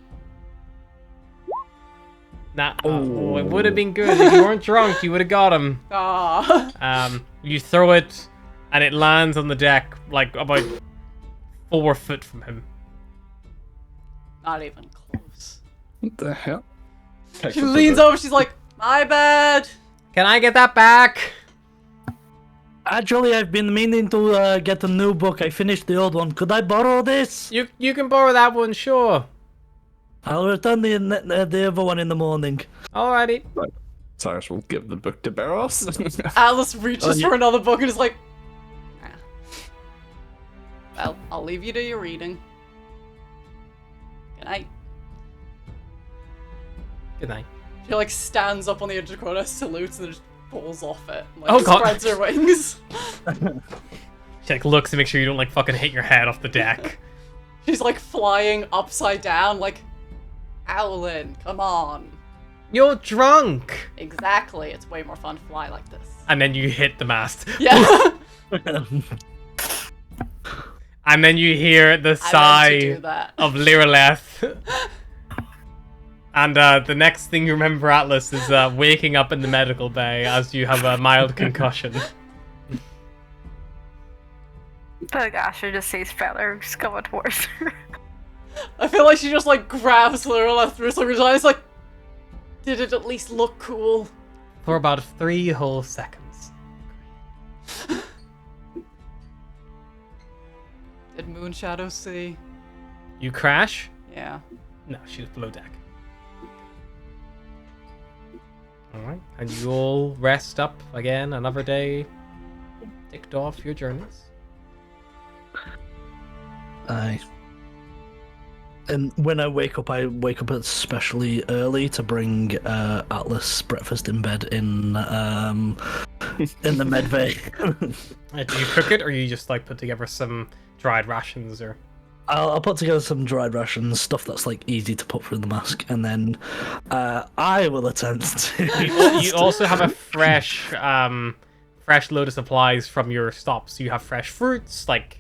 Speaker 1: Nah. Oh, it would have been good if you weren't drunk. You would have got him.
Speaker 5: Ah.
Speaker 1: You throw it, and it lands on the deck like about 4 foot from him.
Speaker 5: Not even close.
Speaker 3: What the hell?
Speaker 5: She leans over, she's like, my bad.
Speaker 1: Can I get that back?
Speaker 2: Actually, I've been meaning to get a new book. I finished the old one. Could I borrow this?
Speaker 1: You can borrow that one, sure.
Speaker 2: I'll return the other one in the morning.
Speaker 1: Alrighty.
Speaker 3: Cyrus will give the book to Barros.
Speaker 5: Alice reaches
Speaker 2: Oh,
Speaker 5: for another book and is like, "Ah. Well, I'll leave you to your reading. Good night."
Speaker 1: Good night.
Speaker 5: She like stands up on the edge of the corner, salutes, and then just falls off it. And, like,
Speaker 1: Oh, God.
Speaker 5: spreads her wings.
Speaker 1: She like looks to make sure you don't like fucking hit your head off the deck.
Speaker 5: She's like flying upside down, like, Owlin, come on.
Speaker 1: You're drunk.
Speaker 5: Exactly. It's way more fun to fly like this.
Speaker 1: And then you hit the mast.
Speaker 5: Yeah.
Speaker 1: And then you hear the
Speaker 5: I meant to
Speaker 1: sigh
Speaker 5: do that.
Speaker 1: of Liraleth. And the next thing you remember, Atlas, is waking up in the medical bay as you have a mild concussion.
Speaker 4: I feel like Asher just sees Feller just coming towards her.
Speaker 5: I feel like she just like grabs Liraleth through her eyes, like, did it at least look cool?
Speaker 1: For about 3 whole seconds.
Speaker 5: Did Moonshadow see?
Speaker 1: You crash?
Speaker 5: Yeah.
Speaker 1: No, she was below deck. Alright, and you all rest up again, another day ticked off your journeys.
Speaker 2: Aye. And when I wake up especially early to bring Atlas breakfast in bed in the med bay.
Speaker 1: Do you cook it, or you just like put together some dried rations, or?
Speaker 2: I'll put together some dried rations, stuff that's like easy to put through the mask, and then I will attempt to.
Speaker 1: You also have a fresh load of supplies from your stops. You have fresh fruits, like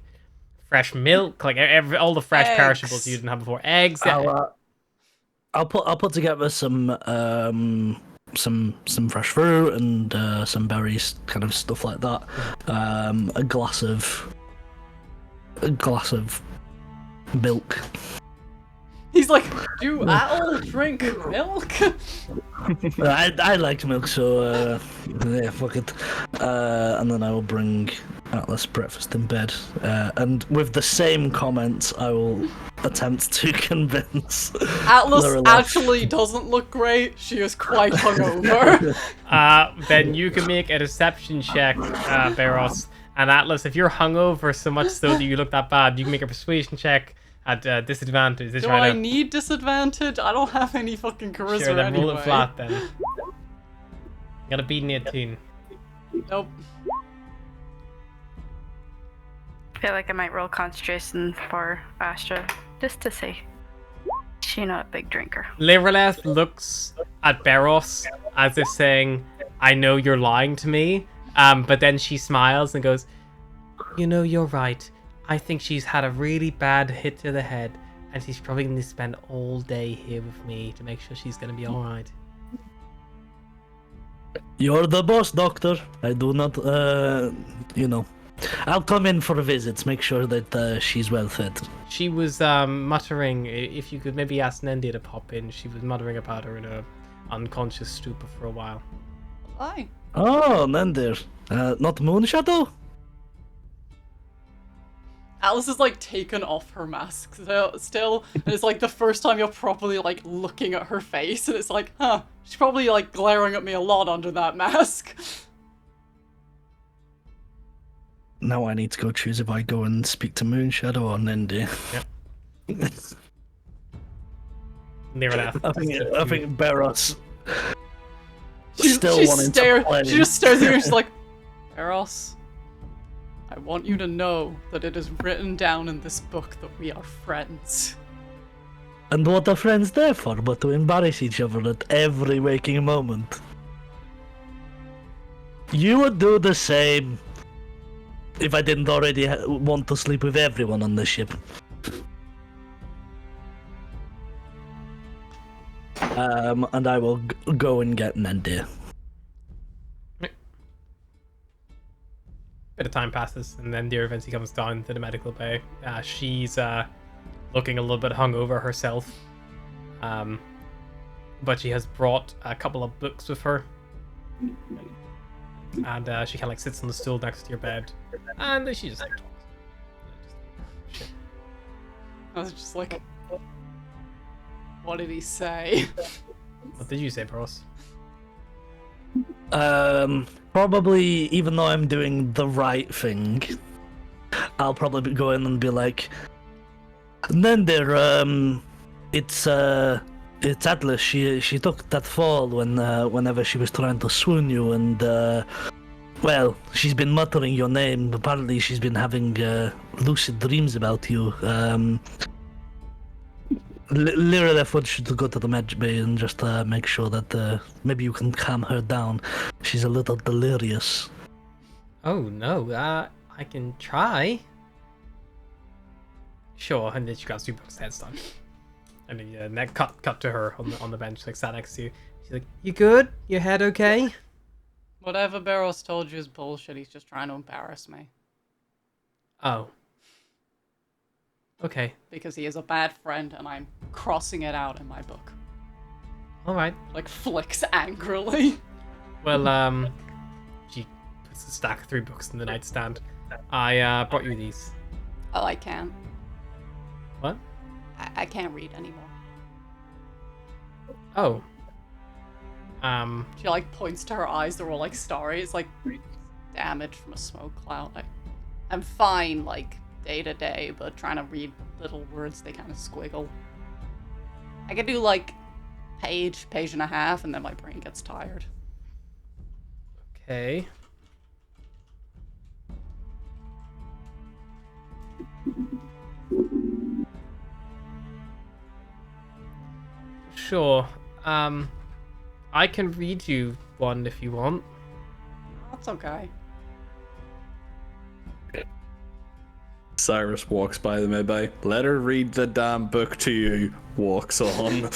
Speaker 1: fresh milk, like all the fresh
Speaker 5: Eggs.
Speaker 1: perishables you didn't have before. Eggs.
Speaker 2: I'll put together some fresh fruit and some berries, kind of stuff like that. A glass of milk.
Speaker 5: He's like, do Atl drink milk?
Speaker 2: I like milk, so yeah, fuck it. And then I will bring Atlas breakfast in bed, and with the same comments, I will attempt to convince
Speaker 5: Atlas
Speaker 2: Liraleth.
Speaker 5: actually doesn't look great. She is quite hungover.
Speaker 1: Then you can make a deception check, Barros. And Atlas, if you're hungover so much so that you look that bad, you can make a persuasion check at disadvantage.
Speaker 5: Do I need disadvantage? I don't have any fucking charisma
Speaker 1: Sure, then roll
Speaker 5: anyway.
Speaker 1: it flat then. You gotta beat an 18.
Speaker 5: Nope.
Speaker 4: I feel like I might roll concentration for Astra just to see. She's not a big drinker.
Speaker 1: Liraleth looks at Barros as if saying, I know you're lying to me. But then she smiles and goes, you know, you're right. I think she's had a really bad hit to the head, and she's probably going to spend all day here with me to make sure she's going to be alright.
Speaker 2: You're the boss, Doctor. I do not, I'll come in for visits, make sure that she's well fed.
Speaker 1: She was muttering, if you could maybe ask Nendi to pop in, she was muttering about her in a unconscious stupor for a while.
Speaker 5: Hi.
Speaker 2: Oh, Nender. Not Moonshadow?
Speaker 5: Alice is like taken off her mask still, and it's like the first time you're properly like looking at her face, and it's like, huh, she's probably like glaring at me a lot under that mask.
Speaker 2: Now I need to go choose if I go and speak to Moonshadow or Nendi.
Speaker 1: Yep. Liraleth.
Speaker 2: I think Barros
Speaker 5: She
Speaker 2: wanting to play.
Speaker 5: She just stares at you and she's like, Eros, I want you to know that it is written down in this book that we are friends.
Speaker 2: And what are friends there for but to embarrass each other at every waking moment? You would do the same if I didn't already want to sleep with everyone on the ship. And I will go and get Nendi.
Speaker 1: Bit of time passes, and then Dear eventually comes down to the medical bay. She's looking a little bit hungover herself, but she has brought a couple of books with her. And she kind of like sits on the stool next to your bed, and she just like talks. Shit.
Speaker 5: I was just like, what did he say?
Speaker 1: What did you say, Bros?
Speaker 2: Probably, even though I'm doing the right thing, I'll probably go in and be like, and then there, it's Atlas. She took that fall whenever she was trying to swoon you, and well, she's been muttering your name. Apparently, she's been having lucid dreams about you. Lirelef wants you to go to the med bay and just make sure that maybe you can calm her down. She's a little delirious.
Speaker 1: Oh no, I can try. Sure, and then she grabs 2 books, head's done. And then neck cut to her on the bench, like sat next to you. She's like, "You good? Your head okay?"
Speaker 5: Whatever Barros told you is bullshit. He's just trying to embarrass me.
Speaker 1: Oh. Okay.
Speaker 5: Because he is a bad friend and I'm crossing it out in my book.
Speaker 1: All right.
Speaker 5: Like, flicks angrily.
Speaker 1: Well, she puts a stack of 3 books in the nightstand. I brought you these.
Speaker 5: Oh, I can't.
Speaker 1: What?
Speaker 5: I can't read anymore.
Speaker 1: Oh.
Speaker 5: She like points to her eyes, they're all like starry. It's like damage from a smoke cloud. I'm fine, like, day to day, but trying to read little words, they kind of squiggle. I could do like page and a half, and then my brain gets tired.
Speaker 1: Okay. Sure. I can read you one if you want.
Speaker 5: That's okay.
Speaker 3: Cyrus walks by the midbay. Let her read the damn book to you. Walks on.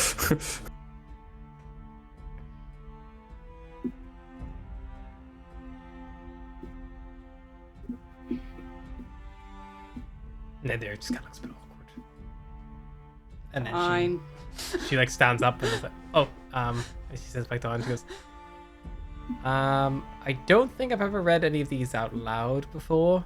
Speaker 1: No, there, it just kind of looks a bit awkward. And then
Speaker 5: Fine.
Speaker 1: she like stands up and is like, "Oh, and she sits back down and she goes, I don't think I've ever read any of these out loud before,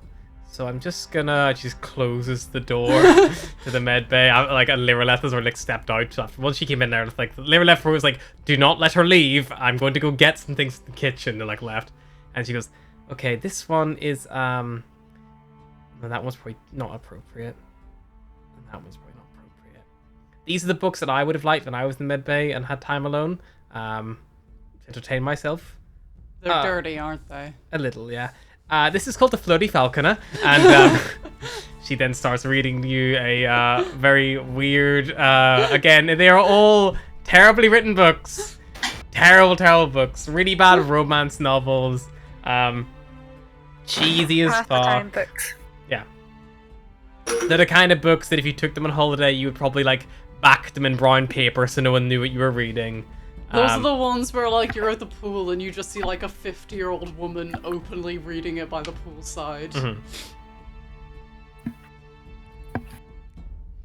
Speaker 1: so I'm just gonna." She just closes the door to the med bay. Like, and Lireleth has already like stepped out. So once she came in there, like Lireleth was like, "Do not let her leave. I'm going to go get some things in the kitchen." And like left, and she goes, "Okay, this one is no, that one's probably not appropriate. And that one's probably not appropriate. These are the books that I would have liked when I was in the med bay and had time alone, to entertain myself.
Speaker 5: They're dirty, aren't they?
Speaker 1: A little, yeah. This is called The Floaty Falconer, and she then starts reading you a very weird, again, they are all terribly written books. Terrible books. Really bad romance novels. Cheesy as
Speaker 4: Pastime
Speaker 1: fuck.
Speaker 4: books.
Speaker 1: Yeah. They're the kind of books that if you took them on holiday, you would probably, like, back them in brown paper so no one knew what you were reading.
Speaker 5: Those are the ones where, like, you're at the pool and you just see, like, a 50-year-old woman openly reading it by the poolside.
Speaker 1: Mm-hmm.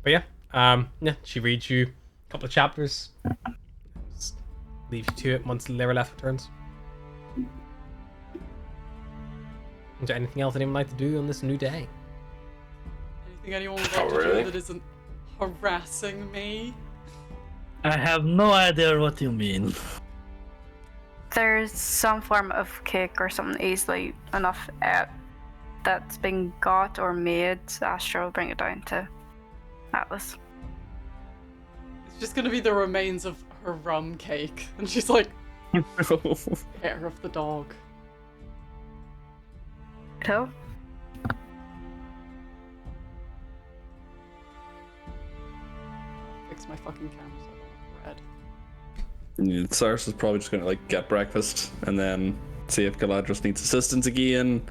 Speaker 1: But yeah, she reads you a couple of chapters. Just leaves you to it once Lireleth returns. Is there anything else anyone would like to do on this new day?
Speaker 5: Anything anyone would
Speaker 6: Oh,
Speaker 5: like to
Speaker 6: really?
Speaker 5: do that isn't harassing me?
Speaker 2: I have no idea what you mean.
Speaker 4: There's some form of cake or something easily enough that's been got or made. Astra will bring it down to Atlas.
Speaker 5: It's just gonna be the remains of her rum cake. And she's like, hair of the dog.
Speaker 4: So,
Speaker 5: Fix my fucking camera so I don't look red.
Speaker 3: Yeah, Cyrus is probably just gonna like get breakfast and then see if Galadriel needs assistance again.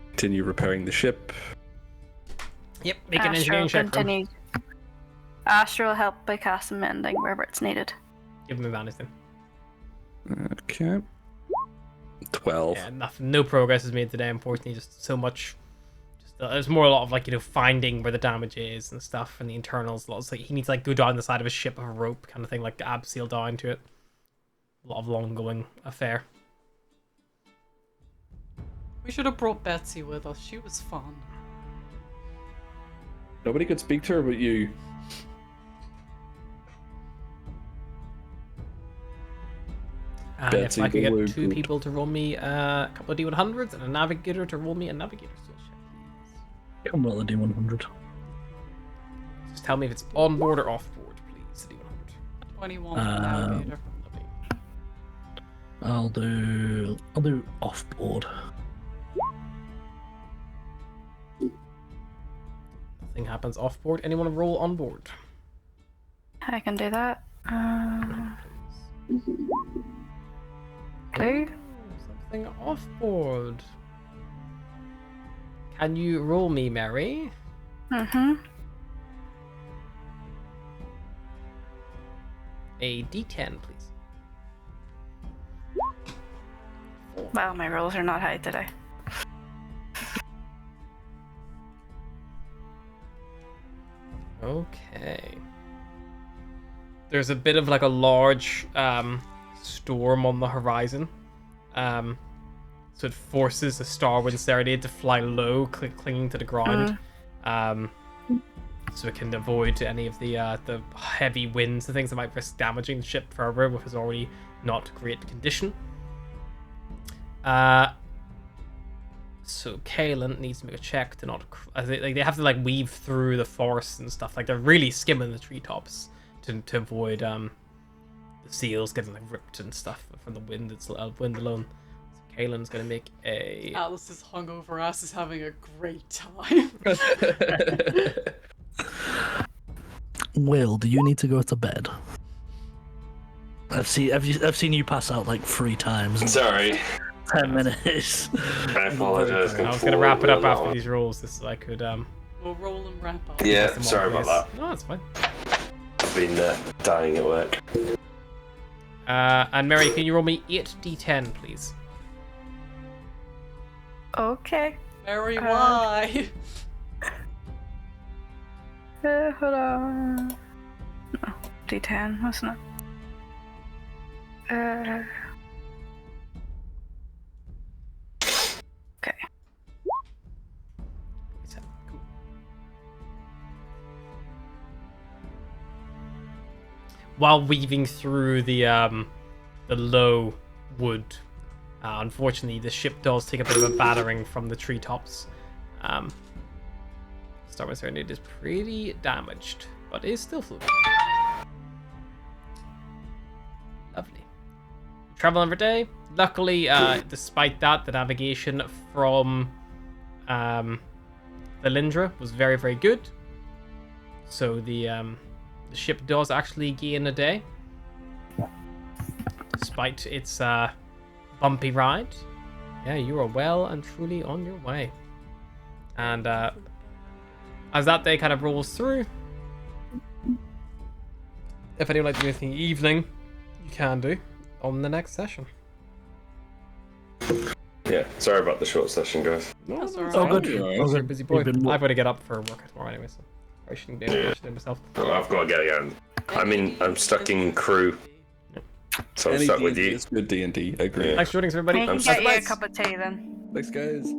Speaker 3: Continue repairing the ship.
Speaker 1: Yep, make an
Speaker 4: Astra
Speaker 1: engineering
Speaker 4: will
Speaker 1: check. For him.
Speaker 4: continue. Astra will help by casting mending wherever it's needed.
Speaker 1: Give him advantage then.
Speaker 3: Okay. 12.
Speaker 1: Yeah, nothing. No progress is made today, unfortunately. Just so much. There's more a lot of like finding where the damage is and stuff, and the internals. Lots like he needs to like go down the side of a ship of a rope kind of thing, like abseil down to it. lot of long-going affair.
Speaker 5: We should have brought Betsy with us. She was fun.
Speaker 3: Nobody could speak to her but you.
Speaker 1: And
Speaker 3: Betsy
Speaker 1: if I could
Speaker 3: the
Speaker 1: get 2
Speaker 3: Woo-Goot.
Speaker 1: people to roll me a couple of D100s and a navigator to roll me a navigator skill check, please.
Speaker 2: Come roll a D100.
Speaker 1: Just tell me if it's on board or off board, please. The D100.
Speaker 5: 21 for the navigator.
Speaker 1: Lovely.
Speaker 2: I'll do off board.
Speaker 1: Nothing happens off board. Anyone roll on board?
Speaker 4: I can do that. Okay.
Speaker 1: Something off board. Can you roll me, Mary?
Speaker 4: Mm-hmm.
Speaker 1: A D10, please.
Speaker 4: Well, my rolls are not high today.
Speaker 1: Okay. There's a bit of like a large storm on the horizon. So it forces the Starwind Serenade to fly low, clinging to the ground. So it can avoid any of the heavy winds and things that might risk damaging the ship further, which is already not great condition. So Kaelin needs to make a check to not... they have to like weave through the forest and stuff. Like they're really skimming the treetops to avoid the seals getting like ripped and stuff from the wind. It's wind alone. So Kaelin's gonna make a...
Speaker 5: Alice's hungover ass is having a great time.
Speaker 2: Will, do you need to go to bed? I've seen you pass out like 3 times in
Speaker 6: Sorry.
Speaker 2: 10 minutes.
Speaker 6: I apologize.
Speaker 1: I was gonna wrap it up after these rolls. This I could
Speaker 5: We'll roll and wrap up.
Speaker 6: Yeah,
Speaker 1: them all,
Speaker 6: sorry about
Speaker 1: please.
Speaker 6: that.
Speaker 1: No, that's fine.
Speaker 6: I've been dying at work.
Speaker 1: And Mary, can you roll me 8d10, please?
Speaker 4: Okay.
Speaker 5: Mary, why?
Speaker 4: Hold on. No, D10, wasn't it? Okay.
Speaker 1: Cool. While weaving through the low wood, unfortunately, the ship does take a bit of a battering from the treetops. Starwind Serenade is pretty damaged, but is still floating. Lovely. Travel every day. Luckily, despite that, the navigation from the Lindra was very, very good. So the ship does actually gain a day, despite its bumpy ride. Yeah, you are well and truly on your way. And as that day kind of rolls through, if anyone would like to do anything evening, you can do on the next session.
Speaker 6: Yeah, sorry about the short session, guys.
Speaker 5: That's alright.
Speaker 2: Oh, good.
Speaker 3: Alright.
Speaker 2: Oh,
Speaker 1: You're a
Speaker 2: good.
Speaker 1: busy boy.
Speaker 2: You've been-
Speaker 1: I've got to get up for work tomorrow anyway, so I shouldn't do it myself.
Speaker 6: Oh, I've got to get again. I'm stuck in crew, so I'm
Speaker 3: Any
Speaker 6: stuck with
Speaker 3: D&D
Speaker 6: you.
Speaker 3: is good D&D. Agree.
Speaker 6: Yeah.
Speaker 1: Thanks for joining us, everybody.
Speaker 4: I can
Speaker 6: I'm
Speaker 4: get you a
Speaker 6: surprised.
Speaker 4: cup of tea then.
Speaker 3: Thanks, guys.